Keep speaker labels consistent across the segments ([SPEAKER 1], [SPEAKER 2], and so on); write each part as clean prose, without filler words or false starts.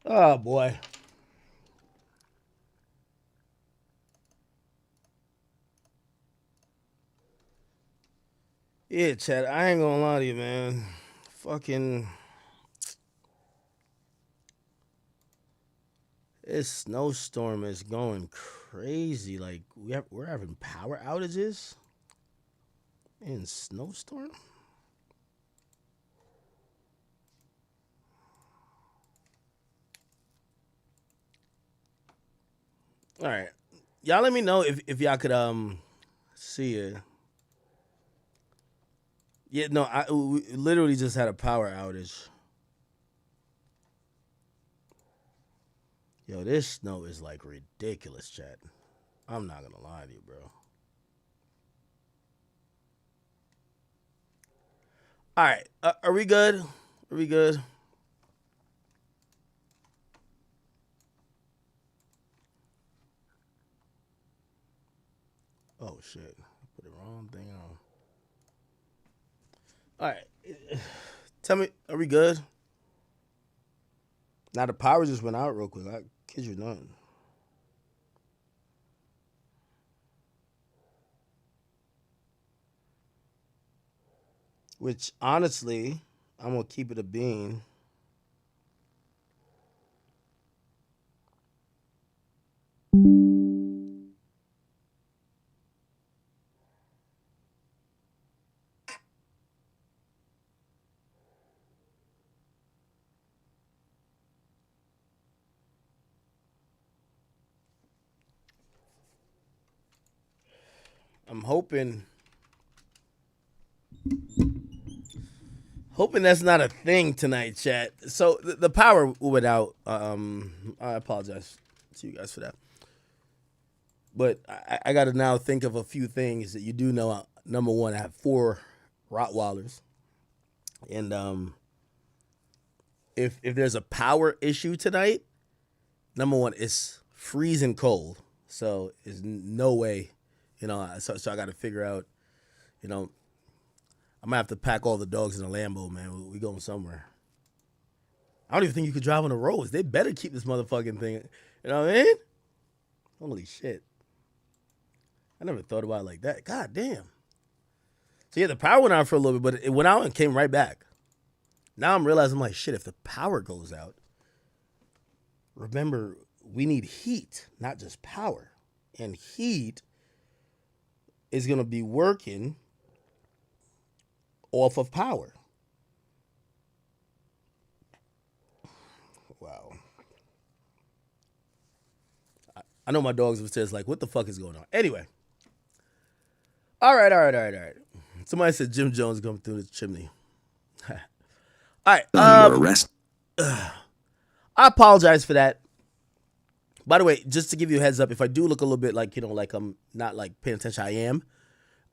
[SPEAKER 1] Oh, boy. Yeah, Chad, I ain't gonna lie to you, man. Fucking, this snowstorm is going crazy. Like, we're having power outages in snowstorm? All right. Y'all let me know if y'all could see it. Yeah, no, we literally just had a power outage. Yo, this snow is like ridiculous, chat. I'm not gonna lie to you, bro. All right, are we good? Are we good? Oh shit, put the wrong thing on. All right, tell me, are we good? Now the power just went out real quick. I kid you not. Which honestly, I'm gonna keep it a bean. I'm hoping that's not a thing tonight, chat. So the power went out. I apologize to you guys for that. But I got to now think of a few things that you do know. Number one, I have 4 Rottweilers, and if there's a power issue tonight, number one, it's freezing cold, so there's no way, So I got to figure out, I'm gonna have to pack all the dogs in a Lambo, man. We going somewhere. I don't even think you could drive on the roads. They better keep this motherfucking thing. You know what I mean? Holy shit. I never thought about it like that. God damn. So yeah, the power went out for a little bit, but it went out and came right back. Now I'm realizing, I'm like, shit, if the power goes out, remember, we need heat, not just power. And heat is going to be working off of power. Wow. I know my dogs upstairs like, what the fuck is going on? Anyway. All right. Somebody said Jim Jones coming through the chimney. All right.
[SPEAKER 2] You're arrested.
[SPEAKER 1] I apologize for that. By the way, just to give you a heads up, if I do look a little bit like, like I'm not like paying attention, I am.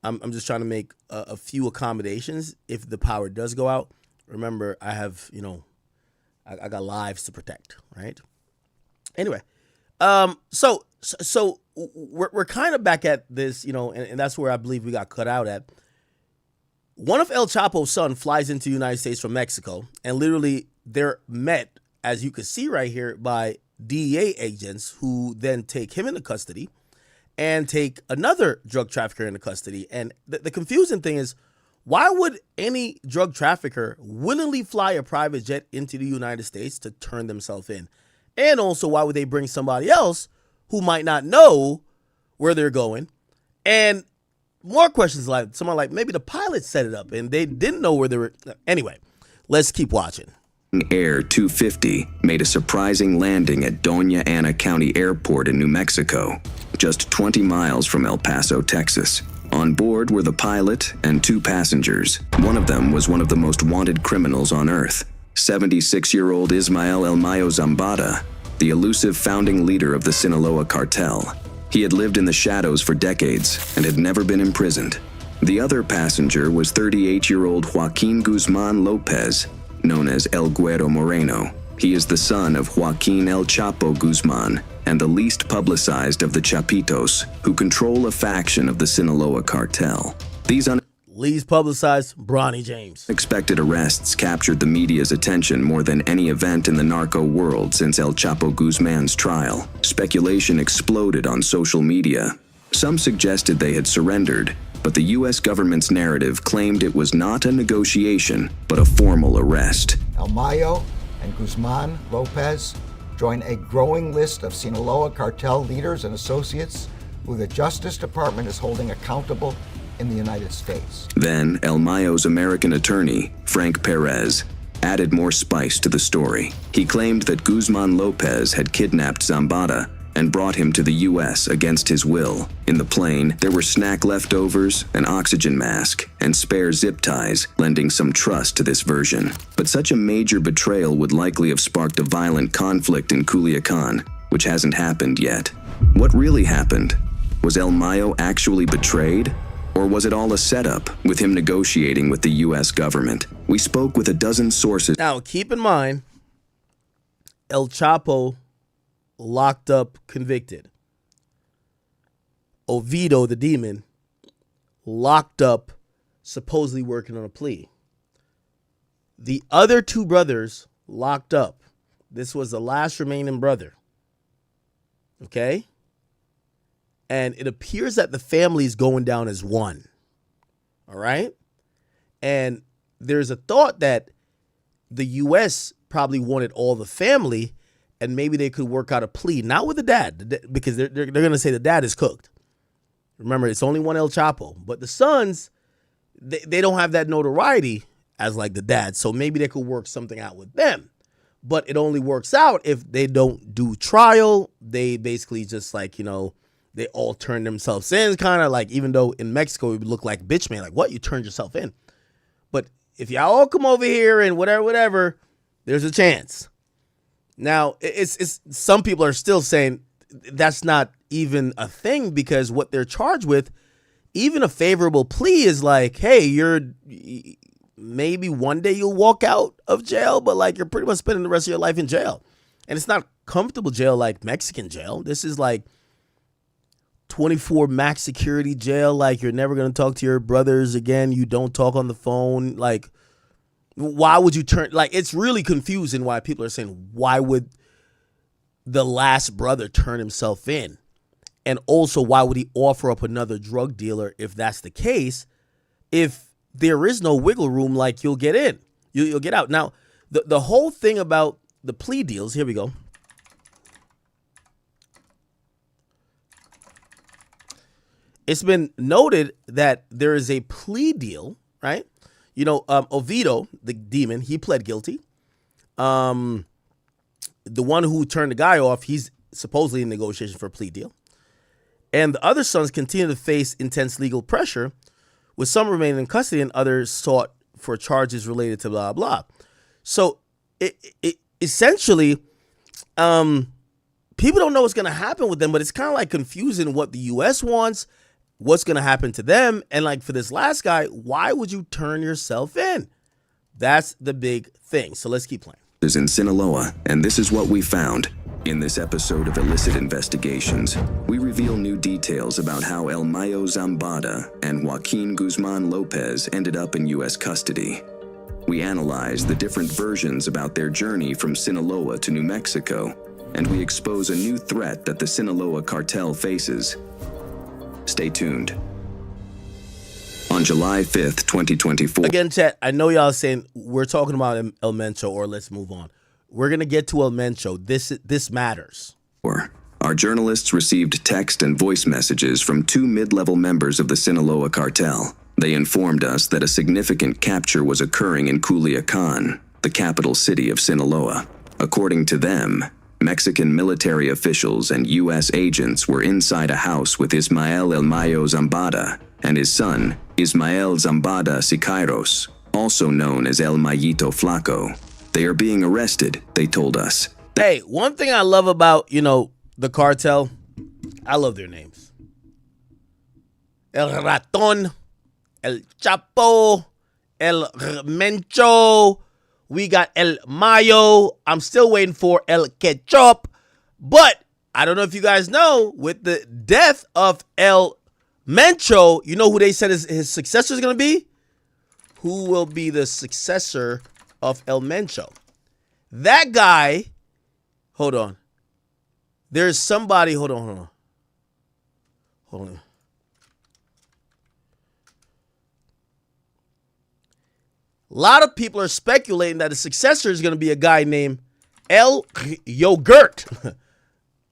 [SPEAKER 1] I'm just trying to make a few accommodations if the power does go out. Remember, I have, I got lives to protect, right? Anyway, so we're kind of back at this, and that's where I believe we got cut out at. One of El Chapo's son flies into the United States from Mexico, and literally they're met, as you can see right here, by DEA agents who then take him into custody and take another drug trafficker into custody. And the confusing thing is, why would any drug trafficker willingly fly a private jet into the United States to turn themselves in? And also, why would they bring somebody else who might not know where they're going? And more questions like, someone like, maybe the pilot set it up and they didn't know where they were. Anyway, let's keep watching.
[SPEAKER 2] Air 250 made a surprising landing at Doña Ana County Airport in New Mexico, just 20 miles from El Paso, Texas. On board were the pilot and 2 passengers. One of them was one of the most wanted criminals on Earth, 76-year-old Ismael El Mayo Zambada, the elusive founding leader of the Sinaloa cartel. He had lived in the shadows for decades and had never been imprisoned. The other passenger was 38-year-old Joaquin Guzman Lopez, known as El Güero Moreno. He is the son of Joaquin El Chapo Guzman and the least publicized of the Chapitos, who control a faction of the Sinaloa cartel.
[SPEAKER 1] least publicized, Bronny James.
[SPEAKER 2] Expected arrests captured the media's attention more than any event in the narco world since El Chapo Guzman's trial. Speculation exploded on social media. Some suggested they had surrendered, but the U.S. government's narrative claimed it was not a negotiation, but a formal arrest.
[SPEAKER 3] El Mayo and Guzman Lopez join a growing list of Sinaloa cartel leaders and associates who the Justice Department is holding accountable in the United States.
[SPEAKER 2] Then, El Mayo's American attorney, Frank Perez, added more spice to the story. He claimed that Guzman Lopez had kidnapped Zambada and brought him to the U.S. against his will. In the plane, there were snack leftovers, an oxygen mask, and spare zip ties, lending some trust to this version. But such a major betrayal would likely have sparked a violent conflict in Culiacan, which hasn't happened yet. What really happened? Was El Mayo actually betrayed? Or was it all a setup, with him negotiating with the U.S. government? We spoke with a dozen sources.
[SPEAKER 1] Now, keep in mind, El Chapo locked up, convicted. Oviedo, the demon, locked up, supposedly working on a plea. The other two brothers locked up. This was the last remaining brother. Okay? And it appears that the family is going down as one. All right? And there's a thought that the U.S. probably wanted all the family, and maybe they could work out a plea, not with the dad, because they're going to say the dad is cooked. Remember, it's only one El Chapo. But the sons, they don't have that notoriety as like the dad, so maybe they could work something out with them. But it only works out if they don't do trial. They basically just like, you know, they all turn themselves in, kind of like, even though in Mexico it would look like bitch man, like, what, you turned yourself in? But if y'all all come over here and whatever, there's a chance. Now, it's some people are still saying that's not even a thing, because what they're charged with, even a favorable plea is like, hey, maybe one day you'll walk out of jail, but like you're pretty much spending the rest of your life in jail. And it's not comfortable jail like Mexican jail. This is like 24 max security jail. Like, you're never going to talk to your brothers again. You don't talk on the phone. Like, why would you turn, like, it's really confusing why people are saying, why would the last brother turn himself in? And also, why would he offer up another drug dealer if that's the case? If there is no wiggle room, like, you'll get in, you'll get out. Now, the whole thing about the plea deals, here we go. It's been noted that there is a plea deal, right? You know, Oviedo, the demon, he pled guilty. The one who turned the guy off, he's supposedly in negotiation for a plea deal. And the other sons continue to face intense legal pressure, with some remaining in custody and others sought for charges related to blah, blah. So it essentially, people don't know what's going to happen with them, but it's kind of like confusing what the U.S. wants, what's going to happen to them. And like for this last guy, why would you turn yourself in? That's the big thing. So let's keep playing.
[SPEAKER 2] Is in Sinaloa, and this is what we found. In this episode of Illicit Investigations, we reveal new details about how El Mayo Zambada and Joaquin Guzman Lopez ended up in U.S. custody. We analyze the different versions about their journey from Sinaloa to New Mexico, and we expose a new threat that the Sinaloa cartel faces. Stay tuned. On July 5th, 2024.
[SPEAKER 1] Again, chat, I know y'all saying we're talking about El MENCHO, or let's move on. We're going to get to El MENCHO. This matters.
[SPEAKER 2] Our journalists received text and voice messages from two mid-level members of the Sinaloa cartel. They informed us that a significant capture was occurring in Culiacan, the capital city of Sinaloa. According to them, Mexican military officials and U.S. agents were inside a house with Ismael El Mayo Zambada and his son, Ismael Zambada Siqueiros, also known as El Mayito Flaco. They are being arrested, they told us.
[SPEAKER 1] Hey, one thing I love about, the cartel, I love their names. El Raton, El Chapo, El Mencho, we got El Mayo. I'm still waiting for El Ketchup. But I don't know if you guys know, with the death of El Mencho, you know who they said his successor is going to be? Who will be the successor of El Mencho? That guy, hold on. There's somebody, hold on. A lot of people are speculating that the successor is going to be a guy named El Yogurt.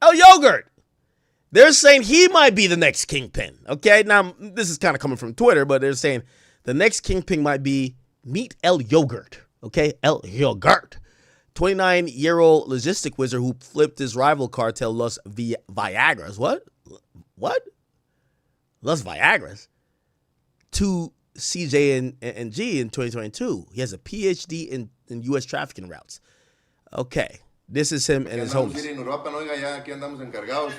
[SPEAKER 1] El Yogurt. They're saying he might be the next kingpin. Okay, now this is kind of coming from Twitter, but they're saying the next kingpin might be meet El Yogurt. Okay, El Yogurt. 29-year-old logistic wizard who flipped his rival cartel Los Viagras. What? Los Viagras. To CJ and G in 2022. He has a PhD in U.S. trafficking routes. Okay. This is him and his homies.
[SPEAKER 4] En Europa, no, oiga, ya aquí andamos encargados.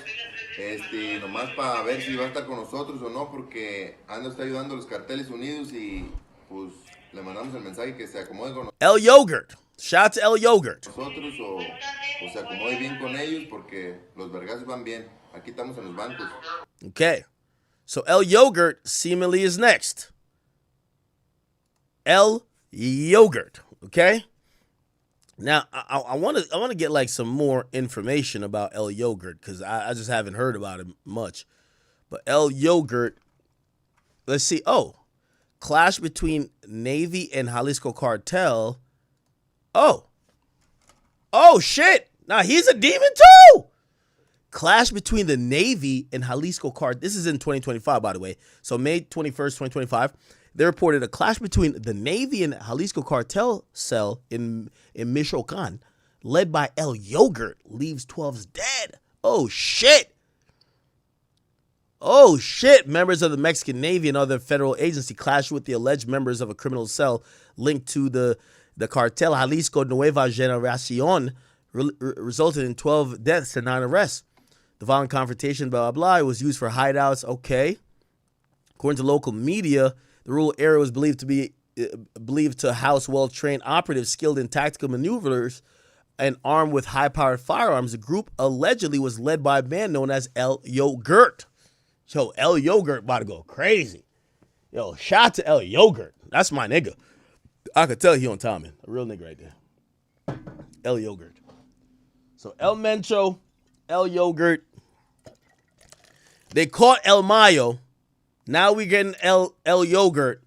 [SPEAKER 4] Nomás para ver si va a estar con nosotros o no, porque Ando está ayudando a los carteles unidos y pues le mandamos el mensaje que se acomode con
[SPEAKER 1] El Yogurt. Shout out to El Yogurt.
[SPEAKER 4] nosotros o se acomode bien con ellos porque los vergazos van bien. Aquí estamos en los bancos.
[SPEAKER 1] Okay. So El Yogurt seemingly is next. El Yogurt. Okay. Now I want to get like some more information about El Yogurt because I just haven't heard about it much. But El Yogurt, let's see. Oh, clash between Navy and Jalisco cartel. Oh shit! Now he's a demon too. Clash between the Navy and Jalisco cartel. This is in 2025, by the way. So May 21st, 2025. They reported a clash between the Navy and Jalisco cartel cell in Michoacan, led by El Yogurt, leaves 12s dead. Oh, shit. Members of the Mexican Navy and other federal agency clashed with the alleged members of a criminal cell linked to the cartel Jalisco Nueva Generacion, resulted in 12 deaths and 9 arrests. The violent confrontation, blah, blah, blah, it was used for hideouts. Okay. According to local media, the rural area was believed to house well-trained operatives skilled in tactical maneuvers and armed with high-powered firearms. The group allegedly was led by a man known as El Yogurt. Yo, El Yogurt about to go crazy. Yo, shout out to El Yogurt. That's my nigga. I could tell he on timing. A real nigga right there. El Yogurt. So El Mencho, El Yogurt. They caught El Mayo. Now we getting El Yogurt.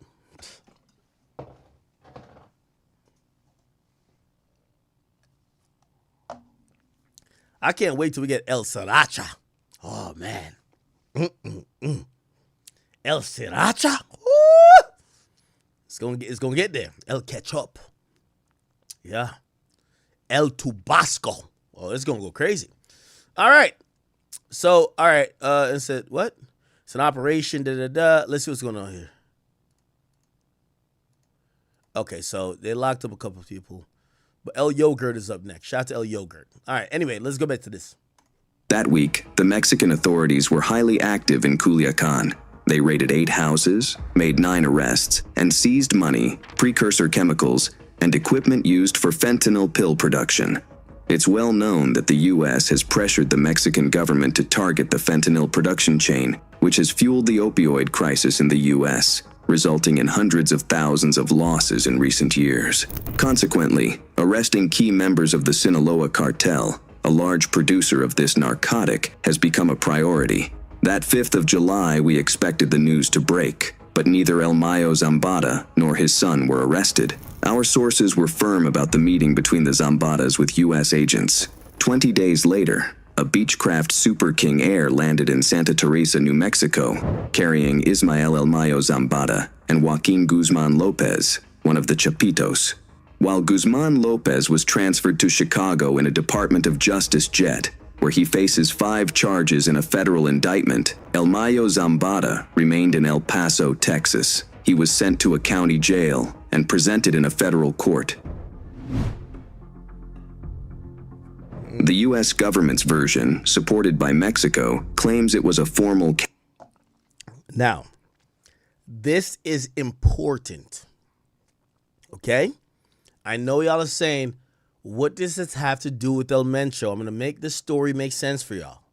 [SPEAKER 1] I can't wait till we get El Sriracha. Oh, man. El Sriracha. Woo! It's gonna get there. El Ketchup. Yeah. El Tabasco. Oh, it's gonna go crazy. All right. So, all right. It said, what? It's an operation, Let's see what's going on here. Okay, so they locked up a couple of people. But El Yogurt is up next. Shout out to El Yogurt. All right, anyway, let's go back to this.
[SPEAKER 2] That week, the Mexican authorities were highly active in Culiacan. They raided 8 houses, made 9 arrests, and seized money, precursor chemicals, and equipment used for fentanyl pill production. It's well known that the U.S. has pressured the Mexican government to target the fentanyl production chain, which has fueled the opioid crisis in the U.S., resulting in hundreds of thousands of losses in recent years. Consequently, arresting key members of the Sinaloa cartel, a large producer of this narcotic, has become a priority. That 5th of July, we expected the news to break, but neither El Mayo Zambada nor his son were arrested. Our sources were firm about the meeting between the Zambadas with U.S. agents. 20 days later, a Beechcraft Super King Air landed in Santa Teresa, New Mexico, carrying Ismael El Mayo Zambada and Joaquin Guzman Lopez, one of the Chapitos. While Guzman Lopez was transferred to Chicago in a Department of Justice jet, where he faces 5 charges in a federal indictment, El Mayo Zambada remained in El Paso, Texas. He was sent to a county jail and presented in a federal court. The U.S. government's version, supported by Mexico, claims it was a formal...
[SPEAKER 1] Now, this is important. Okay? I know y'all are saying, what does this have to do with El Mencho? I'm going to make this story make sense for y'all.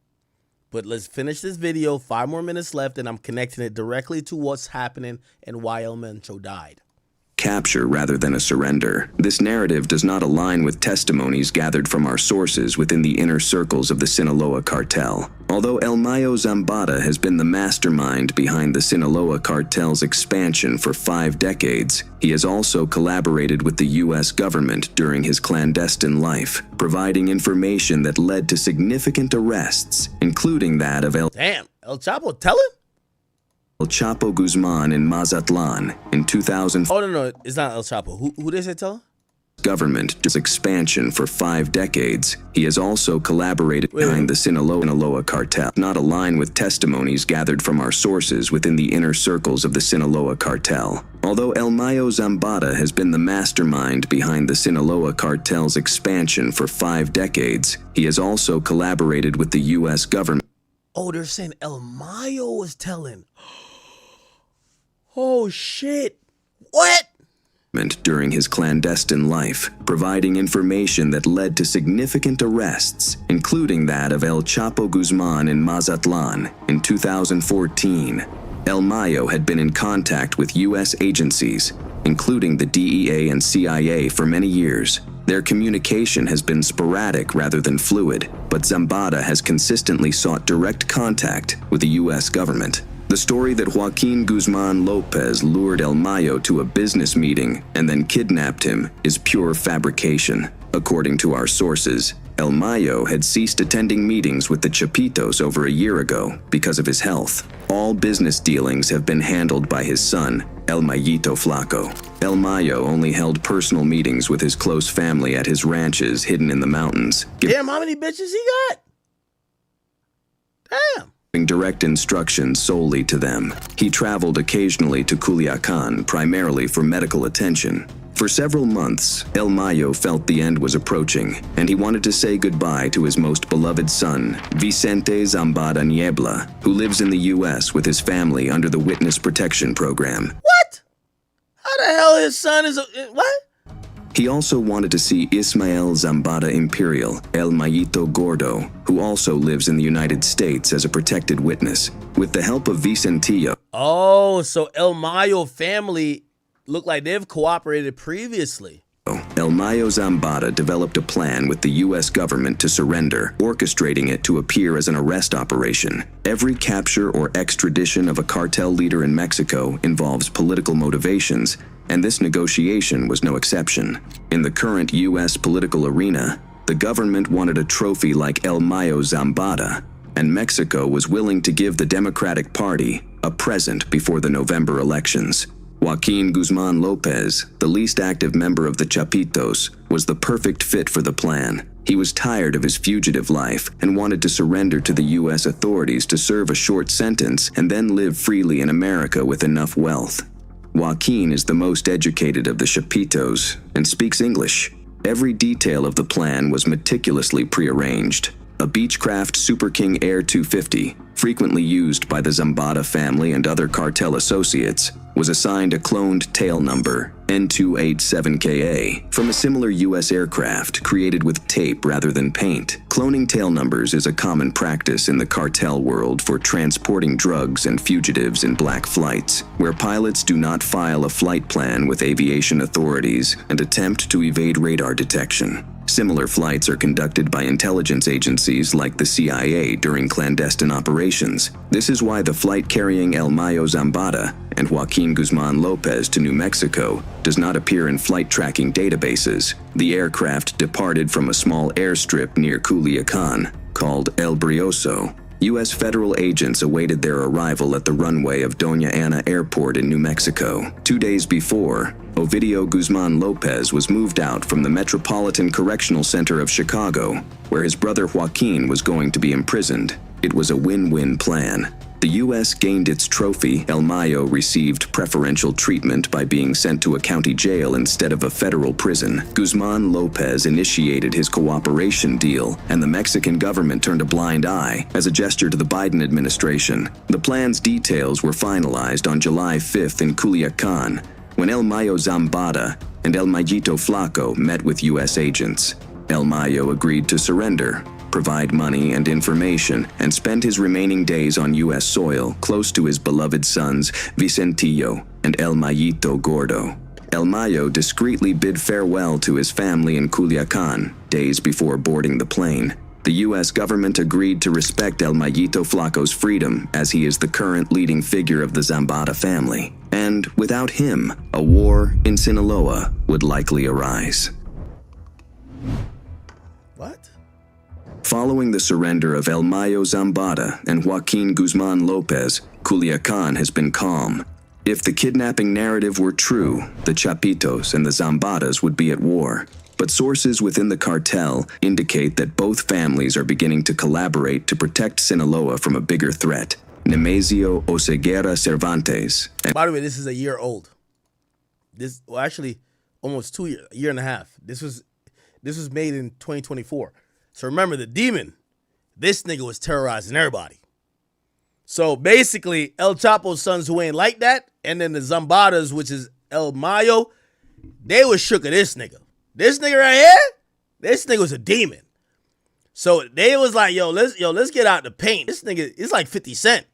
[SPEAKER 1] But let's finish this video. 5 more minutes left, and I'm connecting it directly to what's happening and why El Mencho died.
[SPEAKER 2] Capture rather than a surrender. This narrative does not align with testimonies gathered from our sources within the inner circles of the Sinaloa cartel. Although El Mayo Zambada has been the mastermind behind the Sinaloa cartel's expansion for 5 decades, he has also collaborated with the U.S. government during his clandestine life, providing information that led to significant arrests, including that of El
[SPEAKER 1] Chapo, tell him?
[SPEAKER 2] El Chapo Guzman in Mazatlan in 2000.
[SPEAKER 1] Oh, no, it's not El Chapo. Who they say tell him?
[SPEAKER 2] Government just expansion for 5 decades. He has also collaborated behind the Sinaloa cartel. Not align with testimonies gathered from our sources within the inner circles of the Sinaloa cartel. Although El Mayo Zambada has been the mastermind behind the Sinaloa cartel's expansion for 5 decades, he has also collaborated with the U.S. government.
[SPEAKER 1] Oh, they're saying El Mayo was telling. Oh, shit. What?
[SPEAKER 2] During his clandestine life, providing information that led to significant arrests, including that of El Chapo Guzman in Mazatlan in 2014. El Mayo had been in contact with U.S. agencies, including the DEA and CIA, for many years. Their communication has been sporadic rather than fluid, but Zambada has consistently sought direct contact with the U.S. government. The story that Joaquin Guzman Lopez lured El Mayo to a business meeting and then kidnapped him is pure fabrication. According to our sources, El Mayo had ceased attending meetings with the Chapitos over a year ago because of his health. All business dealings have been handled by his son, El Mayito Flaco. El Mayo only held personal meetings with his close family at his ranches hidden in the mountains.
[SPEAKER 1] Damn, how many bitches he got? Damn.
[SPEAKER 2] Direct instructions solely to them. He traveled occasionally to Culiacan, primarily for medical attention. For several months, El Mayo felt the end was approaching, and he wanted to say goodbye to his most beloved son, Vicente Zambada Niebla, who lives in the U.S. with his family under the Witness Protection Program.
[SPEAKER 1] What? How the hell his son is what?
[SPEAKER 2] He also wanted to see Ismael Zambada Imperial, El Mayito Gordo, who also lives in the United States as a protected witness. With the help of Vicentillo.
[SPEAKER 1] Oh, so El Mayo family look like they've cooperated previously.
[SPEAKER 2] El Mayo Zambada developed a plan with the U.S. government to surrender, orchestrating it to appear as an arrest operation. Every capture or extradition of a cartel leader in Mexico involves political motivations, and this negotiation was no exception. In the current U.S. political arena, the government wanted a trophy like El Mayo Zambada, and Mexico was willing to give the Democratic Party a present before the November elections. Joaquin Guzman Lopez, the least active member of the Chapitos, was the perfect fit for the plan. He was tired of his fugitive life and wanted to surrender to the U.S. authorities to serve a short sentence and then live freely in America with enough wealth. Joaquin is the most educated of the Chapitos and speaks English. Every detail of the plan was meticulously prearranged. A Beechcraft Super King Air 250, frequently used by the Zambada family and other cartel associates, was assigned a cloned tail number, N287KA, from a similar U.S. aircraft created with tape rather than paint. Cloning tail numbers is a common practice in the cartel world for transporting drugs and fugitives in black flights, where pilots do not file a flight plan with aviation authorities and attempt to evade radar detection. Similar flights are conducted by intelligence agencies like the CIA during clandestine operations. This is why the flight carrying El Mayo Zambada and Joaquin Guzman Lopez to New Mexico does not appear in flight tracking databases. The aircraft departed from a small airstrip near Culiacan called El Brioso. U.S. federal agents awaited their arrival at the runway of Doña Ana Airport in New Mexico. 2 days before, Ovidio Guzman Lopez was moved out from the Metropolitan Correctional Center of Chicago, where his brother Joaquin was going to be imprisoned. It was a win-win plan. The U.S. gained its trophy. El Mayo received preferential treatment by being sent to a county jail instead of a federal prison. Guzman Lopez initiated his cooperation deal, and the Mexican government turned a blind eye as a gesture to the Biden administration. The plan's details were finalized on July 5th in Culiacan, when El Mayo Zambada and El Mayito Flaco met with U.S. agents. El Mayo agreed to surrender, provide money and information, and spend his remaining days on U.S. soil close to his beloved sons Vicentillo and El Mayito Gordo. El Mayo discreetly bid farewell to his family in Culiacan days before boarding the plane. The U.S. government agreed to respect El Mayito Flaco's freedom as he is the current leading figure of the Zambada family. And without him, a war in Sinaloa would likely arise.
[SPEAKER 1] What?
[SPEAKER 2] Following the surrender of El Mayo Zambada and Joaquin Guzman Lopez, Culiacan has been calm. If the kidnapping narrative were true, the Chapitos and the Zambadas would be at war. But sources within the cartel indicate that both families are beginning to collaborate to protect Sinaloa from a bigger threat, Nemesio Oseguera Cervantes.
[SPEAKER 1] By the way, this is a year old. Actually, almost a year and a half. This was made in 2024. So remember, the demon, this nigga was terrorizing everybody. So basically, El Chapo's sons who ain't like that, and then the Zambadas, which is El Mayo, they was shook at this nigga. This nigga right here, this nigga was a demon. So they was like, let's get out the paint. This nigga is like 50 Cent.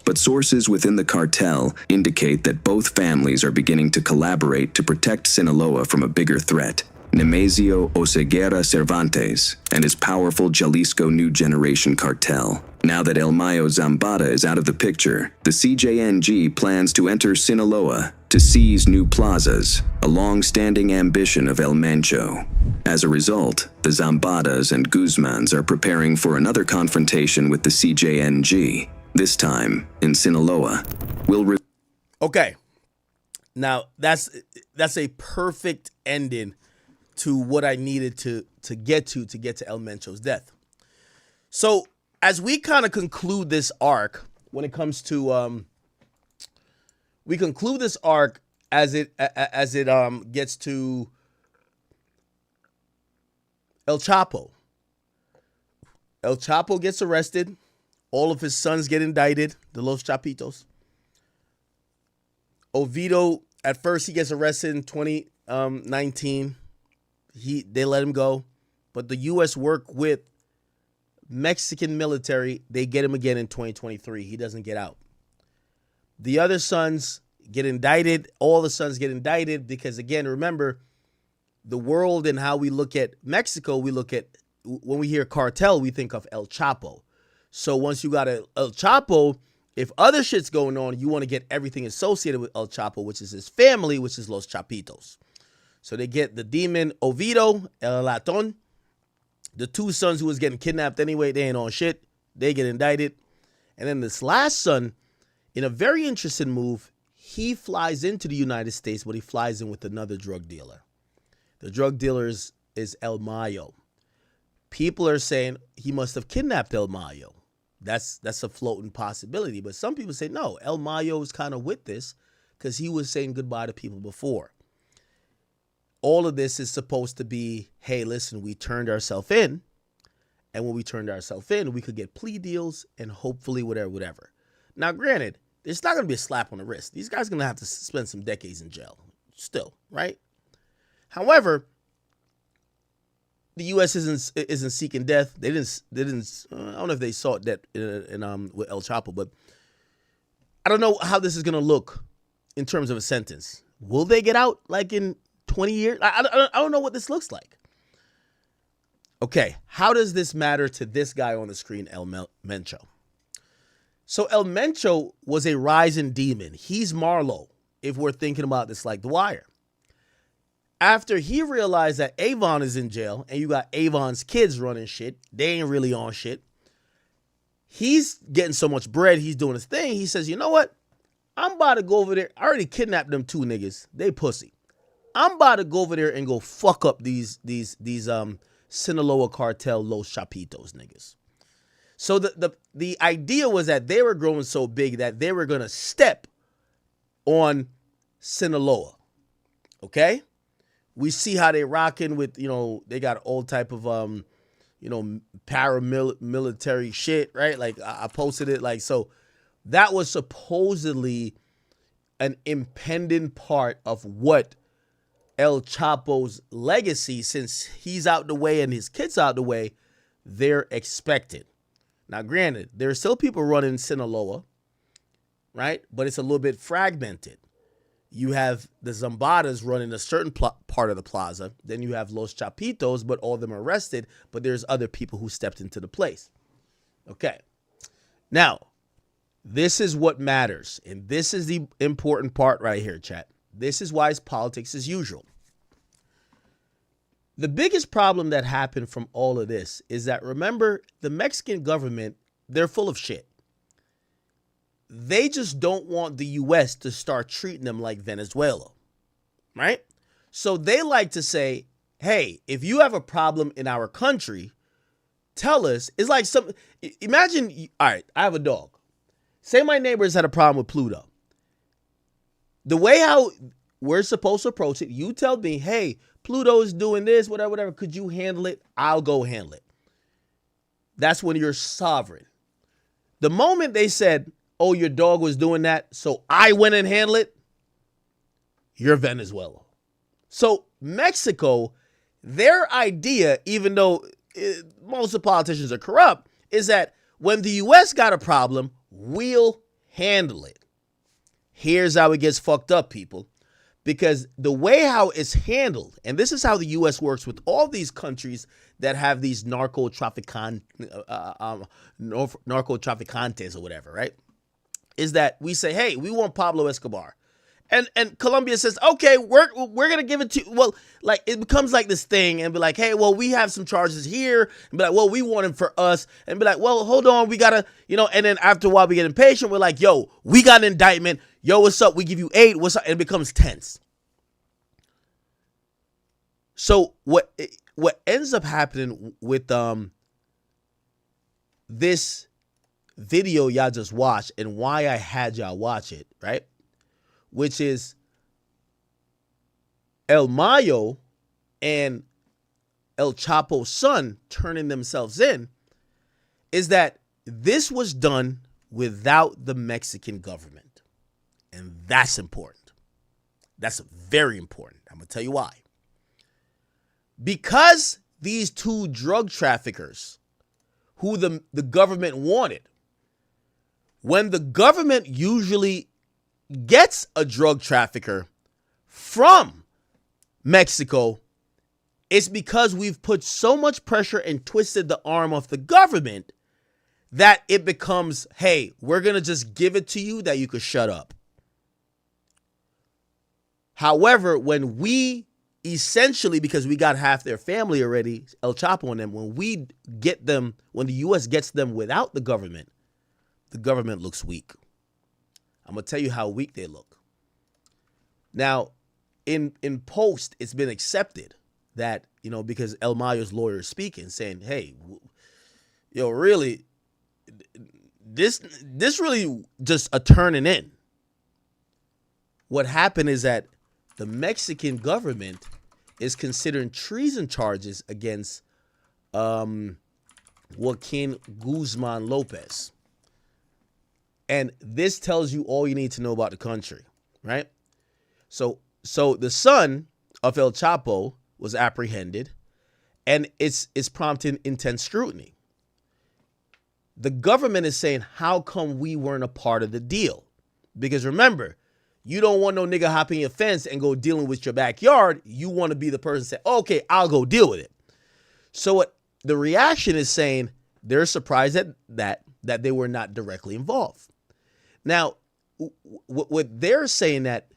[SPEAKER 2] But sources within the cartel indicate that both families are beginning to collaborate to protect Sinaloa from a bigger threat, Nemesio Oseguera Cervantes and his powerful Jalisco New Generation cartel. Now that El Mayo Zambada is out of the picture, the CJNG plans to enter Sinaloa to seize new plazas, a long-standing ambition of El Mencho. As a result, the Zambadas and Guzmans are preparing for another confrontation with the CJNG, this time in Sinaloa.
[SPEAKER 1] Okay, now that's a perfect ending to what I needed to get to El Mencho's death. So as we kind of conclude this arc, when it comes to we conclude this arc as it gets to El Chapo. El Chapo gets arrested. All of his sons get indicted, the Los Chapitos. Oviedo, at first he gets arrested in 2019. They let him go, but the U.S. work with Mexican military. They get him again in 2023. He doesn't get out. The other sons get indicted. All the sons get indicted because, again, remember, the world and how we look at Mexico, when we hear cartel, we think of El Chapo. So once you got El Chapo, if other shit's going on, you want to get everything associated with El Chapo, which is his family, which is Los Chapitos. So they get the demon Oviedo, El Laton. The two sons who was getting kidnapped anyway, they ain't on shit. They get indicted. And then this last son, in a very interesting move, he flies into the United States, but he flies in with another drug dealer. The drug dealer is El Mayo. People are saying he must have kidnapped El Mayo. That's a floating possibility. But some people say, no, El Mayo is kind of with this because he was saying goodbye to people before. All of this is supposed to be, hey, listen, we turned ourselves in. And when we turned ourselves in, we could get plea deals and hopefully whatever. Now, granted, it's not going to be a slap on the wrist. These guys are going to have to spend some decades in jail still, right? However, the U.S. isn't seeking death. They didn't. I don't know if they sought death with El Chapo, but I don't know how this is going to look in terms of a sentence. Will they get out like in 20 years? I don't know what this looks like. Okay, how does this matter to this guy on the screen, El Mencho? So El Mencho was a rising demon. He's Marlo, if we're thinking about this like The Wire. After he realized that Avon is in jail and you got Avon's kids running shit, they ain't really on shit. He's getting so much bread, he's doing his thing. He says, you know what? I'm about to go over there. I already kidnapped them two niggas. They pussy. I'm about to go over there and go fuck up these Sinaloa cartel Los Chapitos niggas. So the idea was that they were growing so big that they were going to step on Sinaloa. Okay? We see how they rocking with, they got all type of, paramilitary shit, right? Like I posted it so that was supposedly an impending part of what El Chapo's legacy, since he's out the way and his kid's out the way, they're expected. Now, granted, there are still people running Sinaloa, right? But it's a little bit fragmented. You have the Zambadas running a certain part of the plaza. Then you have Los Chapitos, but all of them are arrested. But there's other people who stepped into the place. Okay. Now, this is what matters. And this is the important part right here, chat. This is why it's politics as usual. The biggest problem that happened from all of this is that, remember, the Mexican government, they're full of shit. They just don't want the U.S. to start treating them like Venezuela, right? So they like to say, hey, if you have a problem in our country, tell us. It's like imagine, all right, I have a dog. Say my neighbors had a problem with Pluto. The way how we're supposed to approach it, you tell me, hey, Pluto is doing this, whatever. Could you handle it? I'll go handle it. That's when you're sovereign. The moment they said, oh, your dog was doing that, so I went and handled it, you're Venezuela. So Mexico, their idea, even though most of the politicians are corrupt, is that when the U.S. got a problem, we'll handle it. Here's how it gets fucked up, people. Because the way how it's handled, and this is how the U.S. works with all these countries that have these narcotraficantes or whatever, right? Is that we say, hey, we want Pablo Escobar. And Colombia says, okay, we're going to give it to you. Well, like, it becomes like this thing and be like, hey, well, we have some charges here. And be like, well, we want him for us. And be like, well, hold on, we got to, and then after a while we get impatient. We're like, yo, we got an indictment. Yo, what's up? We give you 8. What's up? And it becomes tense. So what ends up happening with this video y'all just watched and why I had y'all watch it, right? Which is El Mayo and El Chapo's son turning themselves in, is that this was done without the Mexican government. And that's important. That's very important. I'm going to tell you why. Because these two drug traffickers who the government wanted, when the government usually gets a drug trafficker from Mexico, it's because we've put so much pressure and twisted the arm of the government that it becomes, hey, we're going to just give it to you that you could shut up. However, when we essentially, because we got half their family already, El Chapo and them, when we get them, when the U.S. gets them without the government looks weak. I'm going to tell you how weak they look. Now, in post, it's been accepted that, because El Mayo's lawyer is speaking, saying, hey, really, this really just a turning in. What happened is that the Mexican government is considering treason charges against Joaquin Guzman Lopez. And this tells you all you need to know about the country, right? So the son of El Chapo was apprehended, and it's prompting intense scrutiny. The government is saying, how come we weren't a part of the deal? Because remember, you don't want no nigga hopping your fence and go dealing with your backyard. You want to be the person say, okay, I'll go deal with it. So what the reaction is saying, they're surprised that they were not directly involved. Now, what they're saying that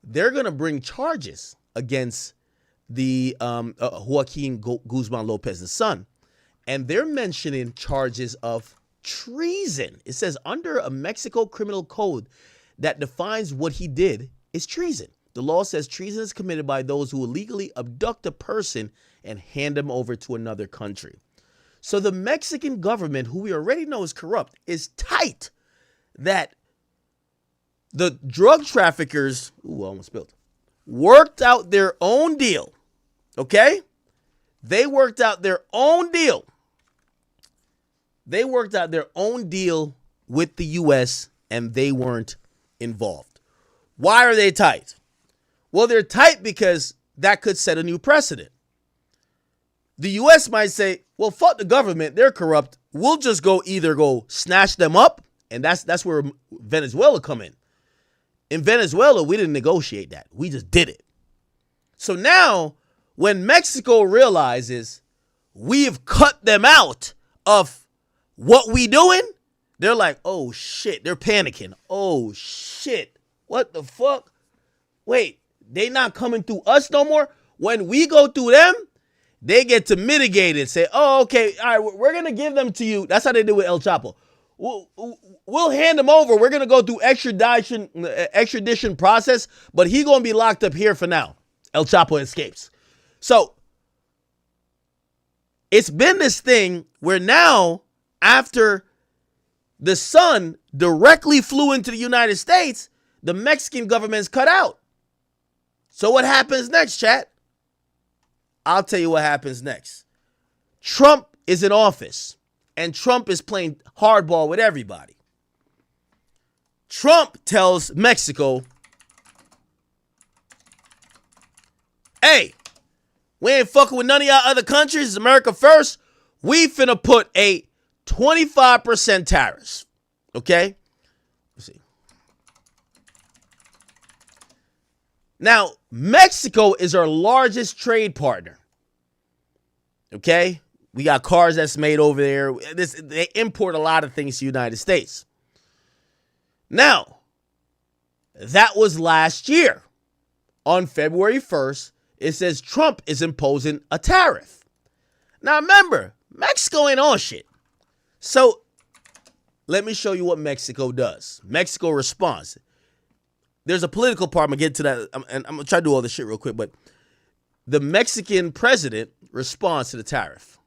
[SPEAKER 1] they're going to bring charges against the Joaquin Guzman Lopez's son. And they're mentioning charges of treason. It says under a Mexico criminal code that defines what he did is treason. The law says treason is committed by those who illegally abduct a person and hand them over to another country. So the Mexican government, who we already know is corrupt, is tight that the drug traffickers, almost spilled, worked out their own deal. Okay? They worked out their own deal. They worked out their own deal with the U.S. and they weren't involved. Why are they tight? Well, they're tight because that could set a new precedent. the U.S. might say, well, fuck the government. They're corrupt. We'll just either go snatch them up. And that's where Venezuela come in. In Venezuela, we didn't negotiate that. We just did it. So now, when Mexico realizes we've cut them out of what we doing, they're like, oh shit. They're panicking. Oh shit. What the fuck? Wait, they not coming through us no more? When we go through them, they get to mitigate it. Say, oh, okay, all right, we're going to give them to you. That's how they did with El Chapo. We'll hand him over. We're going to go through extradition process, but he going to be locked up here for now. El Chapo escapes. So it's been this thing where now, after the son directly flew into the United States, the Mexican government's cut out. So what happens next, chat? I'll tell you what happens next. Trump is in office, and Trump is playing hardball with everybody. Trump tells Mexico, hey, we ain't fucking with none of y'all other countries. It's America first. We finna put a 25% tariffs. Okay? Let's see. Now, Mexico is our largest trade partner. Okay? We got cars that's made over there. They import a lot of things to the United States. Now, that was last year. On February 1st, it says Trump is imposing a tariff. Now, remember, Mexico ain't on shit. So, let me show you what Mexico does. Mexico responds. There's a political part. I'm going to get to that. And I'm going to try to do all this shit real quick. But the Mexican president responds to the tariff.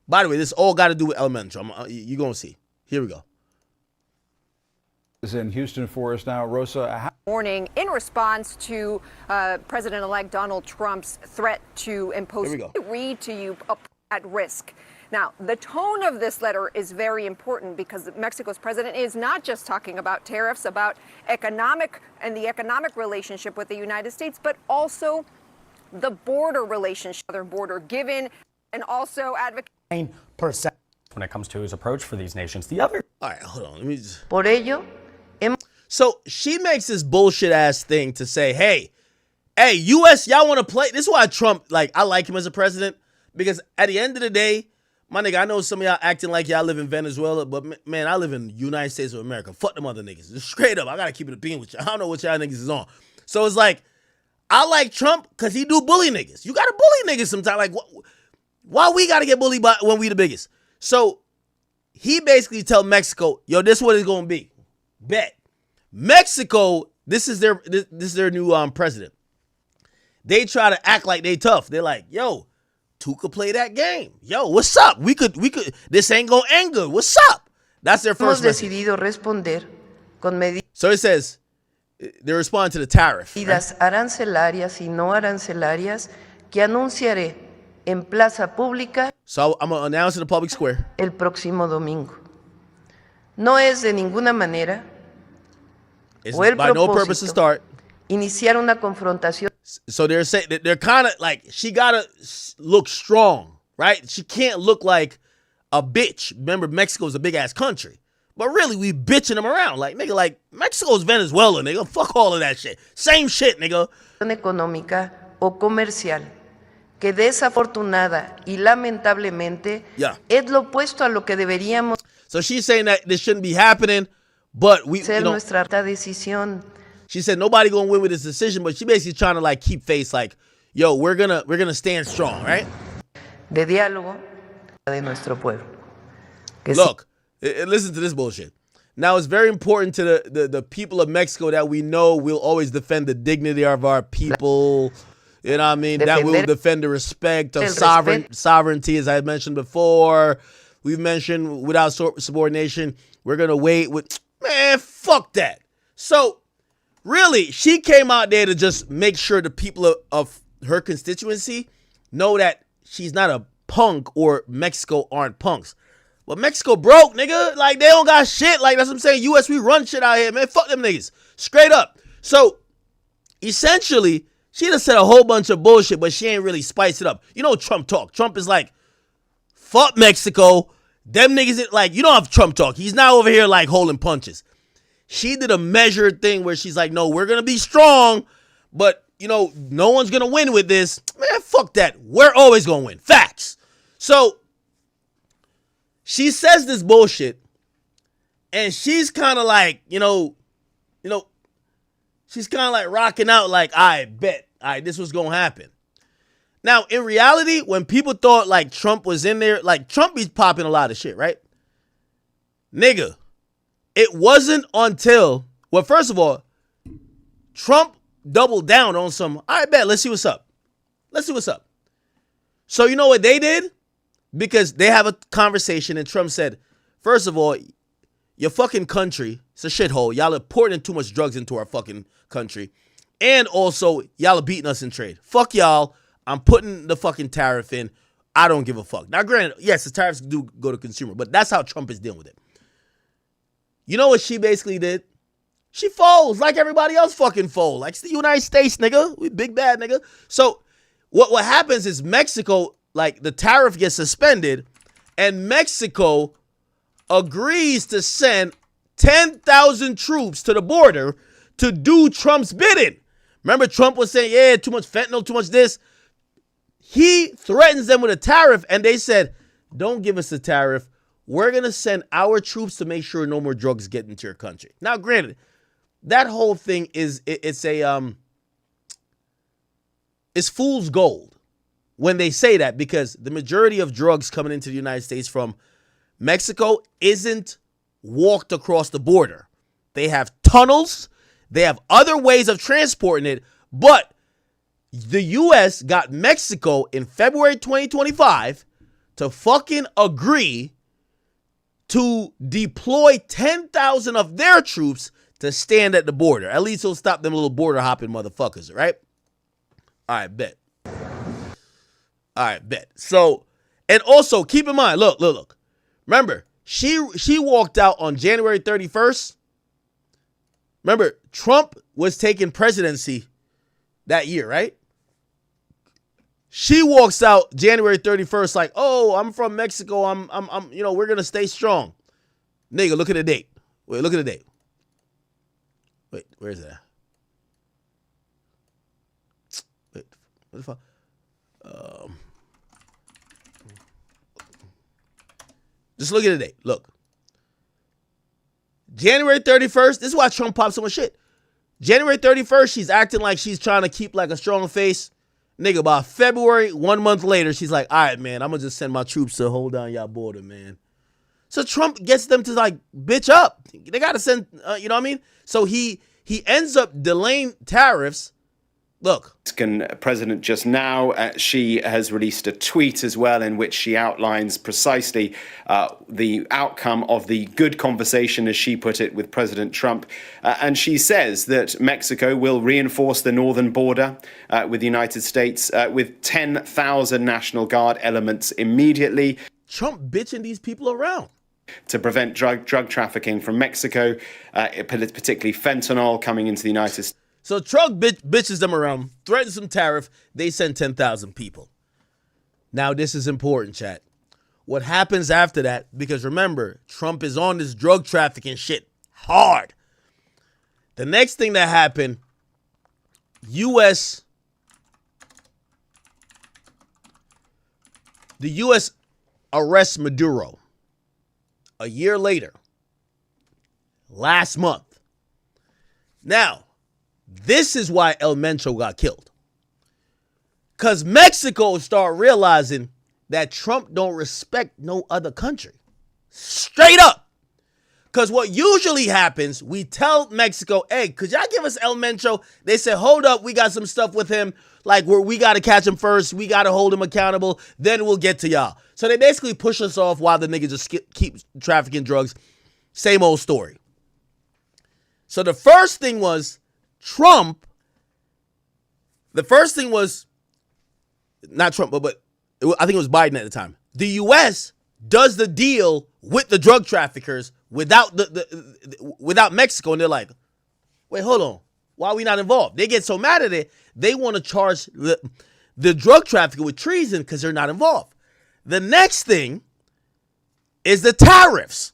[SPEAKER 1] By the way, this all got to do with MENCHO. You're going to see. Here we go.
[SPEAKER 5] Is in Houston for us now. Rosa.
[SPEAKER 6] Morning in response to President-elect Donald Trump's threat to impose read to you at risk. Now, the tone of this letter is very important because Mexico's president is not just talking about tariffs, about the economic relationship with the United States, but also the border relationship, southern border, given and also advocating
[SPEAKER 7] 9% when it comes to his approach for these nations. The other.
[SPEAKER 1] All right, hold on. Let me just.
[SPEAKER 8] Por ello,
[SPEAKER 1] So she makes this bullshit ass thing to say, hey, U.S., y'all want to play? This is why Trump, I like him as a president, because at the end of the day, my nigga, I know some of y'all acting like y'all live in Venezuela, but man, I live in the United States of America. Fuck them other niggas. Just straight up, I got to keep it a bean with y'all. I don't know what y'all niggas is on. So it's like, I like Trump because he do bully niggas. You got to bully niggas sometimes. Like, why we got to get bullied when we the biggest? So he basically tell Mexico, yo, this is what it's going to be. Bet. Mexico, this is their new president. They try to act like they tough. They're like, yo, two could play that game. Yo, what's up? We could. This ain't gonna end good. What's up? That's their first message.
[SPEAKER 8] decidido responder con medidas
[SPEAKER 1] So it says they respond to the tariff. Right?
[SPEAKER 8] arancelarias y no arancelarias que anunciaré en plaza pública
[SPEAKER 1] So I'm gonna announce in the public square
[SPEAKER 8] el próximo domingo. No es de ninguna manera
[SPEAKER 1] it's
[SPEAKER 8] o el
[SPEAKER 1] by no purpose to start.
[SPEAKER 8] Iniciar una confrontación.
[SPEAKER 1] So they're saying that they're kind of like she gotta look strong, right? She can't look like a bitch. Remember, Mexico's a big ass country, but really we bitching them around like nigga. Like Mexico's Venezuela, nigga. Fuck all of that shit. Same shit, nigga.
[SPEAKER 8] Económica o comercial que desafortunada y lamentablemente es lo opuesto a lo que deberíamos
[SPEAKER 1] So she's saying that this shouldn't be happening, but we,
[SPEAKER 8] hacer nuestra decisión.
[SPEAKER 1] She said nobody gonna win with this decision, but she basically trying to keep face like, yo, we're gonna stand strong, right?
[SPEAKER 8] De diálogo de nuestro pueblo.
[SPEAKER 1] Look, listen to this bullshit. Now it's very important to the people of Mexico that we know will always defend the dignity of our people. You know what I mean? That will defend the respect of sovereignty, as I mentioned before. We've mentioned without subordination, we're gonna wait with man, fuck that. So really, she came out there to just make sure the people of her constituency know that she's not a punk or Mexico aren't punks. But Mexico broke, nigga. Like, they don't got shit. Like, that's what I'm saying. U.S., we run shit out here, man. Fuck them niggas. Straight up. So essentially, she done said a whole bunch of bullshit, but she ain't really spiced it up. You know Trump talk. Trump is like, fuck Mexico. Them niggas, like, you don't have Trump talk. He's not over here like holding punches. She did a measured thing where she's like, no, we're going to be strong, but, you know, no one's going to win with this. Man, fuck that. We're always going to win. Facts. So she says this bullshit, and she's kind of like, you know, she's kind of like rocking out like, I bet, this was going to happen. Now, in reality, when people thought like Trump was in there, like Trump be popping a lot of shit, right? Nigga, it wasn't until, well, first of all, Trump doubled down on some, I bet, let's see what's up. Let's see what's up. So you know what they did? Because they have a conversation and Trump said, first of all, your fucking country, it's a shithole. Y'all are pouring too much drugs into our fucking country. And also, y'all are beating us in trade. Fuck y'all. I'm putting the fucking tariff in. I don't give a fuck. Now, granted, yes, the tariffs do go to consumer, but that's how Trump is dealing with it. You know what she basically did? She folds like everybody else fucking fold. Like, it's the United States, nigga. We big bad, nigga. So what happens is Mexico, like, the tariff gets suspended, and Mexico agrees to send 10,000 troops to the border to do Trump's bidding. Remember, Trump was saying, yeah, too much fentanyl, too much this. He threatens them with a tariff, and they said, don't give us a tariff. We're going to send our troops to make sure no more drugs get into your country. Now, granted, that whole thing is, it's fool's gold when they say that, because the majority of drugs coming into the United States from Mexico isn't walked across the border. They have tunnels. They have other ways of transporting it, but the U.S. got Mexico in February 2025 to fucking agree to deploy 10,000 of their troops to stand at the border. At least it'll stop them little border hopping motherfuckers, right? All right, bet. So, and also keep in mind, look. Remember, she walked out on January 31st. Remember, Trump was taking presidency that year, right? She walks out January 31st like, oh, I'm from Mexico. I'm we're going to stay strong. Nigga, look at the date. Wait, look at the date. Wait, where is it at? Wait, what the fuck? Just look at the date. Look. January 31st, this is why Trump popped so much shit. January 31st, she's acting like she's trying to keep like a strong face. Nigga, by February, 1 month later, she's like, all right, man, I'm going to just send my troops to hold down y'all border, man. So Trump gets them to like bitch up. They got to send, you know what I mean? So he ends up delaying tariffs. Look.
[SPEAKER 9] President just now, she has released a tweet as well in which she outlines precisely the outcome of the good conversation, as she put it, with President Trump. And she says that Mexico will reinforce the northern border with the United States with 10,000 National Guard elements immediately.
[SPEAKER 1] Trump bitching these people around.
[SPEAKER 9] To prevent drug trafficking from Mexico, particularly fentanyl coming into the United States.
[SPEAKER 1] So Trump bitches them around, threatens some tariff. They send 10,000 people. Now, this is important, chat. What happens after that, because remember, Trump is on this drug trafficking shit hard. The next thing that happened, the U.S. arrests Maduro a year later, last month. Now, this is why El Mencho got killed. Because Mexico start realizing that Trump don't respect no other country. Straight up. Because what usually happens, we tell Mexico, hey, could y'all give us El Mencho? They said, hold up, we got some stuff with him. Like, we got to catch him first. We got to hold him accountable. Then we'll get to y'all. So they basically push us off while the niggas just keep trafficking drugs. Same old story. So the first thing was, Trump, the first thing was, not Trump, but I think it was Biden at the time. The U.S. does the deal with the drug traffickers without without Mexico, and they're like, wait, hold on. Why are we not involved? They get so mad at it, they want to charge the drug trafficker with treason because they're not involved. The next thing is the tariffs.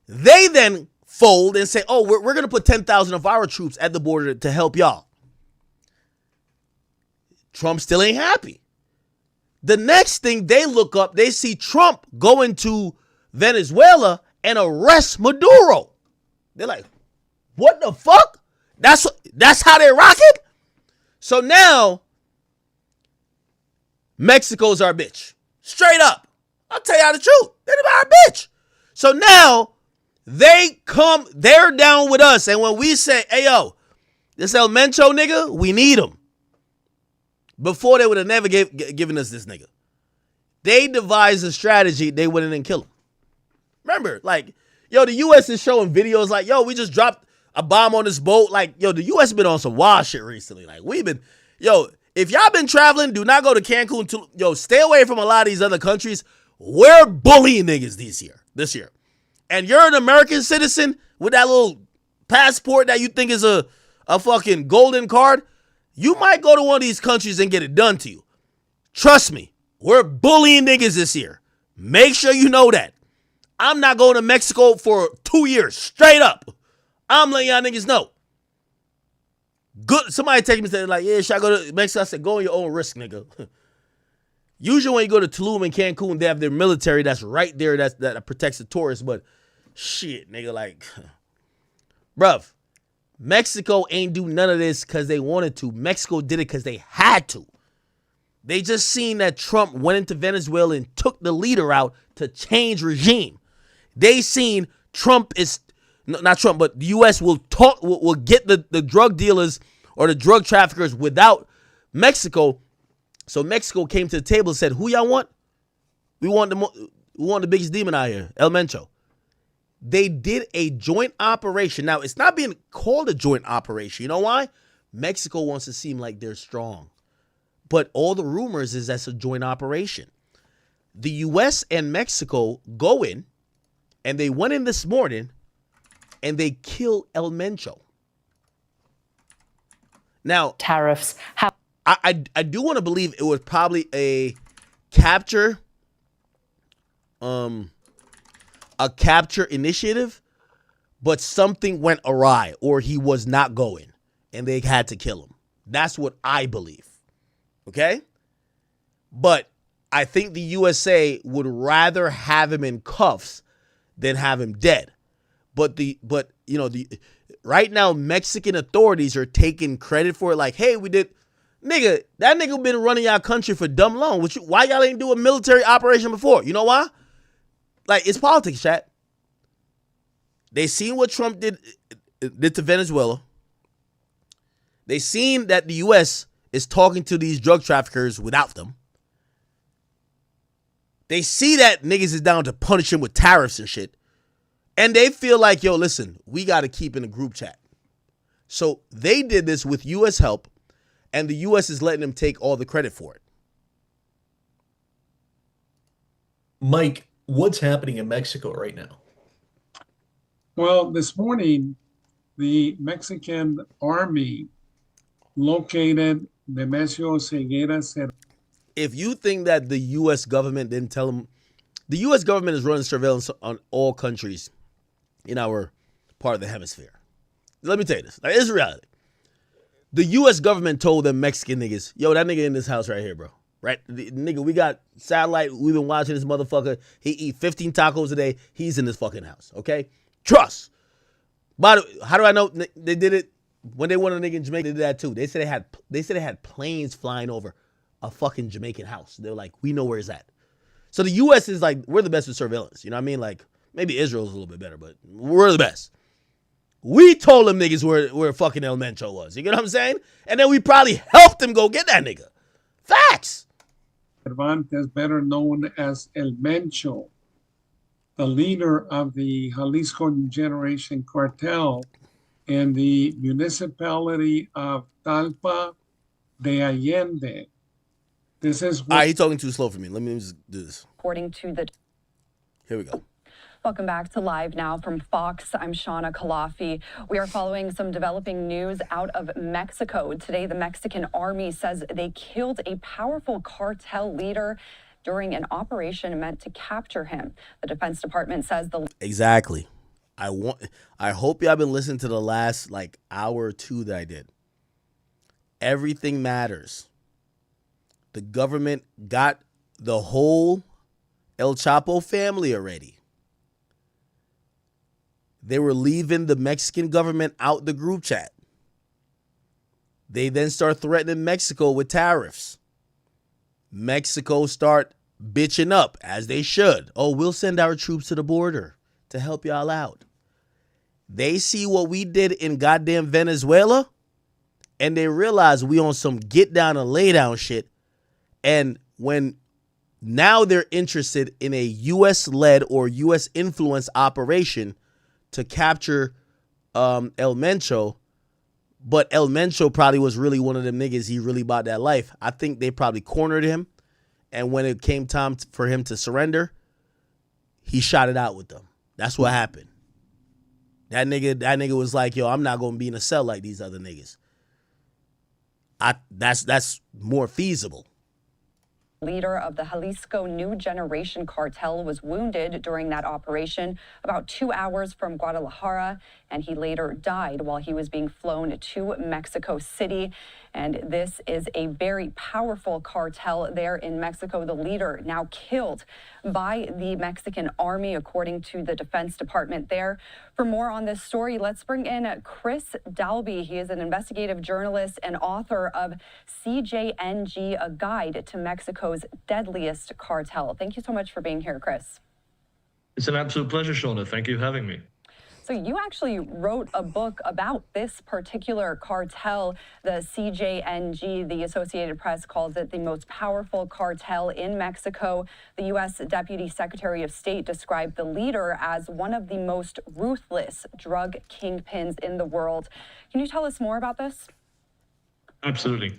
[SPEAKER 1] They then fold and say, oh, we're going to put 10,000 of our troops at the border to help y'all. Trump still ain't happy. The next thing they look up, they see Trump go into Venezuela and arrest Maduro. They're like, what the fuck? That's how they rock it? So now, Mexico's our bitch. Straight up. I'll tell y'all the truth. They're our bitch. So now, they're down with us. And when we say, hey, yo, this El MENCHO nigga, we need him. Before they would have never given us this nigga. They devised a strategy, they wouldn't even kill him. Remember, like, yo, the U.S. is showing videos like, yo, we just dropped a bomb on this boat. Like, yo, the U.S. been on some wild shit recently. Like, if y'all been traveling, do not go to Cancun. Stay away from a lot of these other countries. We're bullying niggas this year. And you're an American citizen with that little passport that you think is a fucking golden card. You might go to one of these countries and get it done to you. Trust me, we're bullying niggas this year. Make sure you know that. I'm not going to Mexico for 2 years, straight up. I'm letting y'all niggas know. Good. Somebody texted me and said, like, yeah, should I go to Mexico? I said, go on your own risk, nigga. Usually when you go to Tulum and Cancun, they have their military that's right there that protects the tourists. But shit, nigga, like, bruv, Mexico ain't do none of this because they wanted to. Mexico did it because they had to. They just seen that Trump went into Venezuela and took the leader out to change regime. They seen not Trump, but the U.S. will get the drug dealers or the drug traffickers without Mexico. So Mexico came to the table and said, who y'all want? We want the biggest demon out here, El MENCHO. They did a joint operation. Now, it's not being called a joint operation. You know why? Mexico wants to seem like they're strong. But all the rumors is that's a joint operation. The U.S. and Mexico go in, and they went in this morning, and they kill El MENCHO. Now,
[SPEAKER 10] tariffs.
[SPEAKER 1] I do want to believe it was probably a capture initiative, but something went awry, or he was not going, and they had to kill him. That's what I believe. Okay? But I think the USA would rather have him in cuffs than have him dead. But right now Mexican authorities are taking credit for it, like, hey, we did. Nigga, that nigga been running our country for dumb long. Why y'all ain't do a military operation before? You know why? Like, it's politics, chat. They seen what Trump did to Venezuela. They seen that the U.S. is talking to these drug traffickers without them. They see that niggas is down to punish him with tariffs and shit. And they feel like, yo, listen, we got to keep in a group chat. So they did this with U.S. help, and the U.S. is letting them take all the credit for it.
[SPEAKER 11] Mike, what's happening in Mexico right now?
[SPEAKER 12] Well, this morning, the Mexican army located Nemesio Ceguera.
[SPEAKER 1] If you think that the U.S. government didn't tell them, the U.S. government is running surveillance on all countries in our part of the hemisphere. Let me tell you this. Like, it's reality. The U.S. government told them Mexican niggas, yo, that nigga in this house right here, bro. Right? Nigga, we got satellite. We've been watching this motherfucker. He eat 15 tacos a day. He's in this fucking house, okay? Trust. But how do I know they did it? When they wanted a nigga in Jamaica, they did that too. They said they had planes flying over a fucking Jamaican house. They're like, we know where it's at. So the U.S. is like, we're the best with surveillance. You know what I mean? Like, maybe Israel's a little bit better, but we're the best. We told them niggas where fucking El MENCHO was. You get what I'm saying? And then we probably helped them go get that nigga. Facts.
[SPEAKER 12] Cervantes, better known as El MENCHO, the leader of the Jalisco New Generation Cartel in the municipality of Talpa de Allende. This is
[SPEAKER 1] what... he's talking too slow for me. Let me just do this.
[SPEAKER 10] According to the...
[SPEAKER 1] Here we go.
[SPEAKER 10] Welcome back to Live Now from Fox. I'm Shauna Kalafi. We are following some developing news out of Mexico. Today, the Mexican army says they killed a powerful cartel leader during an operation meant to capture him. The Defense Department says the...
[SPEAKER 1] Exactly. I hope y'all been listening to the last hour or two that I did. Everything matters. The government got the whole El Chapo family already. They were leaving the Mexican government out the group chat. They then start threatening Mexico with tariffs. Mexico start bitching up, as they should. Oh, we'll send our troops to the border to help y'all out. They see what we did in goddamn Venezuela, and they realize we on some get down and lay down shit. And when now they're interested in a U.S.-led or U.S.-influenced operation to capture El MENCHO, but El MENCHO probably was really one of them niggas. He really bought that life. I think they probably cornered him, and when it came time for him to surrender, he shot it out with them. That's what happened. That nigga was like, yo, I'm not gonna be in a cell like these other niggas. That's more feasible.
[SPEAKER 10] Leader of the Jalisco New Generation cartel was wounded during that operation about 2 hours from Guadalajara, and he later died while he was being flown to Mexico City. And this is a very powerful cartel there in Mexico. The leader now killed by the Mexican army, according to the Defense Department there. For more on this story, let's bring in Chris Dalby. He is an investigative journalist and author of CJNG, A Guide to Mexico's Deadliest Cartel. Thank you so much for being here, Chris.
[SPEAKER 13] It's an absolute pleasure, Shauna. Thank you for having me.
[SPEAKER 10] So you actually wrote a book about this particular cartel, the CJNG. The Associated Press calls it the most powerful cartel in Mexico. The U.S. Deputy Secretary of State described the leader as one of the most ruthless drug kingpins in the world. Can you tell us more about this?
[SPEAKER 13] Absolutely.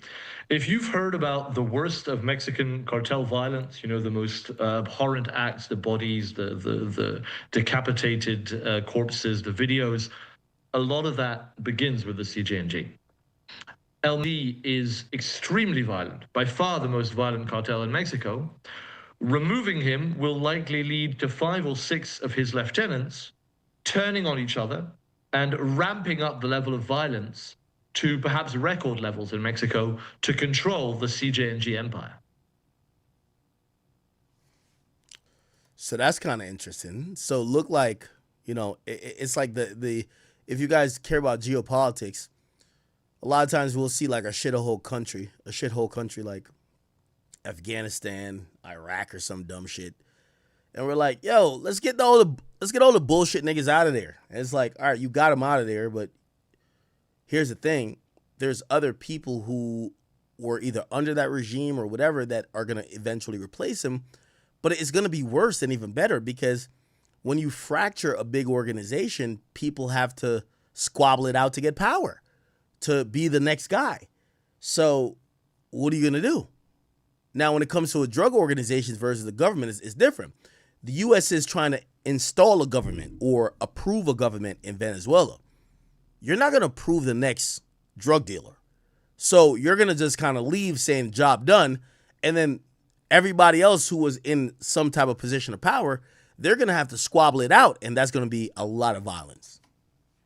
[SPEAKER 13] If you've heard about the worst of Mexican cartel violence, you know, the most abhorrent acts, the bodies, the decapitated corpses, the videos, a lot of that begins with the CJNG. LMD is extremely violent, by far the most violent cartel in Mexico. Removing him will likely lead to 5 or 6 of his lieutenants turning on each other and ramping up the level of violence to perhaps record levels in Mexico to control the CJNG empire.
[SPEAKER 1] So that's kind of interesting. So look like, you know, it's like the if you guys care about geopolitics, a lot of times we'll see like a shithole country like Afghanistan, Iraq, or some dumb shit, and we're like, yo, let's get all the bullshit niggas out of there. And it's like, all right, you got them out of there, but here's the thing. There's other people who were either under that regime or whatever that are going to eventually replace him. But it's going to be worse and even better, because when you fracture a big organization, people have to squabble it out to get power, to be the next guy. So what are you going to do? Now, when it comes to a drug organization versus the government, it's different. The U.S. is trying to install a government or approve a government in Venezuela. You're not going to approve the next drug dealer. So you're going to just kind of leave saying job done. And then everybody else who was in some type of position of power, they're going to have to squabble it out. And that's going to be a lot of violence.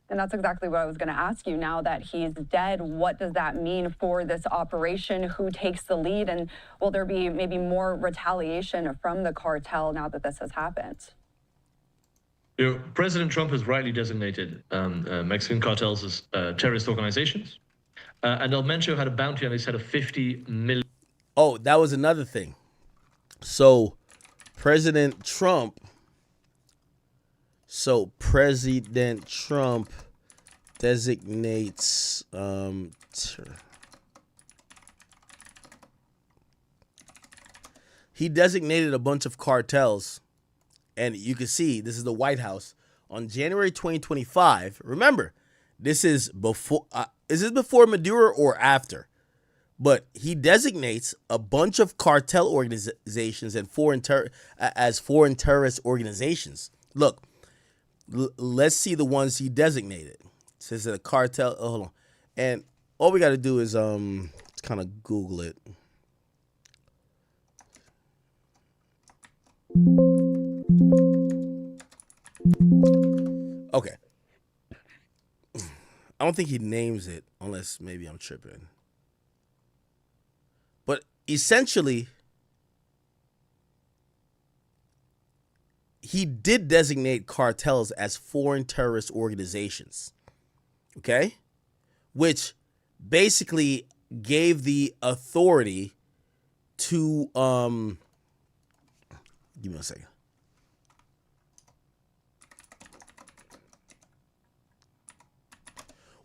[SPEAKER 10] And that's exactly what I was going to ask you. Now that he's dead, what does that mean for this operation? Who takes the lead? And will there be maybe more retaliation from the cartel now that this has happened?
[SPEAKER 13] You know, President Trump has rightly designated Mexican cartels as terrorist organizations. And El MENCHO had a bounty on his head of $50 million.
[SPEAKER 1] Oh, that was another thing. So President Trump designates he designated a bunch of cartels. And you can see, this is the White House on January 2025. Remember, this is before. Is this before Maduro or after? But he designates a bunch of cartel organizations and foreign terrorist organizations. Look, let's see the ones he designated. It says that a cartel. Oh, hold on. And all we got to do is kind of Google it. Okay. I don't think he names it unless maybe I'm tripping. But essentially, he did designate cartels as foreign terrorist organizations. Okay? Which basically gave the authority to give me a second.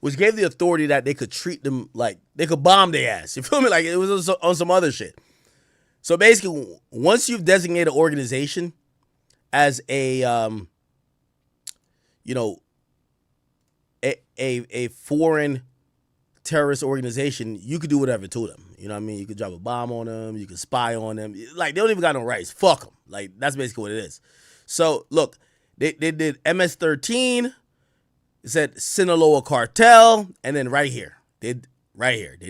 [SPEAKER 1] Which gave the authority that they could treat them like they could bomb their ass. You feel me? Like it was on some other shit. So basically, once you've designated an organization as a a foreign terrorist organization, you could do whatever to them. You know what I mean? You could drop a bomb on them. You could spy on them. Like, they don't even got no rights. Fuck them. Like, that's basically what it is. So, look, they did MS-13. It said Sinaloa Cartel. And then right here, they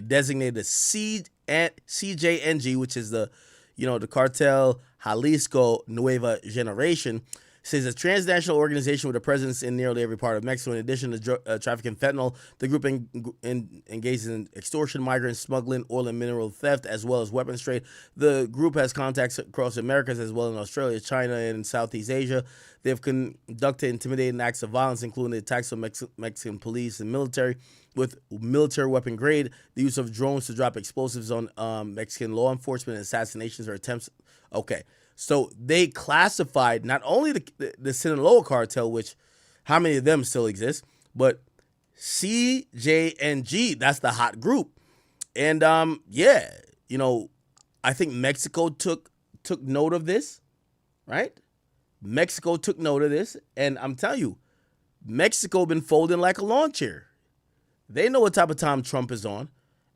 [SPEAKER 1] designated the CJNG, which is the cartel Jalisco Nueva Generation. Says a transnational organization with a presence in nearly every part of Mexico. In addition to trafficking fentanyl, the group engages in extortion, migrant smuggling, oil and mineral theft, as well as weapons trade. The group has contacts across the Americas as well in Australia, China, and Southeast Asia. They have conducted intimidating acts of violence, including the attacks on Mexican police and military with military weapon grade, the use of drones to drop explosives on Mexican law enforcement, and assassinations or attempts. Okay. So they classified not only the Sinaloa cartel, which how many of them still exist, but CJNG, that's the hot group. And I think Mexico took note of this, right? Mexico took note of this, and I'm telling you, Mexico been folding like a lawn chair. They know what type of time Trump is on,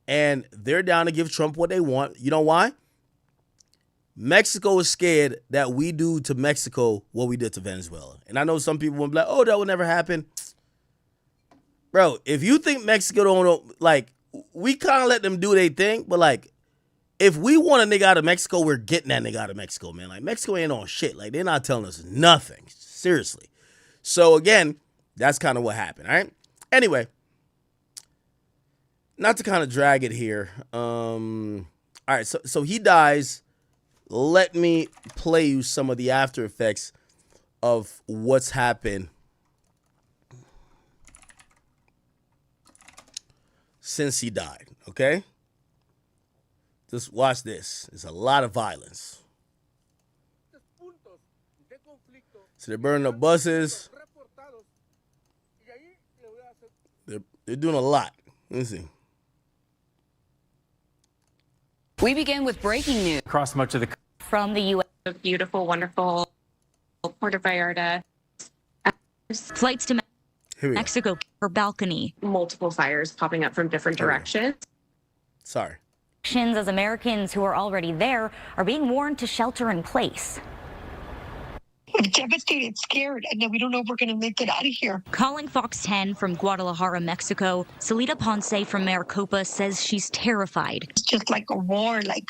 [SPEAKER 1] and they're down to give Trump what they want. You know why? Mexico is scared that we do to Mexico what we did to Venezuela. And I know some people will be like, oh, that will never happen. Bro, if you think Mexico don't, like, we kind of let them do their thing, but, like, if we want a nigga out of Mexico, we're getting that nigga out of Mexico, man. Like, Mexico ain't on shit. Like, they're not telling us nothing. Seriously. So, again, that's kind of what happened, all right? Anyway, not to kind of drag it here. All right, so he dies. Let me play you some of the after effects of what's happened since he died, okay? Just watch this. There's a lot of violence. So they're burning up buses. They're doing a lot. Let me see.
[SPEAKER 14] We begin with breaking news.
[SPEAKER 7] Across much of the
[SPEAKER 14] from the U.S. Beautiful, wonderful Puerto Vallarta. Flights to Mexico for balcony. Multiple fires popping up from different directions.
[SPEAKER 1] Sorry.
[SPEAKER 14] As Americans who are already there are being warned to shelter in place.
[SPEAKER 15] I'm devastated, scared, and then we don't know if we're going to make it out of here.
[SPEAKER 14] Calling Fox 10 from Guadalajara, Mexico, Salida Ponce from Maricopa says she's terrified.
[SPEAKER 15] It's just like a war, like,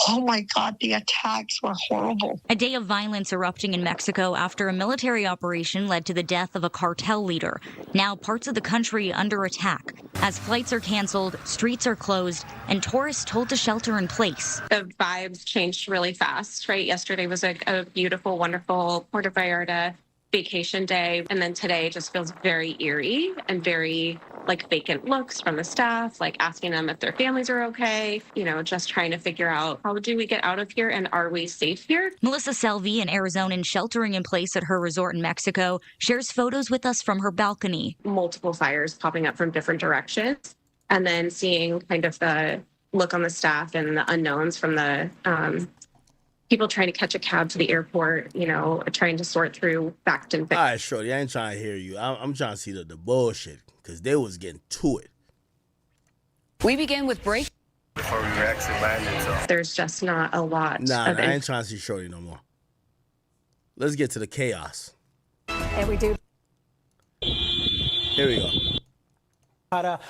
[SPEAKER 15] oh my God, the attacks were horrible.
[SPEAKER 14] A day of violence erupting in Mexico after a military operation led to the death of a cartel leader. Now parts of the country under attack. As flights are canceled, streets are closed, and tourists told to shelter in place.
[SPEAKER 10] The vibes changed really fast, right? Yesterday was a beautiful, wonderful Puerto Vallarta vacation day. And then today just feels very eerie and very like vacant looks from the staff, like asking them if their families are okay, just trying to figure out how do we get out of here and are we safe here?
[SPEAKER 14] Melissa Selvi, an Arizonan sheltering in place at her resort in Mexico, shares photos with us from her balcony.
[SPEAKER 10] Multiple fires popping up from different directions and then seeing kind of the look on the staff and the unknowns from the people trying to catch a cab to the airport, trying to sort through fact and fiction.
[SPEAKER 1] All right, Shorty, I ain't trying to hear you. I'm trying to see the bullshit because they was getting to it.
[SPEAKER 14] We begin with break.
[SPEAKER 16] Before we actually landed, so.
[SPEAKER 10] There's just not a lot.
[SPEAKER 1] Nah, I ain't trying to see Shorty no more. Let's get to the chaos.
[SPEAKER 6] And we do
[SPEAKER 1] Here we go.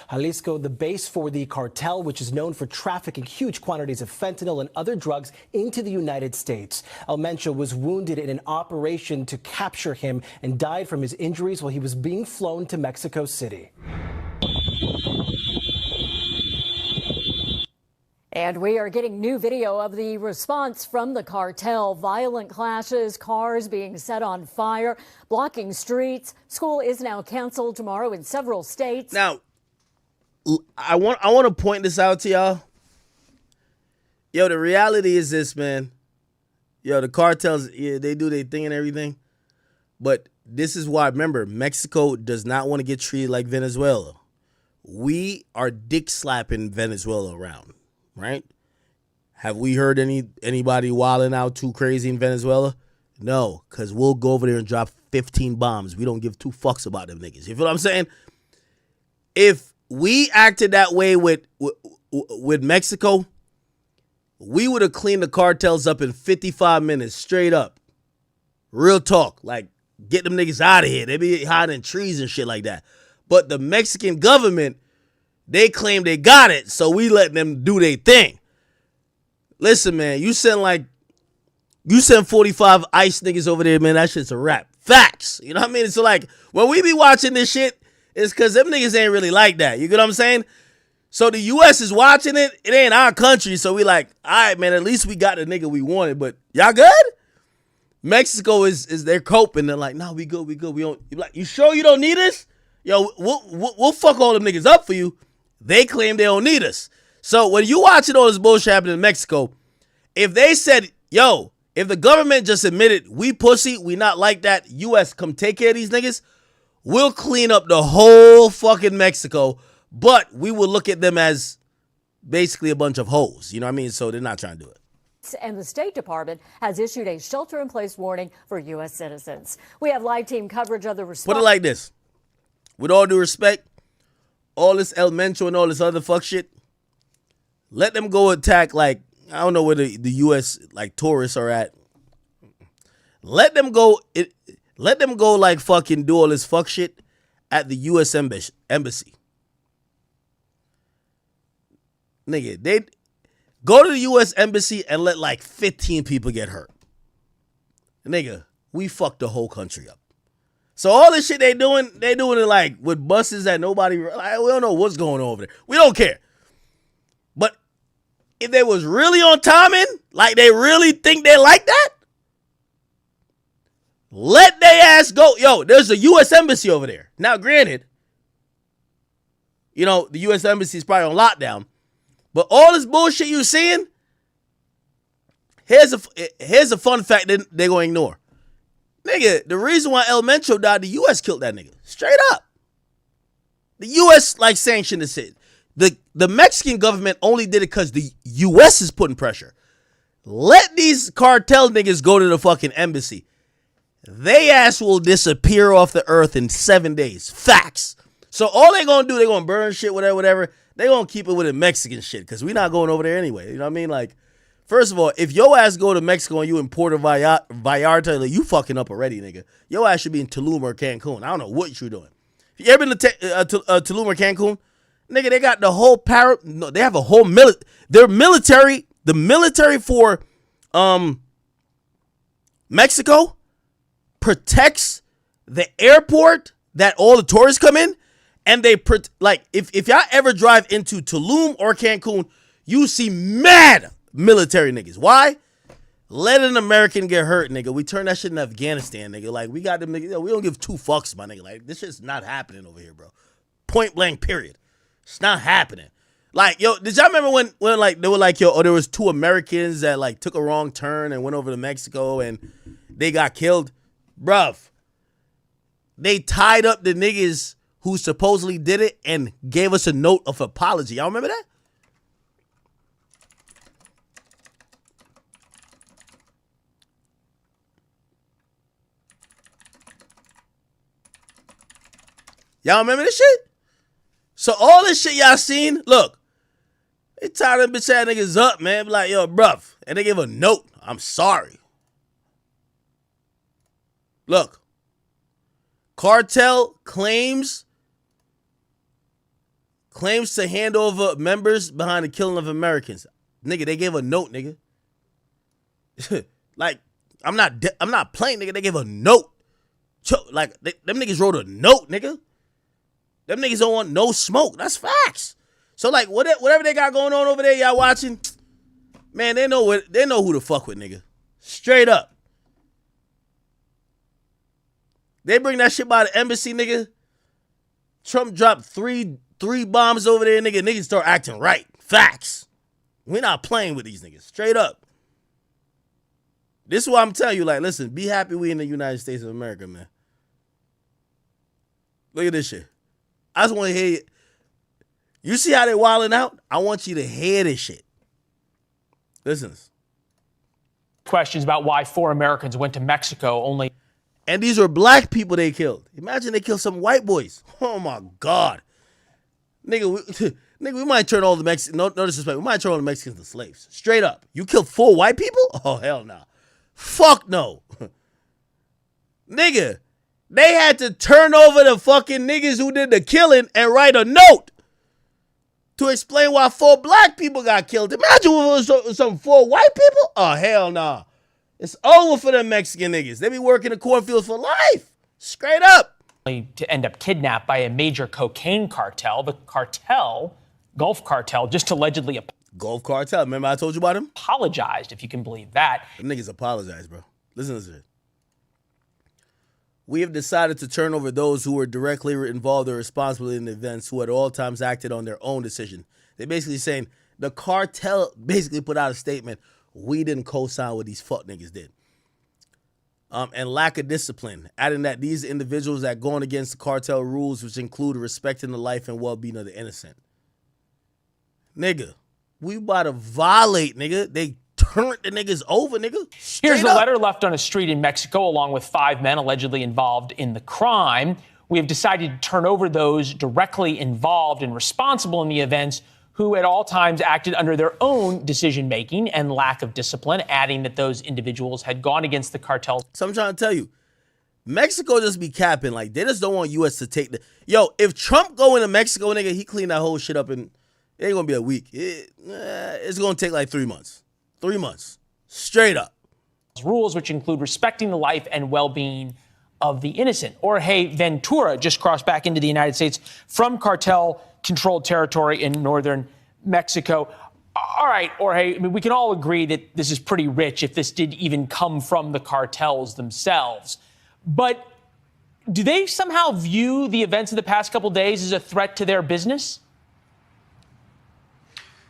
[SPEAKER 17] Jalisco, the base for the cartel, which is known for trafficking huge quantities of fentanyl and other drugs into the United States. El Mencho was wounded in an operation to capture him and died from his injuries while he was being flown to Mexico City.
[SPEAKER 18] And we are getting new video of the response from the cartel. Violent clashes, cars being set on fire, blocking streets. School is now canceled tomorrow in several states.
[SPEAKER 1] Now, I want to point this out to y'all. Yo, the reality is this, man. Yo, the cartels, yeah, they do their thing and everything. But this is why, remember, Mexico does not want to get treated like Venezuela. We are dick slapping Venezuela around, right? Have we heard anybody wilding out too crazy in Venezuela? No, because we'll go over there and drop 15 bombs. We don't give two fucks about them niggas. You feel what I'm saying? If we acted that way with Mexico, we would have cleaned the cartels up in 55 minutes, straight up. Real talk. Like, get them niggas out of here. They be hiding in trees and shit like that. But the Mexican government, they claim they got it, so we let them do their thing. Listen, man, you send 45 ICE niggas over there, man, that shit's a wrap. Facts. You know what I mean? So, like, when we be watching this shit, it's because them niggas ain't really like that. You get what I'm saying? So the U.S. is watching it. It ain't our country. So we like, all right, man, at least we got the nigga we wanted. But y'all good? Mexico is they're coping. They're like, nah, we good. We don't. You like, you sure you don't need us? Yo, we'll fuck all them niggas up for you. They claim they don't need us. So when you watching all this bullshit happening in Mexico, if they said, yo, if the government just admitted we pussy, we not like that, U.S. come take care of these niggas, we'll clean up the whole fucking Mexico, but we will look at them as basically a bunch of hoes. You know what I mean? So they're not trying to do it.
[SPEAKER 18] And the State Department has issued a shelter-in-place warning for U.S. citizens. We have live team coverage of the response.
[SPEAKER 1] Put it like this. With all due respect, all this El Mencho and all this other fuck shit, let them go attack, like, I don't know where the U.S. like tourists are at. Let them go like fucking do all this fuck shit at the U.S. embassy. Nigga, they go to the U.S. embassy and let like 15 people get hurt. Nigga, we fucked the whole country up. So all this shit they doing it like with buses that nobody, like, we don't know what's going on over there. We don't care. But if they was really on timing, like they really think they like that, let they ass go. Yo, there's a U.S. embassy over there. Now, granted, you know, the U.S. embassy is probably on lockdown. But all this bullshit you seeing, here's a fun fact that they're going to ignore. Nigga, the reason why El Mencho died, the U.S. killed that nigga. Straight up. The U.S. like sanctioned this shit. The Mexican government only did it because the U.S. is putting pressure. Let these cartel niggas go to the fucking embassy. They ass will disappear off the earth in 7 days. Facts. So all they gonna do, they gonna burn shit, whatever. They gonna keep it with the Mexican shit because we not going over there anyway. You know what I mean? Like, first of all, if your ass go to Mexico and you in Puerto Vallarta, like, you fucking up already, nigga. Your ass should be in Tulum or Cancun. I don't know what you're doing. If you ever been to Tulum or Cancun, nigga, they got the whole they have a whole their military, the military for Mexico protects the airport that all the tourists come in. And they, like, if y'all ever drive into Tulum or Cancun, you see mad military niggas. Why? Let an American get hurt, nigga. We turn that shit in Afghanistan, nigga. Like, we got them niggas. Yo, we don't give two fucks, my nigga. Like, this shit's not happening over here, bro. Point blank, period. It's not happening. Like, yo, did y'all remember when like, they were like, yo, there was 2 Americans that, like, took a wrong turn and went over to Mexico and they got killed? Bruv. They tied up the niggas who supposedly did it and gave us a note of apology. Y'all remember that? Y'all remember this shit? So all this shit y'all seen, look, they tied them bitch ass niggas up, man. Be like, yo, bruv. And they give a note. I'm sorry. Look, cartel claims claims to hand over members behind the killing of Americans. Nigga, they gave a note, nigga. Like, I'm not playing, nigga. They gave a note. Like, them niggas wrote a note, nigga. Them niggas don't want no smoke. That's facts. So, like, whatever they got going on over there, y'all watching, man, they know who to fuck with, nigga. Straight up. They bring that shit by the embassy, nigga. Trump dropped three bombs over there, nigga. Niggas start acting right. Facts. We're not playing with these niggas. Straight up. This is what I'm telling you. Like, listen, be happy we in the United States of America, man. Look at this shit. I just want to hear you. You see how they wilding out? I want you to hear this shit. Listen.
[SPEAKER 19] Questions about why 4 Americans went to Mexico only.
[SPEAKER 1] And these are black people they killed. Imagine they killed some white boys. Oh my God. Nigga, we might turn all the Mexicans, no disrespect, we might turn all the Mexicans into slaves. Straight up. You killed 4 white people? Oh, hell no. Fuck no. Nigga, they had to turn over the fucking niggas who did the killing and write a note to explain why 4 black people got killed. Imagine if it was some 4 white people? Oh, hell nah. It's over for them Mexican niggas. They be working the cornfields for life. Straight up.
[SPEAKER 19] To end up kidnapped by a major cocaine cartel. The Gulf Cartel, just allegedly
[SPEAKER 1] Gulf Cartel. Remember I told you about him?
[SPEAKER 19] Apologized, if you can believe that.
[SPEAKER 1] Them niggas apologized, bro. Listen to this. We have decided to turn over those who were directly involved or responsible in the events who at all times acted on their own decision. They're basically saying the cartel basically put out a statement. We didn't co-sign what these fuck niggas did. And lack of discipline, adding that these individuals that going against the cartel rules, which include respecting the life and well-being of the innocent. Nigga, we about to violate, nigga. They turned the niggas over, nigga.
[SPEAKER 19] Here's a letter left on a street in Mexico along with 5 men allegedly involved in the crime. We have decided to turn over those directly involved and responsible in the events who at all times acted under their own decision-making and lack of discipline, adding that those individuals had gone against the cartel.
[SPEAKER 1] So I'm trying to tell you, Mexico just be capping. Like, they just don't want U.S. to take the... Yo, if Trump go into Mexico, nigga, he clean that whole shit up in... It ain't gonna be a week. It's gonna take like 3 months. 3 months. Straight up.
[SPEAKER 19] Rules which include respecting the life and well-being of the innocent. Jorge Ventura just crossed back into the United States from cartel-controlled territory in northern Mexico. All right, Jorge, I mean, we can all agree that this is pretty rich if this did even come from the cartels themselves. But do they somehow view the events of the past couple days as a threat to their business?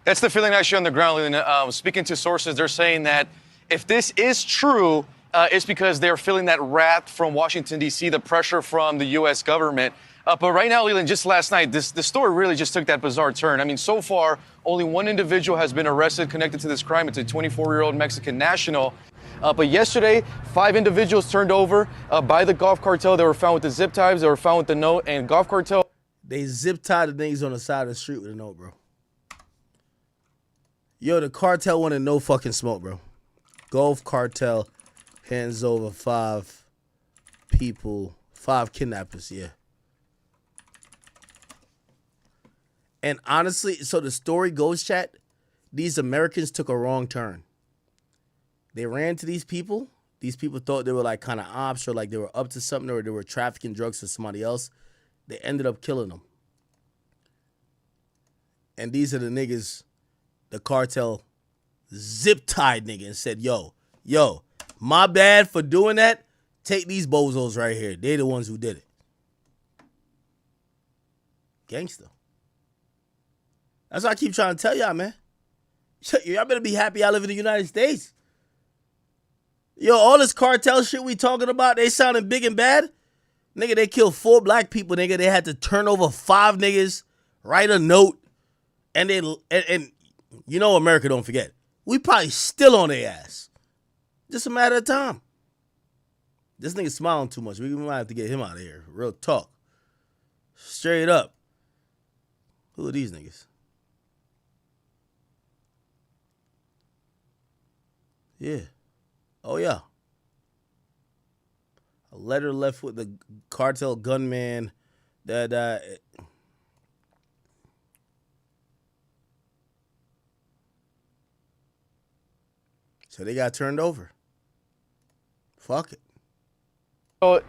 [SPEAKER 20] That's the feeling actually on the ground, Leland. Speaking to sources, they're saying that if this is true, it's because they're feeling that wrath from Washington, D.C., the pressure from the U.S. government. But right now, Leland, just last night, the story really just took that bizarre turn. I mean, so far, only one individual has been arrested connected to this crime. It's a 24-year-old Mexican national. But yesterday, 5 individuals turned over by the Gulf Cartel. They were found with the zip ties. They were found with the note. And Gulf Cartel...
[SPEAKER 1] They zip tied the niggas on the side of the street with a note, bro. Yo, the cartel wanted no fucking smoke, bro. Gulf Cartel hands over 5 people, 5 kidnappers, yeah. And honestly, so the story goes, chat, these Americans took a wrong turn. They ran to these people. These people thought they were like kind of ops or like they were up to something or they were trafficking drugs for somebody else. They ended up killing them. And these are the niggas the cartel zip-tied nigga and said, yo, my bad for doing that. Take these bozos right here. They're the ones who did it. Gangster. That's what I keep trying to tell y'all, man. Y'all better be happy I live in the United States. Yo, all this cartel shit we talking about, they sounding big and bad. Nigga, they killed 4 black people, nigga. They had to turn over 5 niggas, write a note, and you know America don't forget. We probably still on their ass. Just a matter of time. This nigga smiling too much. We might have to get him out of here. Real talk. Straight up. Who are these niggas? Yeah. Oh, yeah. A letter left with the cartel gunman that So they got turned over. Fuck it.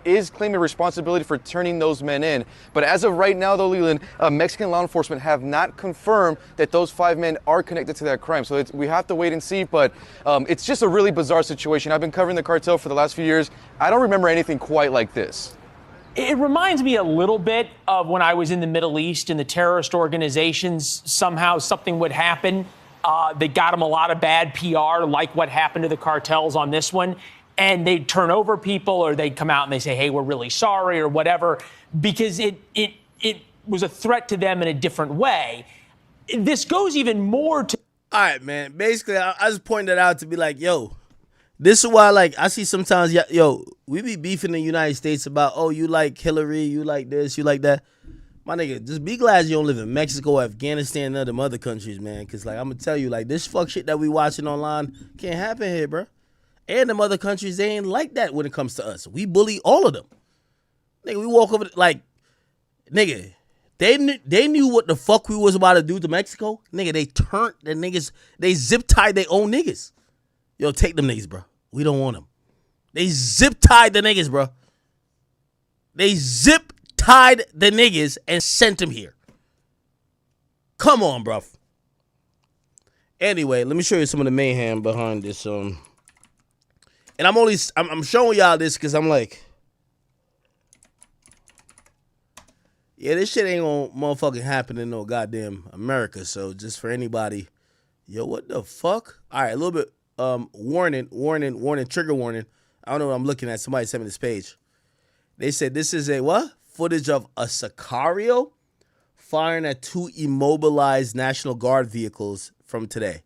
[SPEAKER 20] Is claiming responsibility for turning those men in. But as of right now, though, Leland, Mexican law enforcement have not confirmed that those 5 men are connected to that crime. So we have to wait and see. But it's just a really bizarre situation. I've been covering the cartel for the last few years. I don't remember anything quite like this.
[SPEAKER 19] It reminds me a little bit of when I was in the Middle East and the terrorist organizations, somehow something would happen. They got them a lot of bad PR, like what happened to the cartels on this one. And they'd turn over people, or they'd come out and they say, hey, we're really sorry, or whatever, because it was a threat to them in a different way. This goes even more to...
[SPEAKER 1] All right, man. Basically, I just pointed that out to be like, yo, this is why, like, I see sometimes, yo, we be beefing in the United States about, oh, you like Hillary, you like this, you like that. My nigga, just be glad you don't live in Mexico, Afghanistan, and other other countries, man. Because, like, I'm going to tell you, like, this fuck shit that we watching online can't happen here, bro. And them other countries, they ain't like that when it comes to us. We bully all of them. Nigga, we walk over, like, nigga, they knew what the fuck we was about to do to Mexico. Nigga, they turned the niggas, they zip-tied their own niggas. Yo, take them niggas, bro. We don't want them. They zip-tied the niggas, bro. They zip-tied the niggas and sent them here. Come on, bro. Anyway, let me show you some of the mayhem behind this, and I'm showing y'all this because I'm like, yeah, this shit ain't gonna motherfucking happen in no goddamn America. So just for anybody, yo, what the fuck? All right, a little bit, warning, trigger warning. I don't know what I'm looking at. Somebody sent me this page. They said this is a what? Footage of a Sicario firing at 2 immobilized National Guard vehicles from today.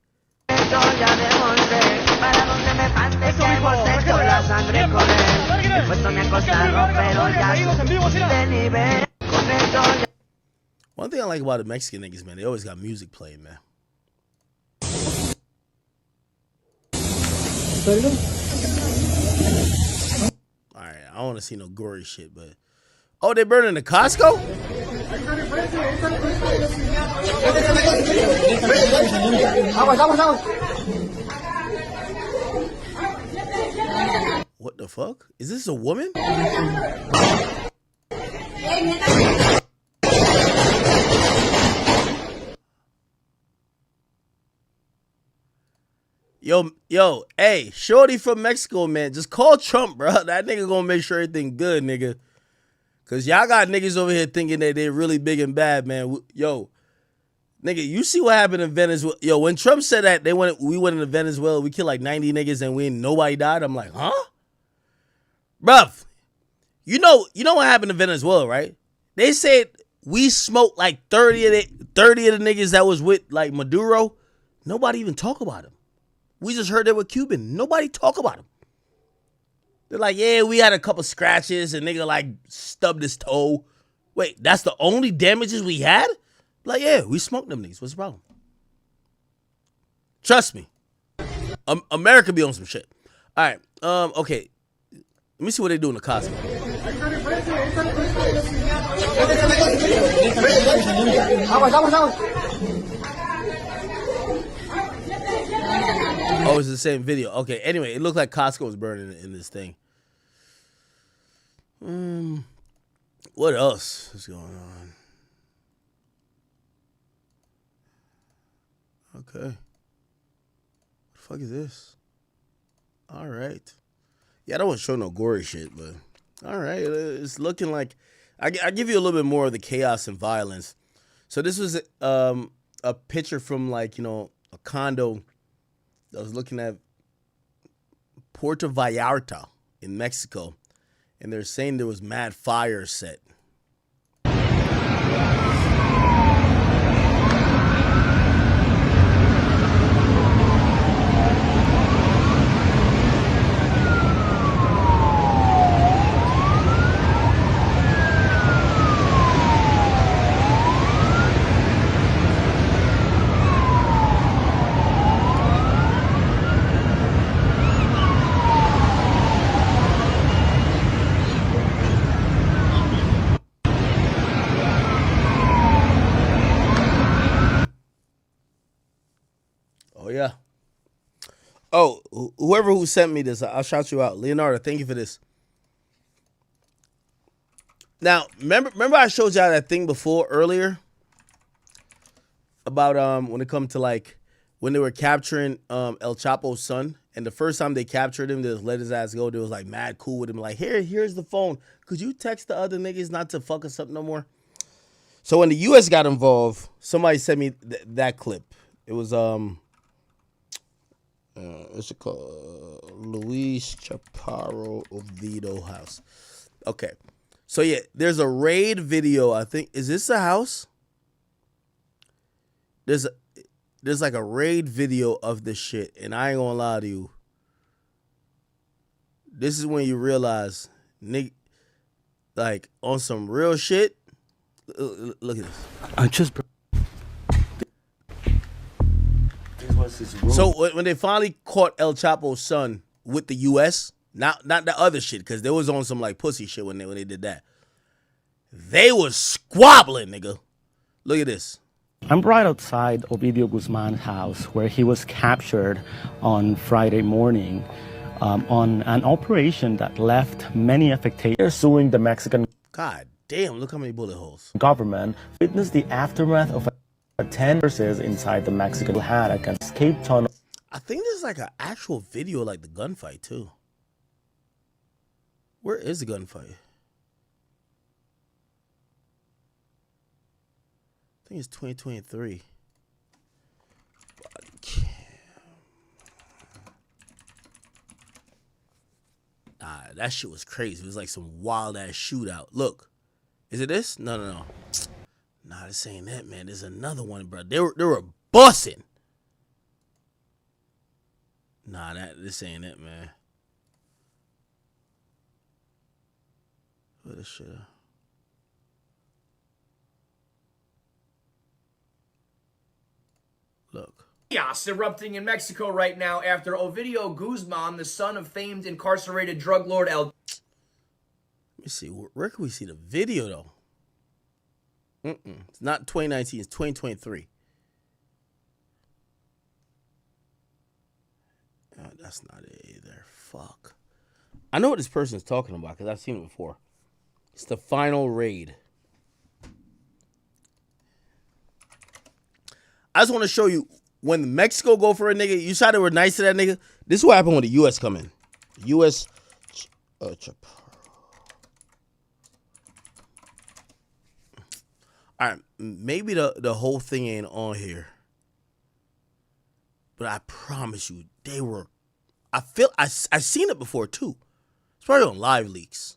[SPEAKER 1] One thing I like about the Mexican niggas, man, they always got music playing, man. Alright, I don't want to see no gory shit, but... Oh, they burning the Costco? What the fuck? Is this a woman? Yo, hey, shorty from Mexico, man, just call Trump, bro. That nigga gonna make sure everything good, nigga. Cause y'all got niggas over here thinking that they really big and bad, man. Yo, nigga, you see what happened in Venezuela? Yo, when Trump said that we went into Venezuela, we killed like 90 niggas and nobody died. I'm like, huh? Bruh, you know what happened in Venezuela, right? They said we smoked like 30 of the niggas that was with like Maduro. Nobody even talk about him. We just heard they were Cuban. Nobody talk about him. They're like, yeah, we had a couple scratches and nigga like stubbed his toe. Wait, that's the only damages we had? Like, yeah, we smoked them niggas. What's the problem? Trust me. America be on some shit. All right. Okay. Let me see what they do in the Costco. Oh, it's the same video. Okay, anyway, it looked like Costco was burning in this thing. What else is going on? Okay. What the fuck is this? All right. Yeah, I don't want to show no gory shit, but all right. It's looking like I give you a little bit more of the chaos and violence. So this was a picture from like, a condo. I was looking at Puerto Vallarta in Mexico, and they're saying there was mad fire set. Oh, whoever who sent me this, I'll shout you out. Leonardo, thank you for this. Now, remember I showed y'all that thing before earlier about when it comes to like when they were capturing El Chapo's son, and the first time they captured him, they just let his ass go. They was like mad cool with him, like here's the phone. Could you text the other niggas not to fuck us up no more? So when the U.S. got involved, somebody sent me that clip. It was what's it called? Luis Chaparro Oviedo house. Okay. So yeah, there's a raid video, I think. Is this a house? There's like a raid video of this shit, and I ain't gonna lie to you. This is when you realize, nigga, like on some real shit. Look at this.
[SPEAKER 21] I just.
[SPEAKER 1] So when they finally caught El Chapo's son with the U.S., not the other shit, because they was on some like pussy shit when they did that. They was squabbling, nigga. Look at this.
[SPEAKER 21] I'm right outside Ovidio Guzman's house, where he was captured on Friday morning on an operation that left many affected. They're suing the Mexican.
[SPEAKER 1] God damn! Look how many bullet holes.
[SPEAKER 21] Government witnessed the aftermath of a 10 verses inside the Mexican had an escape tunnel.
[SPEAKER 1] I think there's like an actual video, like the gunfight too. Where is the gunfight? I think it's 2023. Nah, that shit was crazy. It was like some wild ass shootout. Look, is it this? No. Nah, this ain't that, man. There's another one, bro. They were bussing. Nah, this ain't it, man. What this shit? Look.
[SPEAKER 22] Chaos erupting in Mexico right now after Ovidio Guzman, the son of famed incarcerated drug lord El.
[SPEAKER 1] Let me see. Where can we see the video though? It's not 2019. It's 2023. That's not it either. Fuck. I know what this person is talking about because I've seen it before. It's the final raid. I just want to show you when Mexico go for a nigga. You saw they were nice to that nigga. This is what happened when the U.S. come in. U.S. All right, maybe the whole thing ain't on here, but I promise you they were. I've seen it before too. It's probably on Live Leaks.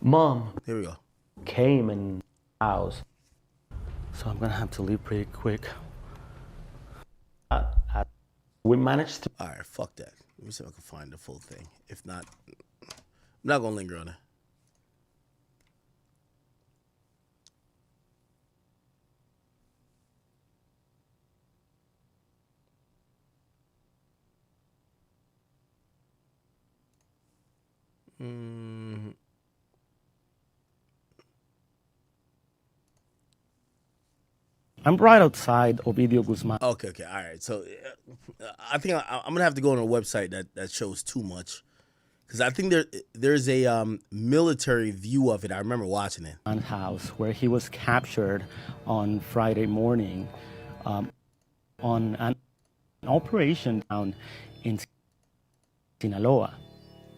[SPEAKER 21] Mom.
[SPEAKER 1] Here we go.
[SPEAKER 21] Came in house, so I'm gonna have to leave pretty quick. We managed to.
[SPEAKER 1] All right, fuck that. Let me see if I can find the full thing. If not, I'm not gonna linger on it.
[SPEAKER 21] I'm right outside Ovidio Guzman.
[SPEAKER 1] Okay. All right. So I think I'm gonna have to go on a website that shows too much, because I think there's a military view of it. I remember watching it.
[SPEAKER 21] House where he was captured on Friday morning on an operation down in Sinaloa.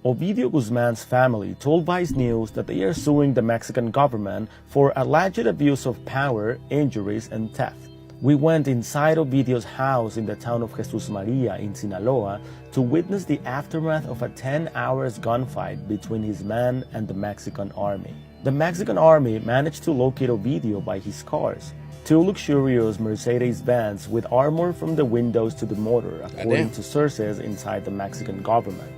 [SPEAKER 21] Ovidio Guzman's family told Vice News that they are suing the Mexican government for alleged abuse of power, injuries, and theft. We went inside Ovidio's house in the town of Jesus Maria in Sinaloa to witness the aftermath of a 10-hour gunfight between his men and the Mexican army. The Mexican army managed to locate Ovidio by his cars. Two luxurious Mercedes-Benz with armor from the windows to the motor, according to sources inside the Mexican government.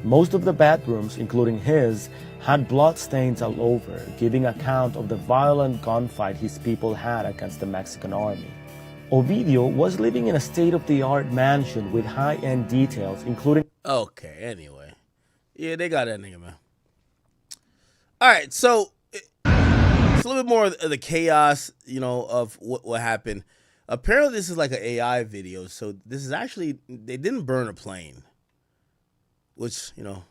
[SPEAKER 21] Most of the bedrooms, including his, had blood stains all over, giving account of the violent gunfight his people had against the Mexican army. Ovidio was living in a state-of-the-art mansion with high-end details, including...
[SPEAKER 1] Okay, anyway. Yeah, they got that nigga, man. All right, so it's a little bit more of the chaos, of what happened. Apparently, this is like an AI video. So this is actually, they didn't burn a plane, which, you know,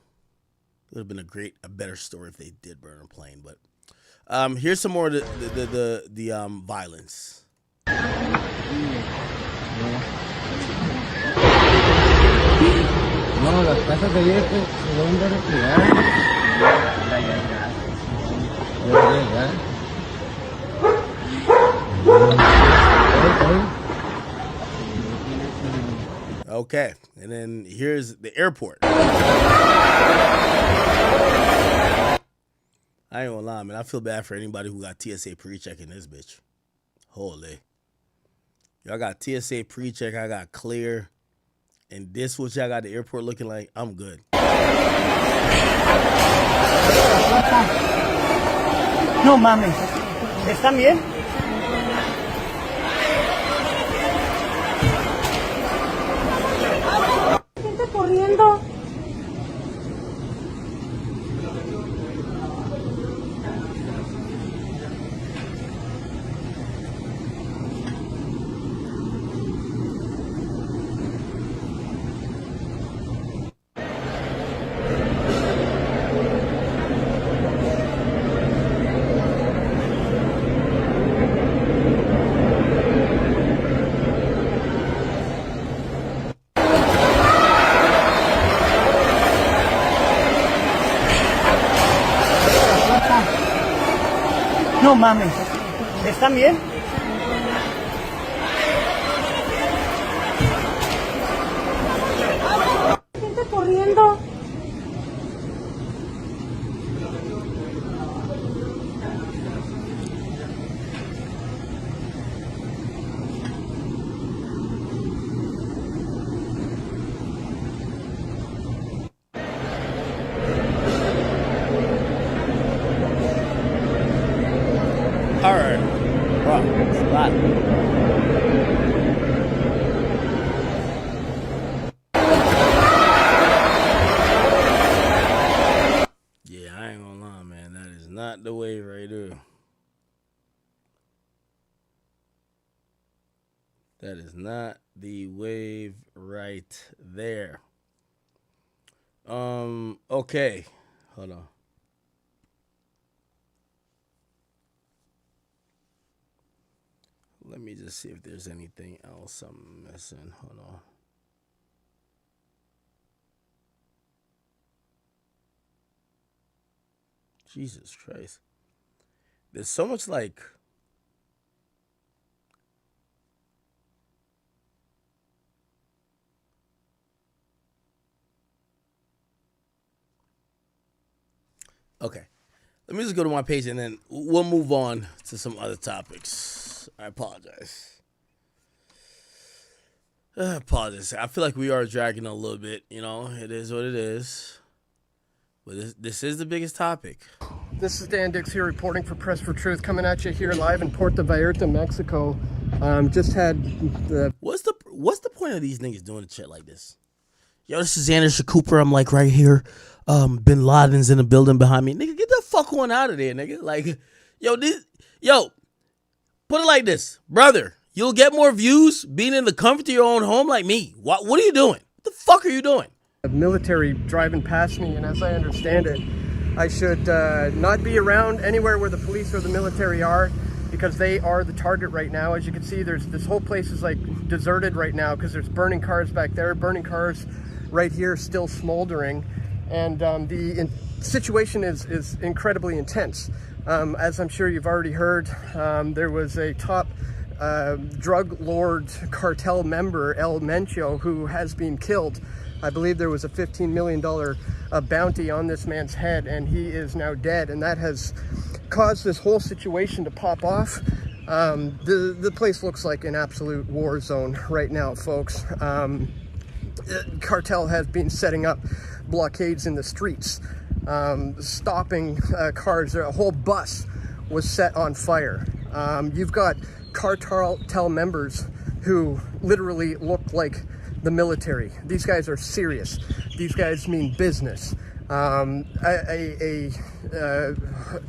[SPEAKER 1] would have been a better story if they did burn a plane. But here's some more of the violence.
[SPEAKER 3] No, las casas de ahí se deben de retirar.
[SPEAKER 1] Okay, and then here's the airport. I ain't gonna lie, man. I feel bad for anybody who got TSA pre-check in this bitch. Holy. Y'all got TSA pre-check, I got clear. And this what y'all got the airport looking like, I'm good.
[SPEAKER 3] No mames. ¿Están bien? Gente corriendo. No mames. ¿Están bien? Gente corriendo.
[SPEAKER 1] All right. Wow, that's a lot. Yeah, I ain't gonna lie, man. That is not the wave right there. That is not the wave right there. Okay. Hold on. Let me just see if there's anything else I'm missing. Hold on. Jesus Christ. There's so much like... Okay. Let me just go to my page and then we'll move on to some other topics. I apologize. I feel like we are dragging a little bit. You know, it is what it is. But this is the biggest topic.
[SPEAKER 4] This is Dan Dix here reporting for Press for Truth, coming at you here live in Puerto Vallarta, Mexico. Just had the...
[SPEAKER 1] What's the point of these niggas doing shit like this? Yo, this is Anderson Cooper. I'm like right here. Bin Laden's in the building behind me. Nigga, get the fuck on out of there, nigga. Like, put it like this. Brother, you'll get more views being in the comfort of your own home like me. What are you doing? What the fuck are you doing?
[SPEAKER 4] Military driving past me, and as I understand it, I should not be around anywhere where the police or the military are, because they are the target right now. As you can see, this whole place is like deserted right now because there's burning cars back there, burning cars right here still smoldering. And the situation is incredibly intense. As I'm sure you've already heard, there was a top drug lord cartel member, MENCHO, who has been killed. I believe there was a $15 million bounty on this man's head, and he is now dead. And that has caused this whole situation to pop off. The place looks like an absolute war zone right now, folks. Cartel has been setting up blockades in the streets, stopping cars. A whole bus was set on fire. You've got cartel members who literally look like the military. These guys are serious. These guys mean business.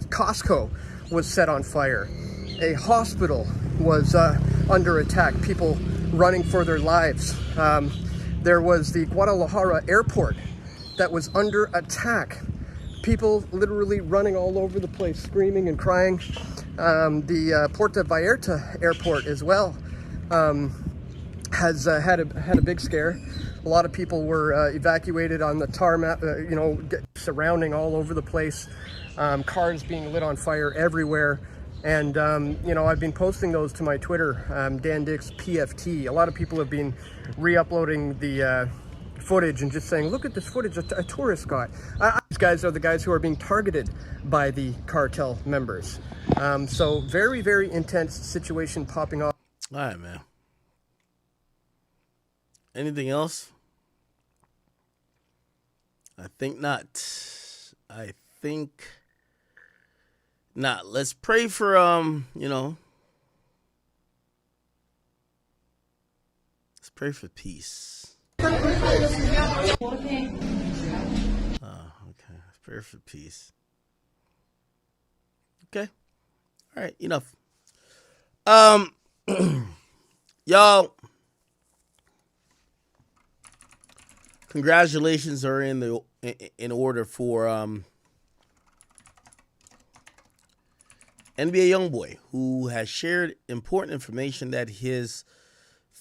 [SPEAKER 4] Costco was set on fire. A hospital was under attack, people running for their lives. There was the Guadalajara airport that was under attack. People literally running all over the place, screaming and crying. The Puerto Vallarta airport as well has had a big scare. A lot of people were evacuated on the tarmac, surrounding all over the place. Cars being lit on fire everywhere. And, I've been posting those to my Twitter, Dan Dix PFT. A lot of people have been re-uploading the footage and just saying, look at this footage a tourist got. These guys are the guys who are being targeted by the cartel members. So very, very intense situation popping off.
[SPEAKER 1] All right, man. Anything else? I think not. Let's pray for, let's pray for peace. Okay. Let's pray for peace. Okay. All right. Enough. Y'all, congratulations are in order for NBA YoungBoy, who has shared important information that his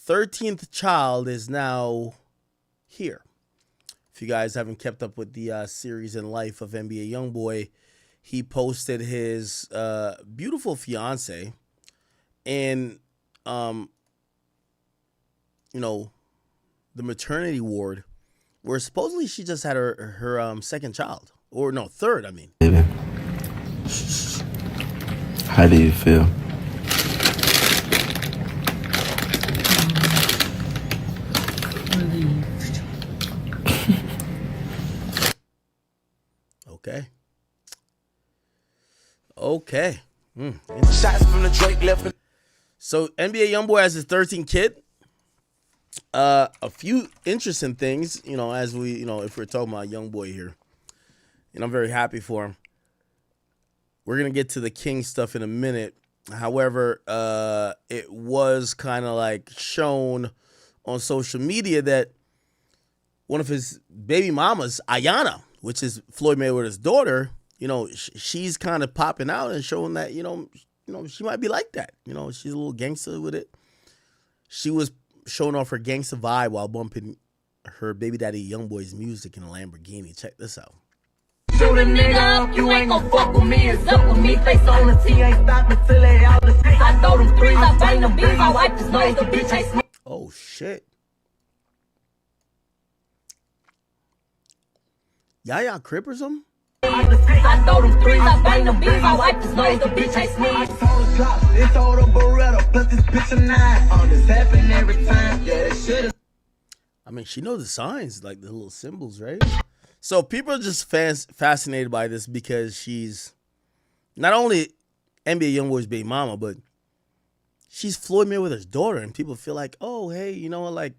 [SPEAKER 1] 13th child is now here. If you guys haven't kept up with the series and life of NBA YoungBoy, he posted his beautiful fiance in, the maternity ward, where supposedly she just had her second child, or no, third. I mean.
[SPEAKER 2] How do you feel?
[SPEAKER 1] Okay.
[SPEAKER 2] Shots from the Drake left.
[SPEAKER 1] So NBA YoungBoy has his 13th kid. A few interesting things, as we, if we're talking about YoungBoy here, and I'm very happy for him. We're going to get to the King stuff in a minute. However, it was kind of like shown on social media that one of his baby mamas, Ayanna, which is Floyd Mayweather's daughter, she's kind of popping out and showing that, she might be like that. She's a little gangster with it. She was showing off her gangster vibe while bumping her baby daddy YoungBoy's music in a Lamborghini. Check this out.
[SPEAKER 2] Shoot a nigga up, you ain't gon' fuck with me. It's up with me, face on the T, ain't stopping till they out the street. I throw them threes, I bang them beats, I wipe his nose, the bitch ain't smoke.
[SPEAKER 1] Oh shit. Yaya Crip or something?
[SPEAKER 2] I throw them threes, I bang them beats, I wipe his nose, the bitch ain't smoke. It's all the Beretta, plus this bitch a 9. All this happen every time, yeah, it should've.
[SPEAKER 1] I mean, she knows the signs, like the little symbols, right? So people are just fascinated by this because she's not only NBA YoungBoy's baby mama, but she's Floyd Mayweather's daughter, and people feel like, oh, hey, like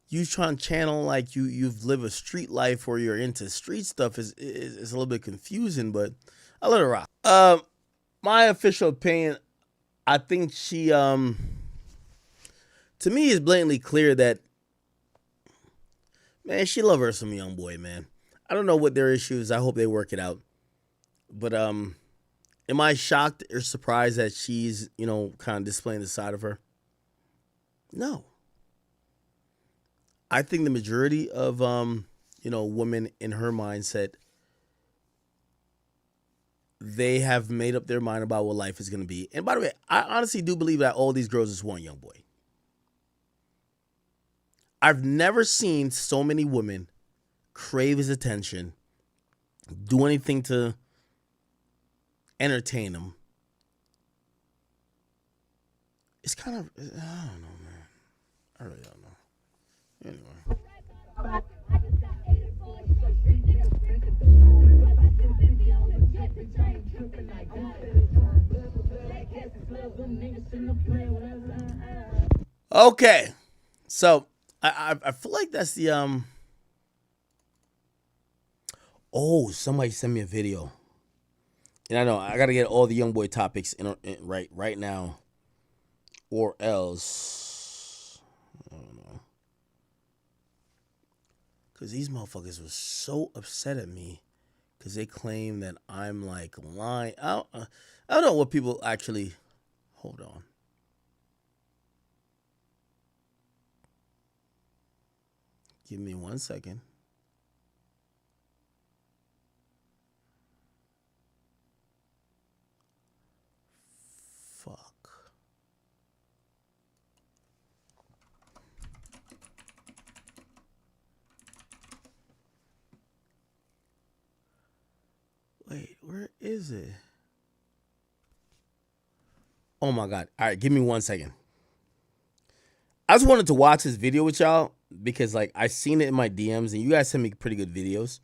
[SPEAKER 1] you trying to channel like you've lived a street life or you're into street stuff is a little bit confusing, but I let her rock. My official opinion, I think she, to me, is blatantly clear that, man, she love her some YoungBoy, man. I don't know what their issue is. I hope they work it out. But am I shocked or surprised that she's, kind of displaying the side of her? No. I think the majority of, women in her mindset, they have made up their mind about what life is going to be. And by the way, I honestly do believe that all these girls just want YoungBoy. I've never seen so many women crave his attention, do anything to entertain him. It's kind of, I don't know, man. I really don't know. Anyway. Okay. So, I feel like that's the somebody sent me a video, and I know I gotta get all the YoungBoy topics in right now. or else, I don't know. Because these motherfuckers were so upset at me because they claim that I'm like lying. I don't know what people actually. Hold on. Give me 1 second. Fuck. Wait, where is it? Oh my God. All right, give me 1 second. I just wanted to watch this video with y'all because like I seen it in my DMs and you guys send me pretty good videos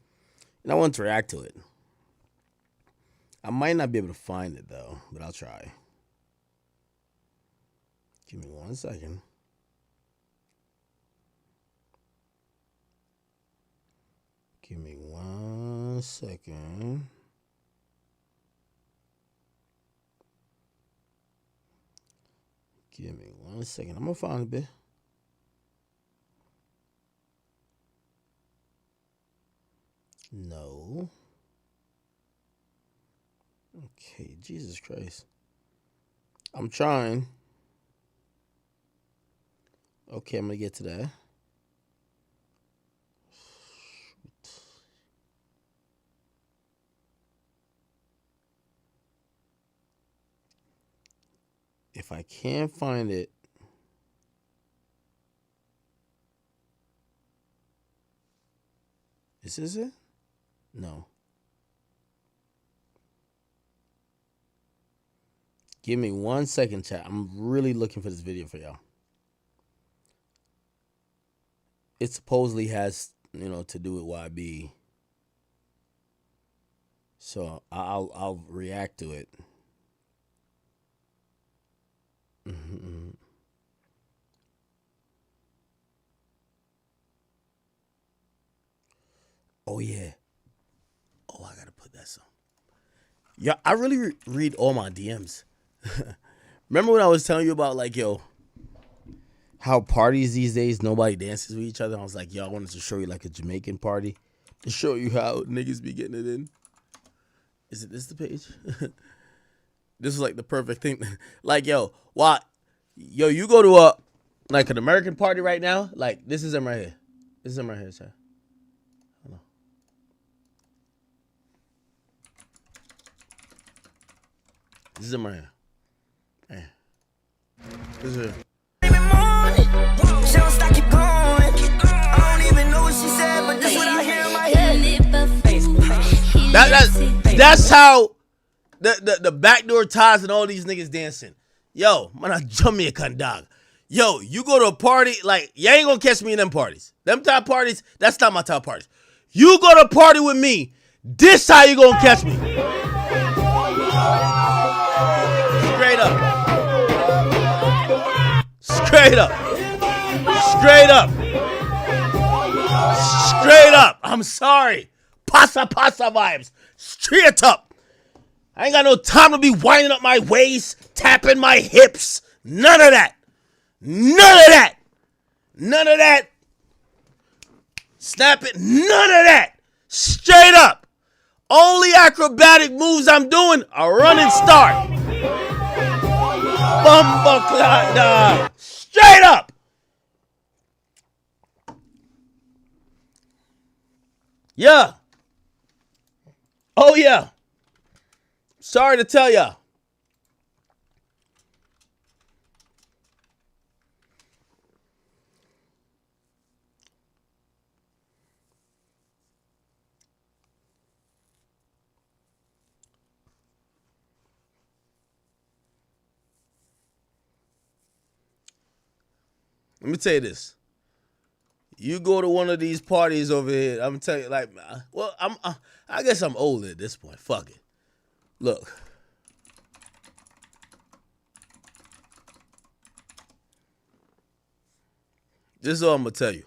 [SPEAKER 1] and I want to react to it. I might not be able to find it though, but I'll try. Give me 1 second. Give me 1 second. Give me 1 second. I'm gonna find a bit. No. Okay, Jesus Christ. I'm trying. Okay, I'm gonna get to that. If I can't find it, is this it? No. Give me 1 second, chat. I'm really looking for this video for y'all. It supposedly has, you know, to do with YB. So I'll react to it. Mm-hmm. Oh yeah. Oh, I gotta put that song. Yeah, I really read all my DMs. Remember when I was telling you about like, yo, how parties these days nobody dances with each other? I was like, yo, I wanted to show you like a Jamaican party to show you how niggas be getting it in. Is it this the page? This is like the perfect thing. Like, yo, what? Yo, you go to a like an American party right now. Like, this is them right here. This is them right here, sir. Hold on. This is them right here. Hey. This is her. That's how the backdoor ties and all these niggas dancing. Yo, man, I Jamaican dog. Yo, you go to a party, like, you ain't gonna catch me in them parties. Them type parties, that's not my type parties. You go to a party with me, this how you gonna catch me. Straight up. Straight up. Straight up. Straight up. I'm sorry. Pasa vibes. Straight up. I ain't got no time to be winding up my waist, tapping my hips. None of that. None of that. None of that. Snap it. None of that. Straight up. Only acrobatic moves I'm doing are running start. Bumba dog. Straight up. Yeah. Oh, yeah. Sorry to tell ya. Let me tell you this. You go to one of these parties over here, I'm telling you, like, well, I guess I'm older at this point. Fuck it. Look. This is all I'm going to tell you.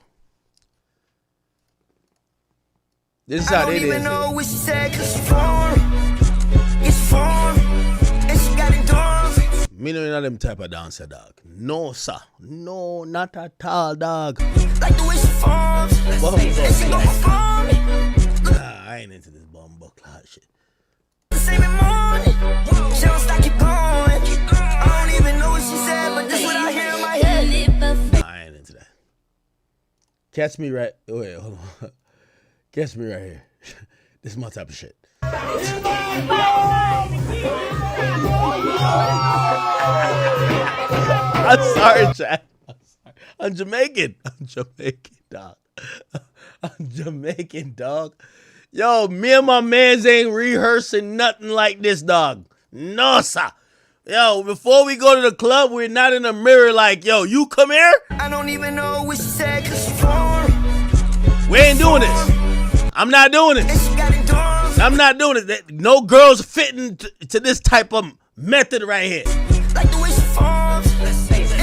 [SPEAKER 1] This is how they did it. Know what she said, 'cause it's form. And she got it done. Me no not them type of dancer, dog. No, sir. No, not at all, dog.
[SPEAKER 2] Like the way she forms. And she gon' perform it.
[SPEAKER 1] Nah, I ain't into this bumbo cloud shit.
[SPEAKER 2] The same morning. She don't stop, keep going. I don't even know what she said, but this what I hear in my head.
[SPEAKER 1] Nah, I ain't into that. Catch me right. Wait, hold on. Catch me right here. This is my type of shit. I'm sorry, Chad. I'm Jamaican. I'm Jamaican, dog. I'm Jamaican, dog. Yo, me and my mans ain't rehearsing nothing like this, dog. No, sir. Yo, before we go to the club, we're not in the mirror like, yo, you come here?
[SPEAKER 2] I don't even know what she said, cause she formed.
[SPEAKER 1] We ain't doing this. I'm not doing it. I'm not doing it. No girls fitting to this type of method right here.
[SPEAKER 2] Like the way she forms.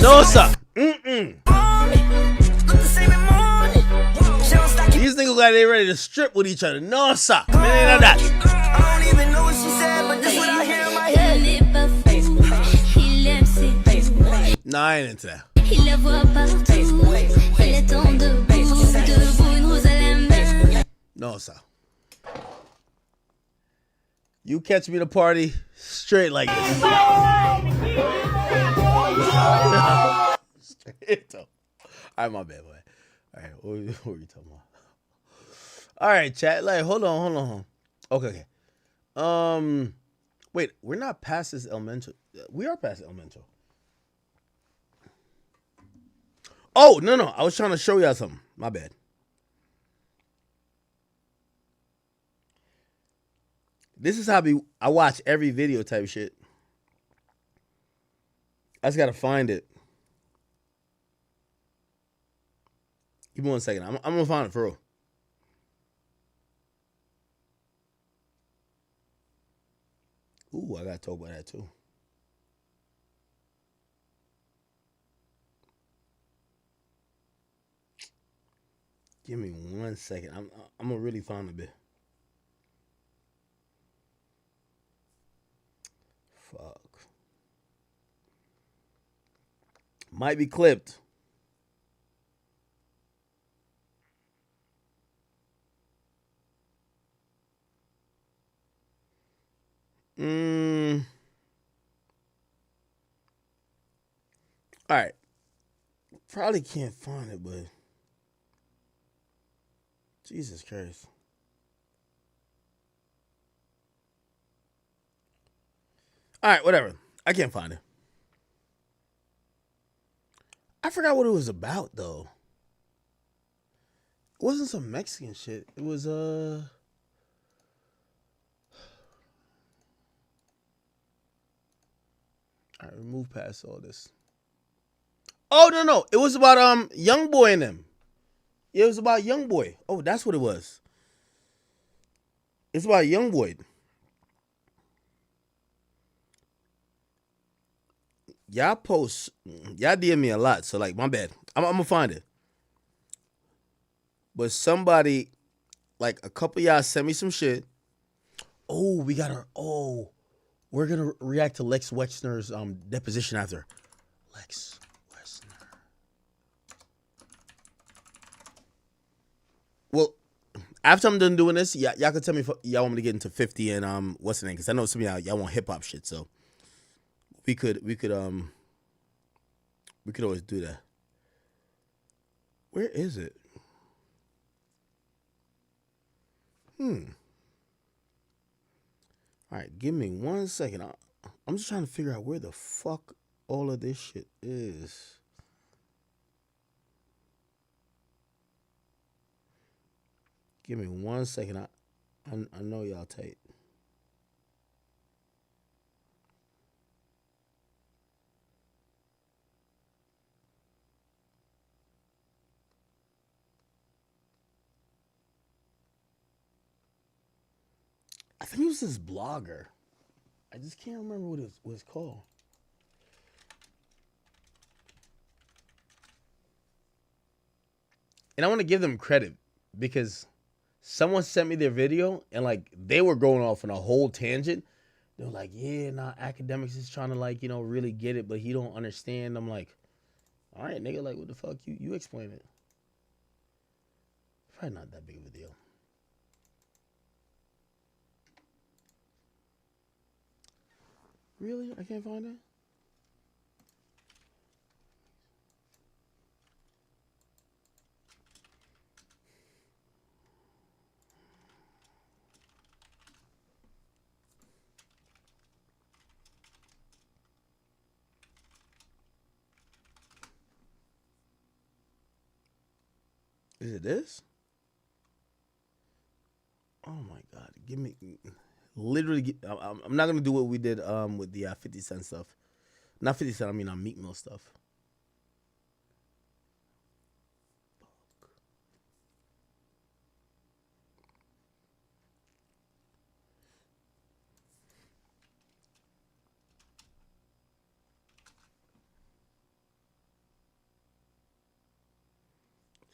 [SPEAKER 1] No, sir. These niggas like they ready to strip with each other. No, sir. Man, ain't none of that.
[SPEAKER 2] I don't even know what she said, but this what I hear in my head.
[SPEAKER 1] Nah, I ain't into that. No, sir. You catch me at a party straight like this. Straight up. All right, my bad, boy. All right, what were you talking about? All right, chat. Like, hold on. Okay. Wait, we're not past this elemental. We are past elemental. Oh, no. I was trying to show y'all something. My bad. This is how I watch every video type shit. I just gotta find it. Give me 1 second. I'm gonna find it for real. Ooh, I gotta talk about that too. Give me 1 second. I'm gonna really find a bit. Fuck. Might be clipped. All right. Probably can't find it, but Jesus Christ. All right, whatever. I can't find it. I forgot what it was about, though. It wasn't some Mexican shit. It was, All right, move past all this. Oh, no. It was about, Young Boy and them. It was about Young Boy. Oh, that's what it was. It's about Young Boy. Y'all DM me a lot, so like, my bad. I'm gonna find it. But somebody, like a couple of y'all sent me some shit. Oh, we're gonna react to Lex Wexner's deposition after. Lex Wexner. Well, after I'm done doing this, y'all can tell me if y'all want me to get into 50 and what's the name? Because I know some of y'all want hip hop shit, so we could always do that. Where is it? All right, give me 1 second. I'm just trying to figure out where the fuck all of this shit is. Give me 1 second. I know y'all tight. I think it was this blogger. I just can't remember what it was called. And I want to give them credit because someone sent me their video and like they were going off on a whole tangent They're like, yeah, nah, academics is trying to like, really get it, but he don't understand. I'm like, all right, nigga, like, what the fuck? You explain it. Probably not that big of a deal. Really? I can't find it? Is it this? Oh my God! Give me, literally. I'm not gonna do what we did with the 50 Cent stuff. Not 50 Cent. I mean, Meek Mill stuff.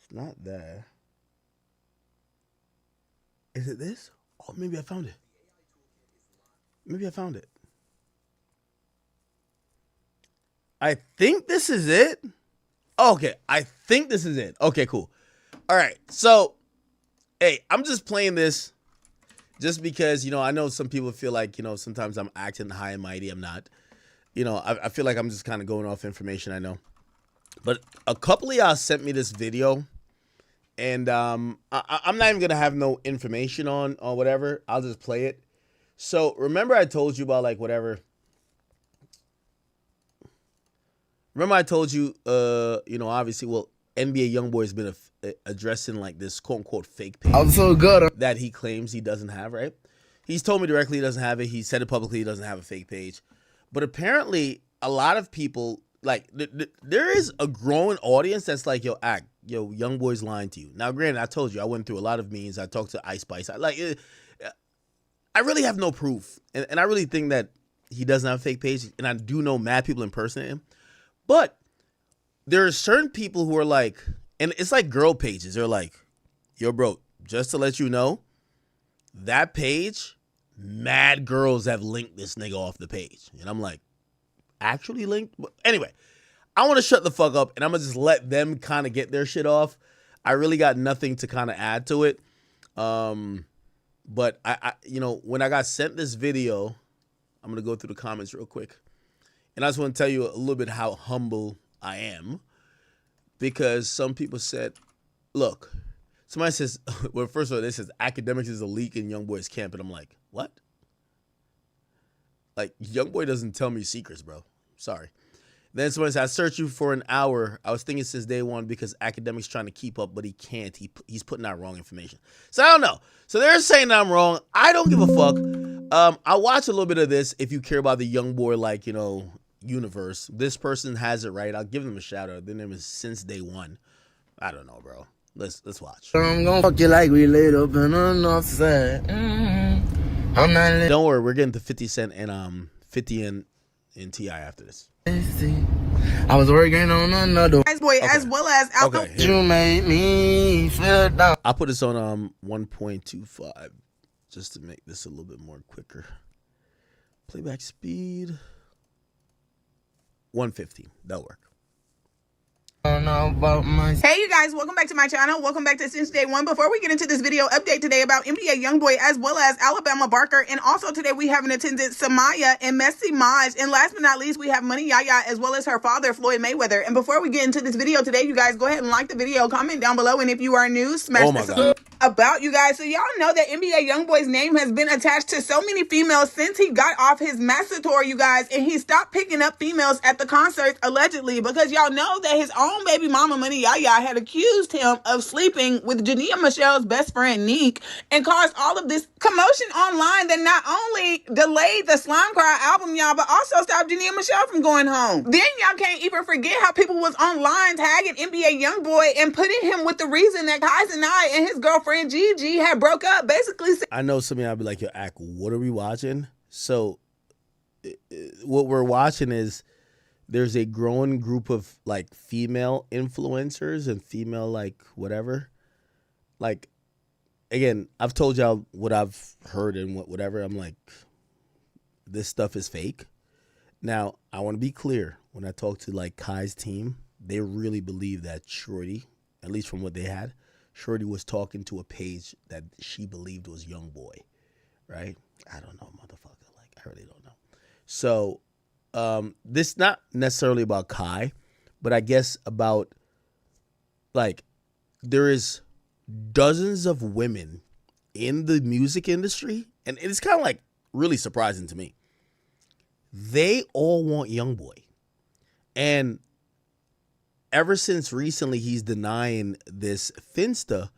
[SPEAKER 1] It's not there. Is it this? Oh, maybe I found it. Maybe I found it. I think this is it. Okay, I think this is it. Okay, cool. All right, so, hey, I'm just playing this just because, I know some people feel like, sometimes I'm acting high and mighty. I'm not. I feel like I'm just kind of going off information I know. But a couple of y'all sent me this video, and I'm not even going to have no information on or whatever. I'll just play it. So, remember I told you about, like, whatever. Remember I told you, obviously, well, NBA YoungBoy has been addressing, like, this quote-unquote fake page.
[SPEAKER 5] I'm so good.
[SPEAKER 1] That he claims he doesn't have, right? He's told me directly he doesn't have it. He said it publicly he doesn't have a fake page. But apparently, a lot of people, like, there is a growing audience that's like, yo, YoungBoy's lying to you. Now, granted, I told you, I went through a lot of memes. I talked to Ice Spice. I really have no proof. And I really think that he doesn't have a fake page. And I do know mad people impersonate him. But there are certain people who are like, and it's like girl pages. They're like, yo, bro, just to let you know, that page, mad girls have linked this nigga off the page. And I'm like, actually linked? Anyway, I want to shut the fuck up, and I'm going to just let them kind of get their shit off. I really got nothing to kind of add to it. But, I when I got sent this video, I'm going to go through the comments real quick. And I just want to tell you a little bit how humble I am. Because some people said, look, somebody says, well, first of all, this says academics is a leak in YoungBoy's camp. And I'm like, what? Like, YoungBoy doesn't tell me secrets, bro. Sorry. Then somebody said, I searched you for an hour. I was thinking since day one because academics trying to keep up, but he can't. He's putting out wrong information. So I don't know. So they're saying that I'm wrong. I don't give a fuck. I watch a little bit of this if you care about the YoungBoy, like, universe. This person has it right. I'll give them a shout out. Their name is Since Day One. I don't know, bro. Let's watch.
[SPEAKER 5] I'm gonna fuck you like we laid up in the north side. I'm not.
[SPEAKER 1] Don't worry, we're getting to 50 Cent and 50 and T.I. after this.
[SPEAKER 5] I was working on another
[SPEAKER 8] boy as well as
[SPEAKER 1] okay,
[SPEAKER 5] you made me feel down.
[SPEAKER 1] I'll put this on 1.25 just to make this a little bit more quicker. Playback speed 150. That'll work.
[SPEAKER 8] Hey you guys, welcome back to my channel. Welcome back to Since Day One. Before we get into this video update today about NBA YoungBoy as well as Alabama Barker, and also today we have in attendance Samaya and Messy Maj, and last but not least we have Money Yaya as well as her father Floyd Mayweather. And before we get into this video today, you guys go ahead and like the video, comment down below, and if you are new, smash the about you guys. So y'all know that NBA YoungBoy's name has been attached to so many females since he got off his master tour, you guys, and he stopped picking up females at the concerts allegedly because y'all know that his own baby mama Money Yaya had accused him of sleeping with Jania Michelle's best friend Neek and caused all of this commotion online that not only delayed the Slime Cry album, y'all, but also stopped Jania Michelle from going home. Then y'all can't even forget how people was online tagging NBA YoungBoy and putting him with the reason that Kaizen I and his girlfriend Gigi had broke up, basically.
[SPEAKER 1] I know some of y'all be like, yo, Ack, what are we watching? So what we're watching is there's a growing group of like female influencers and female like whatever. Like, again, I've told y'all what I've heard and whatever. I'm like, this stuff is fake. Now, I want to be clear. When I talk to like Kai's team, they really believe that Shorty, at least from what they had, Shorty was talking to a page that she believed was YoungBoy, right? I don't know, motherfucker. Like, I really don't know. So, this not necessarily about Kai, but I guess about, like, there is dozens of women in the music industry, and it's kind of like really surprising to me. They all want YoungBoy. And ever since recently he's denying this Finsta,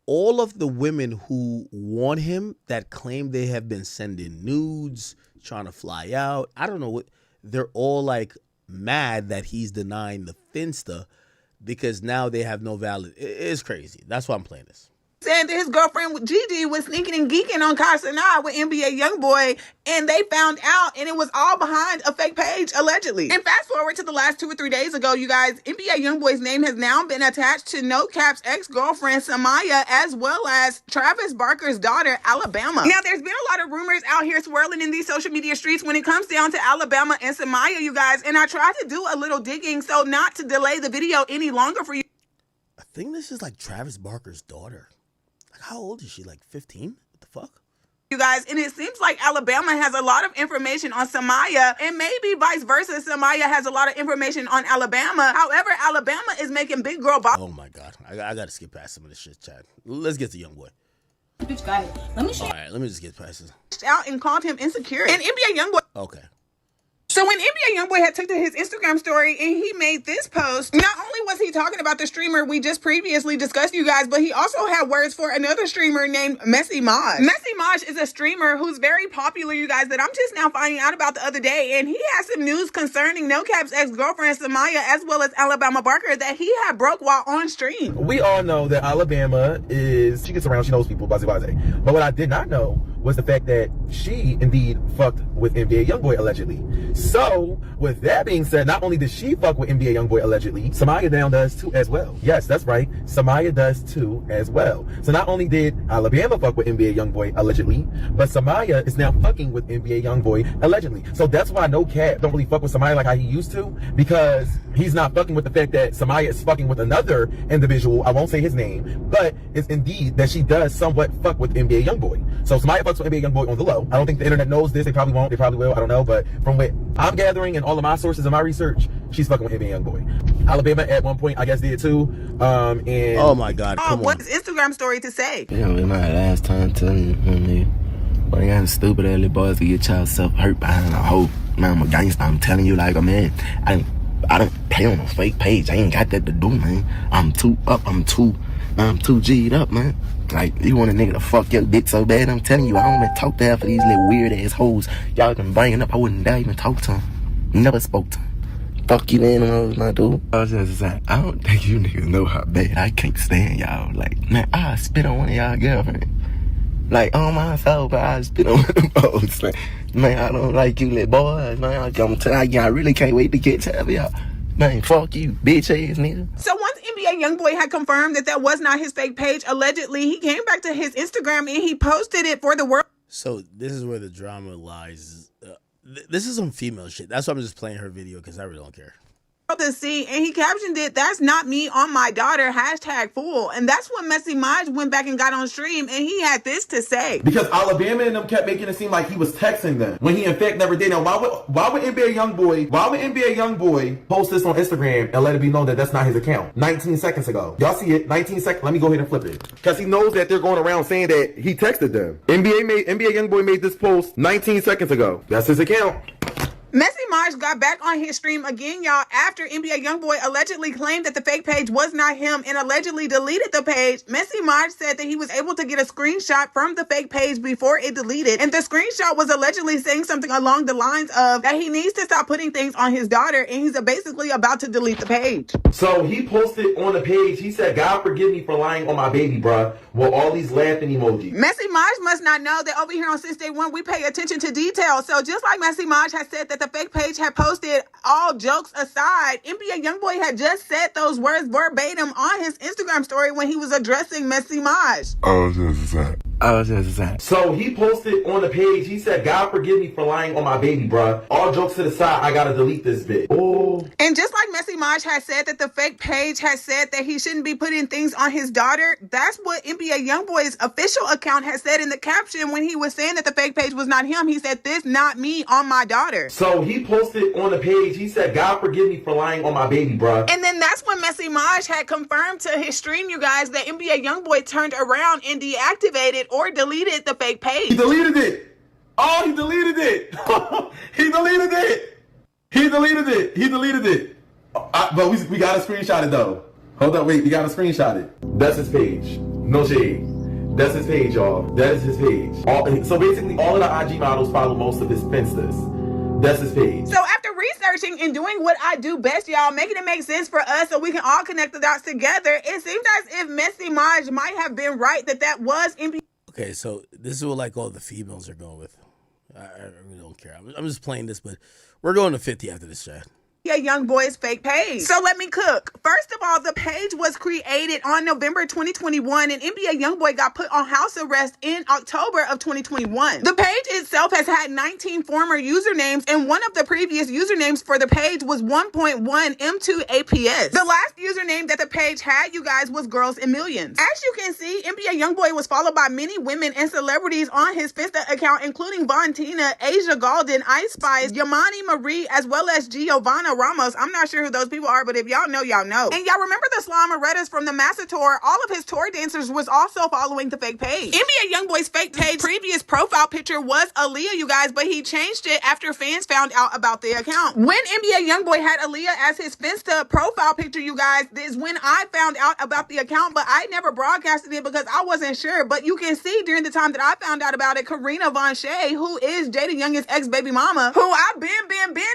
[SPEAKER 1] all of the women who want him that claim they have been sending nudes, trying to fly out, I don't know what, they're all like mad that he's denying the Finsta because now they have no valid. It's crazy. That's why I'm playing this.
[SPEAKER 8] Saying that his girlfriend Gigi was sneaking and geeking on Kai Cenat with NBA YoungBoy, and they found out, and it was all behind a fake page, allegedly. And fast forward to the last 2 or 3 days ago, you guys, NBA YoungBoy's name has now been attached to No Cap's ex-girlfriend Samaya, as well as Travis Barker's daughter, Alabama. Now, there's been a lot of rumors out here swirling in these social media streets when it comes down to Alabama and Samaya, you guys, and I tried to do a little digging, so not to delay the video any longer for you.
[SPEAKER 1] I think this is like Travis Barker's daughter. How old is she? Like 15? What the fuck?
[SPEAKER 8] You guys, and it seems like Alabama has a lot of information on Samaya, and maybe vice versa, Samaya has a lot of information on Alabama. However, Alabama is making big girl
[SPEAKER 1] Oh my God. I gotta skip past some of this shit, Chad. Let's get to YoungBoy.
[SPEAKER 8] Bitch, got it. Let me show
[SPEAKER 1] All right, let me just get past this.
[SPEAKER 8] out and called him insecure. And NBA YoungBoy.
[SPEAKER 1] Okay.
[SPEAKER 8] So when NBA YoungBoy had took to his Instagram story and he made this post, not only was he talking about the streamer we just previously discussed, you guys, but he also had words for another streamer named Messy Maj. Messy Maj is a streamer who's very popular, you guys, that I'm just now finding out about the other day, and he has some news concerning No Cap's ex-girlfriend Samaya as well as Alabama Barker that he had broke while on stream.
[SPEAKER 9] We all know that Alabama she gets around, she knows people, buzzy. But what I did not know was the fact that she indeed fucked with NBA YoungBoy allegedly. So, with that being said, not only did she fuck with NBA YoungBoy allegedly, Samaya down does too as well. Yes, that's right. Samaya does too as well. So not only did Alabama fuck with NBA YoungBoy allegedly, but Samaya is now fucking with NBA YoungBoy allegedly. So that's why No Cap don't really fuck with Samaya like how he used to, because he's not fucking with the fact that Samaya is fucking with another individual. I won't say his name, but it's indeed that she does somewhat fuck with NBA YoungBoy. So Samaya fucks with NBA YoungBoy on the low. I don't think the internet knows this. They probably won't. They probably will. I don't know. But from what I'm gathering and all of my sources and my research, she's fucking with NBA YoungBoy. Alabama at one point, I guess, did too. And
[SPEAKER 1] oh my God, come on.
[SPEAKER 8] What's his Instagram story to say?
[SPEAKER 5] Yeah, it my last time telling you, nigga. But I got stupid ass little boys to get y'all self hurt behind a hoe. Man, I'm a gangster. I'm telling you, like, man, I don't pay on a fake page. I ain't got that to do, man. I'm too up. I'm too G'd up, man. Like, you want a nigga to fuck your dick so bad, I'm telling you, I don't even talk to half of these little weird ass hoes y'all been bringing up. I wouldn't dare even talk to them. Never spoke to them. Fuck you, animals, my dude. I was just saying, I don't think you niggas know how bad I can't stand y'all. Like, man, I spit on one of y'all girlfriends. Like, on my soul, but I spit on one of them hoes. Like, man, I don't like you little boys, man. I'm telling you, I really can't wait to get to y'all. Man, fuck you, bitch ass nigga.
[SPEAKER 8] So once NBA YoungBoy had confirmed that was not his fake page, allegedly, he came back to his Instagram and he posted it for the world.
[SPEAKER 1] So this is where the drama lies. This is some female shit. That's why I'm just playing her video, because I really don't care.
[SPEAKER 8] To see, and he captioned it, "That's not me on my daughter, #fool." And that's when Messy Maj went back and got on stream, and he had this to say.
[SPEAKER 9] Because Alabama and them kept making it seem like he was texting them when he in fact never did. Now why would NBA YoungBoy post this on Instagram and let it be known that that's not his account 19 seconds ago? Y'all see it? 19 seconds. Let me go ahead and flip it. Because he knows that they're going around saying that he texted them. NBA YoungBoy made this post 19 seconds ago. That's his account.
[SPEAKER 8] Messy Maj got back on his stream again, y'all, after NBA YoungBoy allegedly claimed that the fake page was not him and allegedly deleted the page. Messy Maj said that he was able to get a screenshot from the fake page before it deleted, and the screenshot was allegedly saying something along the lines of that he needs to stop putting things on his daughter, and he's basically about to delete the page.
[SPEAKER 9] So he posted on the page, he said, "God forgive me for lying on my baby, bruh," with all these laughing emojis.
[SPEAKER 8] Messy Maj must not know that over here on Since Day One, we pay attention to details. So just like Messy Maj has said that the fake page had posted, all jokes aside, NBA YoungBoy had just said those words verbatim on his Instagram story when he was addressing Messy Maj.
[SPEAKER 11] I was just saying,
[SPEAKER 5] Oh, just that.
[SPEAKER 9] So he posted on the page, he said, God forgive me for lying on my baby, bruh. All jokes to the side, I gotta delete this bit. Oh.
[SPEAKER 8] And just like Messy Maj has said that the fake page has said that he shouldn't be putting things on his daughter, that's what NBA Youngboy's official account has said in the caption when he was saying that the fake page was not him. He said, this not me on my daughter.
[SPEAKER 9] So he posted on the page, he said, God forgive me for lying on my baby, bruh.
[SPEAKER 8] And then that's when Messy Maj had confirmed to his stream, you guys, that NBA Youngboy turned around and deactivated or deleted the fake page.
[SPEAKER 9] He deleted it. Oh, he deleted it. He deleted it. He deleted it. He deleted it. But we got to screenshot it, though. Hold up, wait. We got to screenshot it. That's his page. No shade. That's his page, y'all. That is his page. So basically, all of the IG models follow most of his Finsters. That's his page.
[SPEAKER 8] So after researching and doing what I do best, y'all, making it make sense for us so we can all connect the dots together, it seems as if Messy Maj might have been right that was NBA.
[SPEAKER 1] Okay, so this is what like all the females are going with. I really don't care. I'm just playing this, but we're going to 50 after this chat.
[SPEAKER 8] Youngboy's fake page. So let me cook. First of all, the page was created on November 2021 and NBA Youngboy got put on house arrest in October of 2021. The page itself has had 19 former usernames and one of the previous usernames for the page was 1.1 M2APS. The last username that the page had, you guys, was Girls in Millions. As you can see, NBA Youngboy was followed by many women and celebrities on his Finsta account, including Vontina, Asia Golden, Ice Spice, Yamani Marie, as well as Giovanna Ramos. I'm not sure who those people are, but if y'all know, y'all know. And y'all remember the Slamarettas from the Massa Tour? All of his tour dancers was also following the fake page. NBA Youngboy's fake page previous profile picture was Aaliyah, you guys, but he changed it after fans found out about the account. When NBA Youngboy had Aaliyah as his Finsta profile picture, you guys, is when I found out about the account, but I never broadcasted it because I wasn't sure. But you can see during the time that I found out about it, Karina Von Shea, who is Jada Young's ex-baby mama, who I've been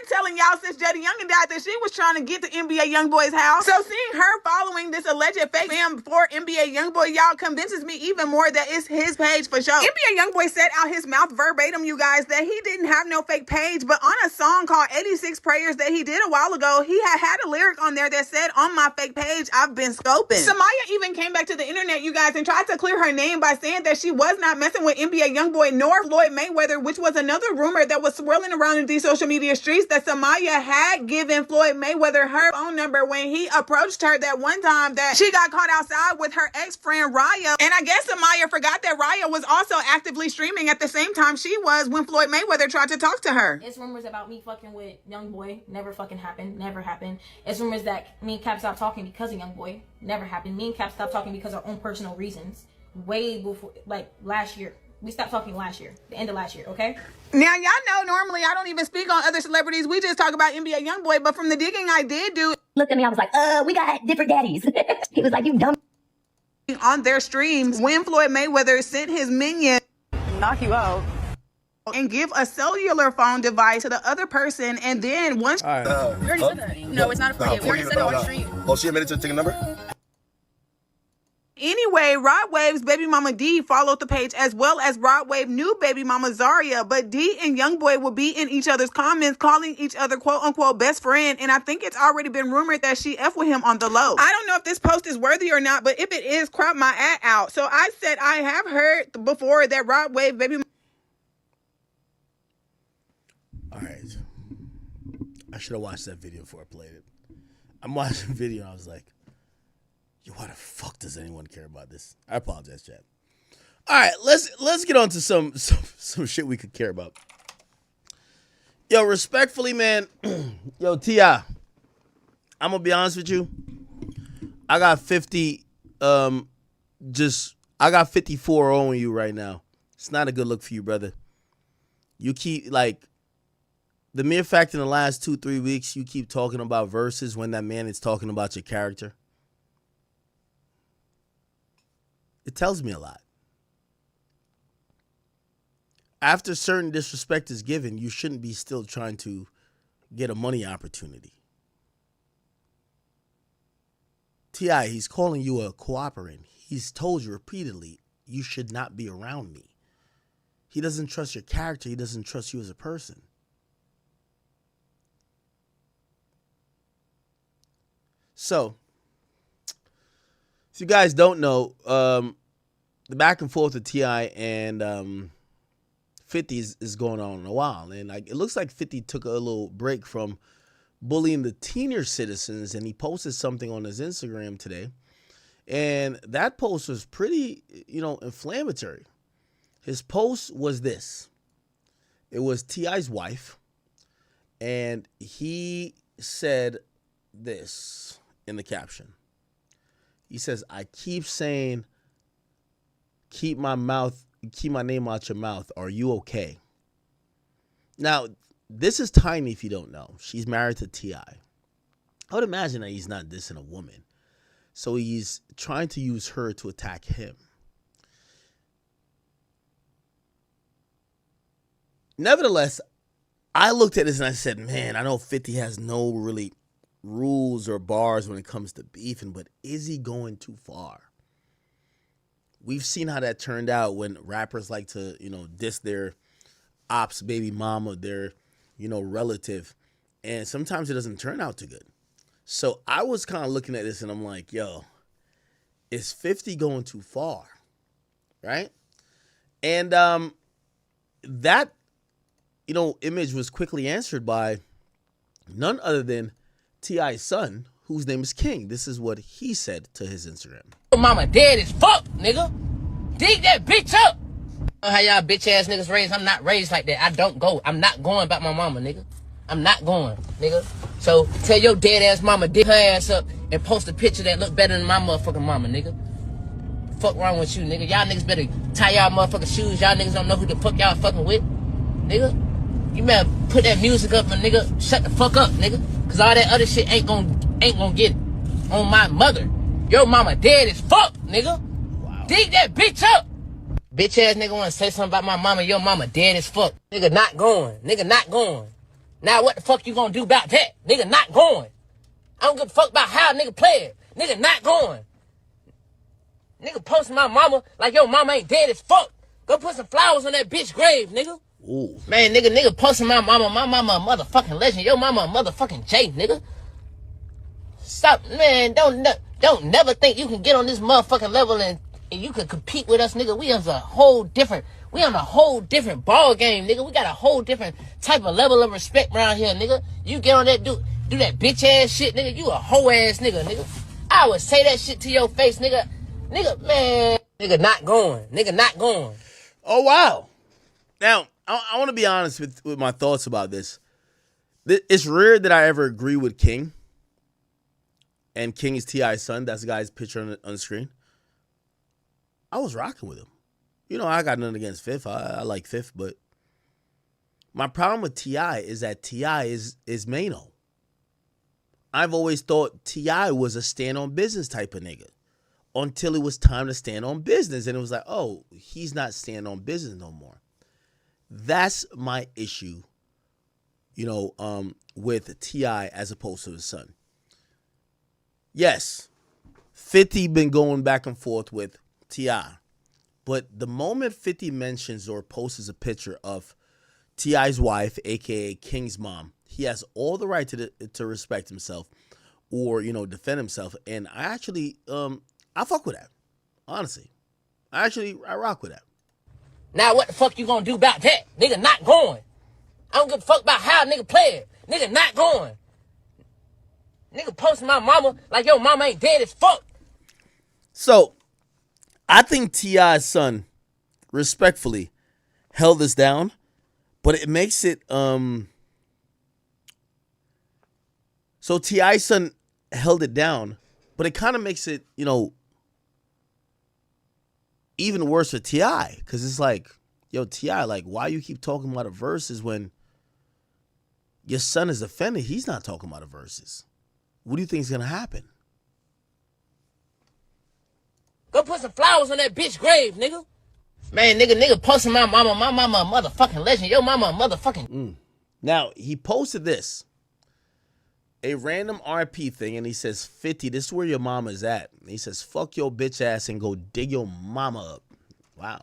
[SPEAKER 8] telling y'all since Jada Young that she was trying to get to NBA Youngboy's house. So seeing her following this alleged fake fam for NBA Youngboy, y'all, convinces me even more that it's his page for sure. NBA Youngboy said out his mouth verbatim, you guys, that he didn't have no fake page, but on a song called 86 Prayers that he did a while ago, he had a lyric on there that said, on my fake page, I've been scoping. Samaya even came back to the internet, you guys, and tried to clear her name by saying that she was not messing with NBA Youngboy nor Floyd Mayweather, which was another rumor that was swirling around in these social media streets that Samaya had given Floyd Mayweather her phone number when he approached her that one time that she got caught outside with her ex-friend Raya. And I guess Amaya forgot that Raya was also actively streaming at the same time she was when Floyd Mayweather tried to talk to her.
[SPEAKER 11] It's rumors about me fucking with Youngboy. Never fucking happened. Never happened. It's rumors that me and Cap stopped talking because of Youngboy. Never happened. Me and Cap stopped talking because of our own personal reasons. Way before, like last year. We stopped talking last year, the end of last year, okay?
[SPEAKER 8] Now, y'all know normally I don't even speak on other celebrities. We just talk about NBA Youngboy, but from the digging I did do,
[SPEAKER 12] looked at me, I was like, we got different daddies. He was like, you dumb.
[SPEAKER 8] On their streams, when Floyd Mayweather sent his minion, knock you out, and give a cellular phone device to the other person, and then once...
[SPEAKER 23] we already said that. No, it's not a 48. We already said it on stream.
[SPEAKER 24] Oh, she admitted to taking a number?
[SPEAKER 8] Anyway, Rod Wave's baby mama D followed the page, as well as Rod Wave new baby mama Zaria, but D and Youngboy will be in each other's comments calling each other quote unquote best friend, and I think it's already been rumored that she F with him on the low. I don't know if this post is worthy or not, but if it is, crop my ad out. So I said I have heard before that Rod Wave baby
[SPEAKER 1] Alright. I should have watched that video before I played it. I'm watching the video and I was like, yo, why the fuck does anyone care about this? I apologize, chat. All right, let's get on to some shit we could care about. Yo, respectfully, man. Yo, T.I., I'm gonna be honest with you. I got 50. I got 54 on you right now. It's not a good look for you, brother. You keep the mere fact in the last 2-3 weeks you keep talking about verses when that man is talking about your character. It tells me a lot. After certain disrespect is given, you shouldn't be still trying to get a money opportunity. T.I., he's calling you a cooperant. He's told you repeatedly, you should not be around me. He doesn't trust your character. He doesn't trust you as a person. So, if you guys don't know, the back and forth with T.I. and 50 is going on in a while. And like, it looks like 50 took a little break from bullying the senior citizens, and he posted something on his Instagram today. And that post was pretty, inflammatory. His post was this. It was T.I.'s wife, and he said this in the caption. He says, I keep saying, keep my name out your mouth. Are you okay? Now, this is Tiny if you don't know. She's married to T.I. I would imagine that he's not dissing a woman. So he's trying to use her to attack him. Nevertheless, I looked at this and I said, man, I know 50 has no really rules or bars when it comes to beefing, but is he going too far? We've seen how that turned out when rappers like to, diss their ops baby mama, their, relative. And sometimes it doesn't turn out too good. So I was kind of looking at this and I'm like, yo, is 50 going too far? Right? And that, image was quickly answered by none other than T.I.'s son, whose name is King. This is what he said to his Instagram.
[SPEAKER 7] Mama dead as fuck, nigga. Dig that bitch up. How y'all bitch ass niggas raised? I'm not raised like that. I don't go. I'm not going about my mama, nigga. I'm not going, nigga. So tell your dead ass mama dig her ass up and post a picture that look better than my motherfucking mama, nigga. Fuck wrong with you, nigga. Y'all niggas better tie y'all motherfucking shoes. Y'all niggas don't know who the fuck y'all fucking with, nigga. You better put that music up and nigga shut the fuck up, nigga. Cause all that other shit ain't gonna get it. On my mother. Your mama dead as fuck, nigga. Wow. Dig that bitch up. Bitch ass nigga wanna say something about my mama, your mama dead as fuck. Nigga not going. Nigga not going. Now what the fuck you gonna do about that? Nigga not going. I don't give a fuck about how nigga play it. Nigga not going. Nigga posting my mama like your mama ain't dead as fuck. Go put some flowers on that bitch grave, nigga. Ooh. Man, nigga posting my mama a motherfucking legend. Your mama a motherfucking J, nigga. Stop, man, don't never think you can get on this motherfucking level and you can compete with us, nigga. We on a whole different ball game, nigga. We got a whole different type of level of respect around here, nigga. You get on that do that bitch ass shit, nigga. You a hoe ass nigga, nigga. I would say that shit to your face, nigga. Nigga, man, nigga not going. Nigga not going.
[SPEAKER 1] Oh wow. Now, I want to be honest with my thoughts about this. It's rare that I ever agree with King. And King is T.I.'s son. That's the guy's picture on the screen. I was rocking with him. I got nothing against Fifth. I like Fifth, but my problem with T.I. is that T.I. is MENCHO. I've always thought T.I. was a stand-on-business type of nigga until it was time to stand on business. And it was like, oh, he's not standing on business no more. That's my issue, with T.I. as opposed to his son. Yes, 50 been going back and forth with T.I. But the moment 50 mentions or posts a picture of T.I.'s wife, a.k.a. King's mom, he has all the right to respect himself or, defend himself. And I actually, I fuck with that, honestly. I rock with that.
[SPEAKER 7] Now what the fuck you gonna do about that? Nigga not going. I don't give a fuck about how nigga play it. Nigga not going. Nigga posting my mama like your mama ain't dead as fuck.
[SPEAKER 1] So, I think T.I.'s son, respectfully, held this down, but it makes it, so T.I.'s son held it down, but it kind of makes it, even worse for T.I. Because it's like, yo, T.I., like, why you keep talking about the verses when your son is offended? He's not talking about the verses. What do you think is going to happen?
[SPEAKER 7] Go put some flowers on that bitch grave, nigga. Man, nigga posting my mama a motherfucking legend. Your mama a motherfucking...
[SPEAKER 1] Now, he posted this. A random RP thing, and he says, 50, this is where your mama's at. And he says, fuck your bitch ass and go dig your mama up. Wow.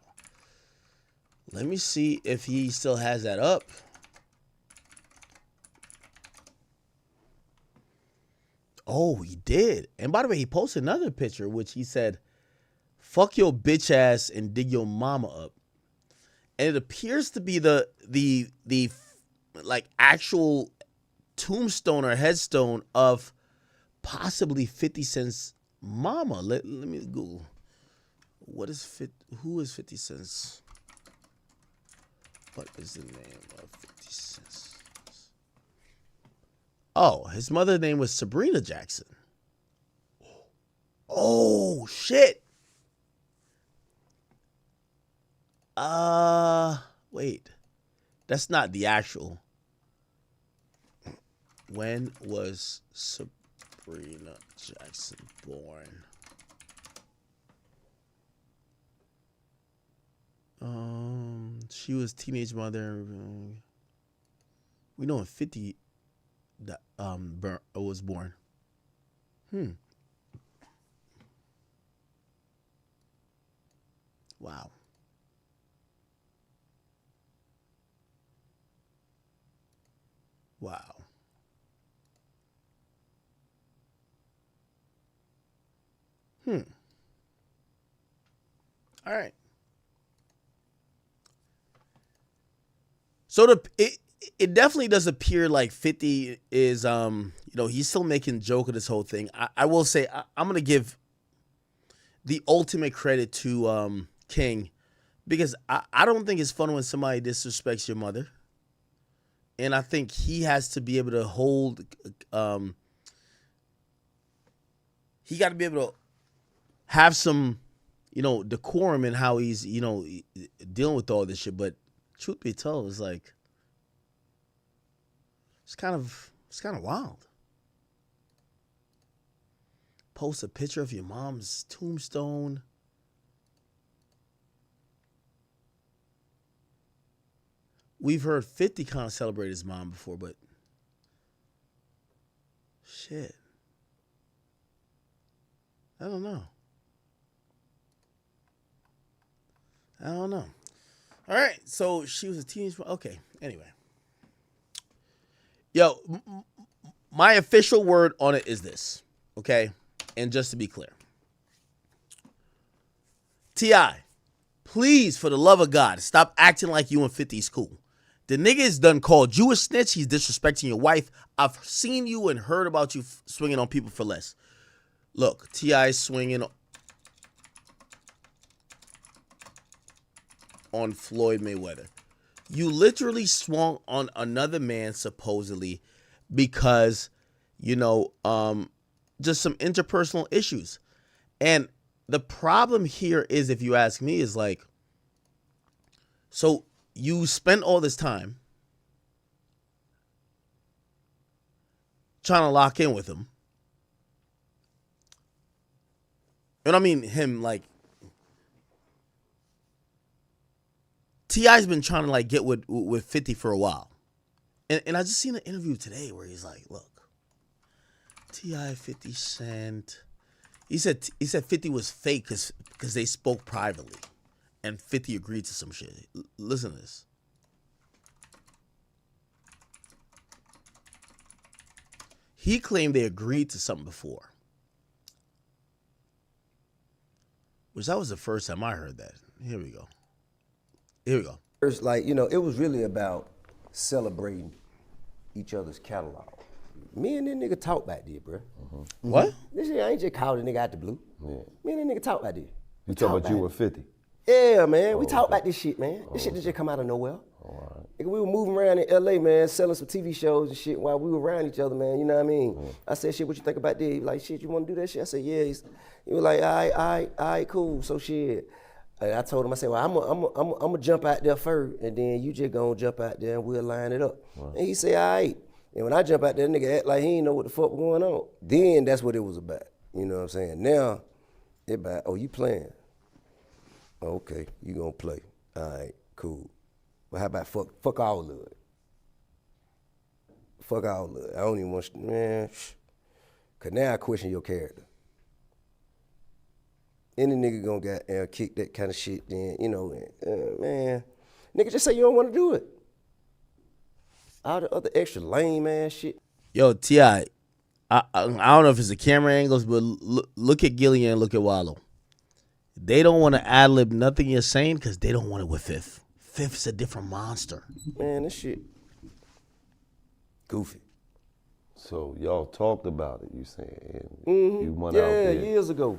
[SPEAKER 1] Let me see if he still has that up. Oh, he did. And by the way, he posted another picture, which he said, fuck your bitch ass and dig your mama up. And it appears to be the like actual tombstone or headstone of possibly 50 Cent's mama. Let me Google. Who is 50 Cent's? What is the name of 50 Cent? Oh, his mother's name was Sabrina Jackson. Oh, shit. Wait. That's not the actual. When was Sabrina Jackson born? She was teenage mother. We know in 50 that was born. Wow. Wow. All right. So it definitely does appear like 50 is he's still making joke of this whole thing. I will say I'm gonna give the ultimate credit to King, because I don't think it's fun when somebody disrespects your mother, and I think he has to be able to hold. He got to be able to have some, decorum in how he's dealing with all this shit, but. Truth be told, it's like it's kind of wild. Post a picture of your mom's tombstone. We've heard 50 kind of celebrate his mom before, but shit, I don't know. All right, so she was a teenage. Okay, anyway. Yo, my official word on it is this, okay? And just to be clear. T.I., please, for the love of God, stop acting like you and 50's cool. The nigga is done called you a snitch. He's disrespecting your wife. I've seen you and heard about you swinging on people for less. Look, T.I. swinging on Floyd Mayweather. You literally swung on another man supposedly because, just some interpersonal issues. And the problem here is, if you ask me, is like, so you spent all this time trying to lock in with him. And I mean him, like, T.I.'s been trying to like get with 50 for a while. And I just seen an interview today where he's like, look, T.I., 50 Cent. He said 50 was fake because they spoke privately. And 50 agreed to some shit. Listen to this. He claimed they agreed to something before. Which that was the first time I heard that. Here we go.
[SPEAKER 13] It's like, it was really about celebrating each other's catalog. Me and that nigga talk back there, bro.
[SPEAKER 1] What?
[SPEAKER 13] This shit, I ain't just called a nigga out the blue.
[SPEAKER 14] Yeah.
[SPEAKER 13] Me and that nigga talk back there.
[SPEAKER 14] You talk about you and 50?
[SPEAKER 13] Yeah, man. We talk about this shit, man. This shit just come out of nowhere. Nigga, we were moving around in LA, man, selling some TV shows and shit while we were around each other, man. You know what I mean? I said, shit, what you think about this? He was like, shit, you want to do that shit? I said, yeah. He was like, all right, cool. So shit. I told him, I said, well, I'm gonna jump out there first, and then you just gonna jump out there and we'll line it up. Right. And he said, all right. And when I jump out there, nigga act like he ain't know what the fuck was going on. Then that's what it was about. You know what I'm saying? Now, it about, oh, you playing? Okay, you gonna play. All right, cool. Well, how about fuck all of it? Fuck all of it. I don't even want, man, cause now I question your character. Any nigga gonna get kick that kind of shit, then, man, nigga, just say you don't want to do it. All the other extra lame ass shit.
[SPEAKER 1] Yo, T.I., I don't know if it's the camera angles, but look at Gillian, look at Wallow. They don't want to ad-lib nothing you're saying because they don't want it with Fifth. Fifth's a different monster.
[SPEAKER 14] Man, this shit goofy.
[SPEAKER 15] So y'all talked about it, you saying?
[SPEAKER 14] Mm-hmm.
[SPEAKER 15] You went out there.
[SPEAKER 14] Years ago.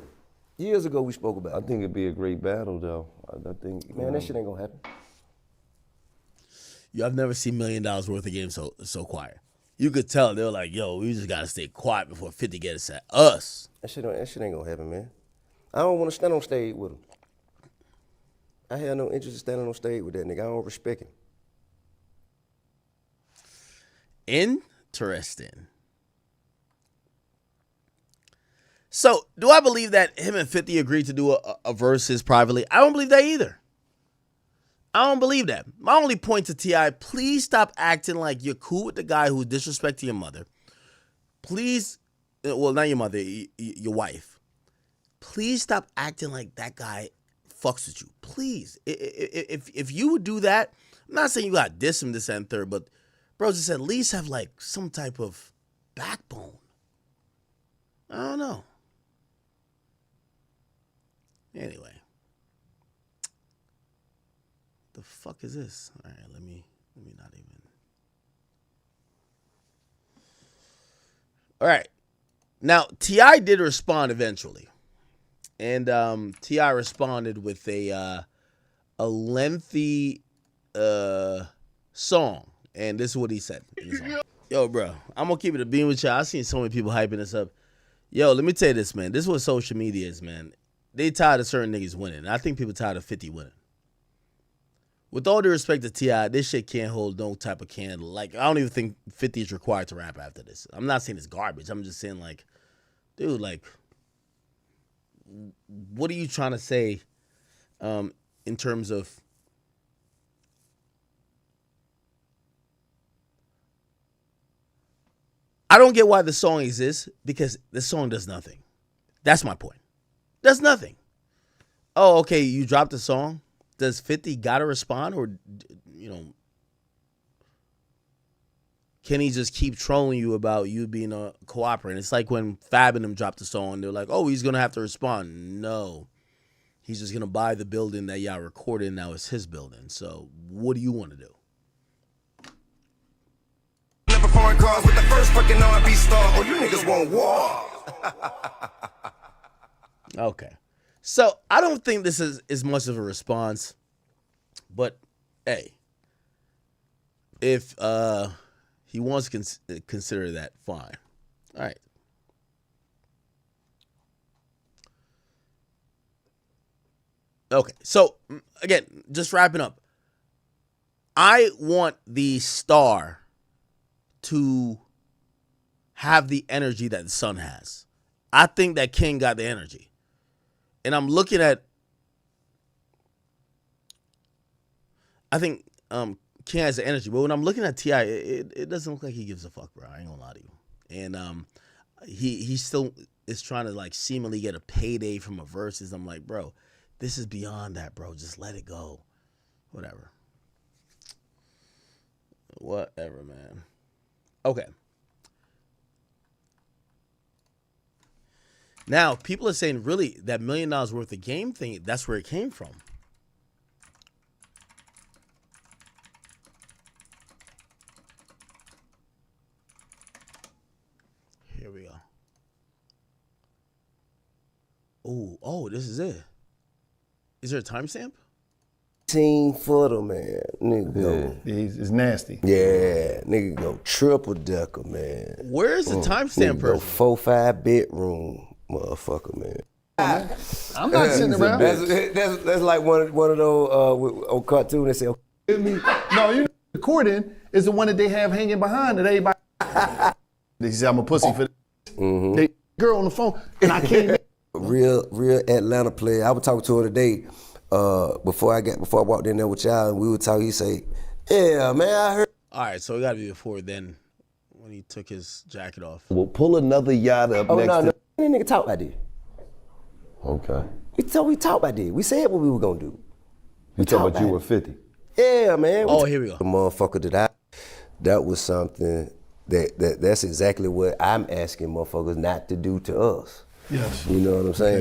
[SPEAKER 14] Years ago we spoke about it.
[SPEAKER 15] I think it'd be a great battle, though. I think.
[SPEAKER 14] Man, that shit ain't gonna happen.
[SPEAKER 1] Yo, I've never seen $1 million worth of games so quiet. You could tell they were like, yo, we just gotta stay quiet before 50 gets at us.
[SPEAKER 14] That shit ain't gonna happen, man. I don't want to stand on stage with him. I have no interest in standing on stage with that nigga. I don't respect him.
[SPEAKER 1] Interesting. So, do I believe that him and 50 agreed to do a versus privately? I don't believe that either. I don't believe that. My only point to T.I., please stop acting like you're cool with the guy who's disrespecting your mother. Please, well, not your mother, your wife. Please stop acting like that guy fucks with you. Please. If you would do that, I'm not saying you got diss him, this and third, but bro, just at least have like some type of backbone. I don't know. Anyway. The fuck is this? All right, let me not even. All right. Now, T.I. did respond eventually. And T.I. responded with a lengthy song. And this is what he said. Yo, bro, I'm going to keep it a beam with y'all. I've seen so many people hyping this up. Yo, let me tell you this, man. This is what social media is, man. They tired of certain niggas winning. And I think people tired of 50 winning. With all due respect to T.I., this shit can't hold no type of candle. Like, I don't even think 50 is required to rap after this. I'm not saying it's garbage. I'm just saying, like, dude, like, what are you trying to say in terms of I don't get why the song exists because the song does nothing. That's my point. Does nothing. Oh, okay, you dropped the song. Does 50 gotta respond, or can he just keep trolling you about you being a cooperator? It's like when Fab and them dropped the song, they're like, oh, he's gonna have to respond. No. He's just gonna buy the building that y'all recorded, now it's his building. So what do you want to do?
[SPEAKER 16] Foreign cars with the first fucking R&B star. Oh, you niggas want war.
[SPEAKER 1] Okay. So I don't think this is as much of a response, but hey, if he wants to consider that, fine. All right. Okay. So again, just wrapping up. I want the star to have the energy that the Sun has. I think that King got the energy. And I'm looking at, I think King has the energy, but when I'm looking at T.I., it doesn't look like he gives a fuck, bro. I ain't gonna lie to you. And he still is trying to like seemingly get a payday from a versus. I'm like, bro, this is beyond that, bro. Just let it go. Whatever, man. Okay. Now, people are saying, really, that $1 million worth of game thing, that's where it came from. Here we go. Oh, this is it. Is there a timestamp?
[SPEAKER 14] Team footer, man. Nigga go.
[SPEAKER 24] Yeah, it's nasty.
[SPEAKER 14] Yeah, nigga go triple decker, man.
[SPEAKER 1] Where's the timestamp
[SPEAKER 14] person? 4-5 bedroom. Motherfucker, man.
[SPEAKER 24] I'm not sitting around.
[SPEAKER 14] That's like one of those old cartoons that say,
[SPEAKER 24] no, you know, recording is the one that they have hanging behind that everybody. They say I'm a pussy for
[SPEAKER 14] Mm-hmm.
[SPEAKER 24] They girl on the phone, and I can't.
[SPEAKER 14] real Atlanta player. I was talking to her today before I walked in there with y'all, and we were talking. He say, "Yeah, man, I heard."
[SPEAKER 1] All right, so it got to be before then, when he took his jacket off.
[SPEAKER 15] We'll pull another yacht up next to.
[SPEAKER 14] That nigga talk about this.
[SPEAKER 15] Okay.
[SPEAKER 14] We talked about this. We said what we were gonna do.
[SPEAKER 15] You talking about you were 50?
[SPEAKER 14] Yeah, man.
[SPEAKER 1] Oh, here we go.
[SPEAKER 14] The motherfucker that was something that's exactly what I'm asking motherfuckers not to do to us.
[SPEAKER 24] Yes.
[SPEAKER 14] You know what I'm saying?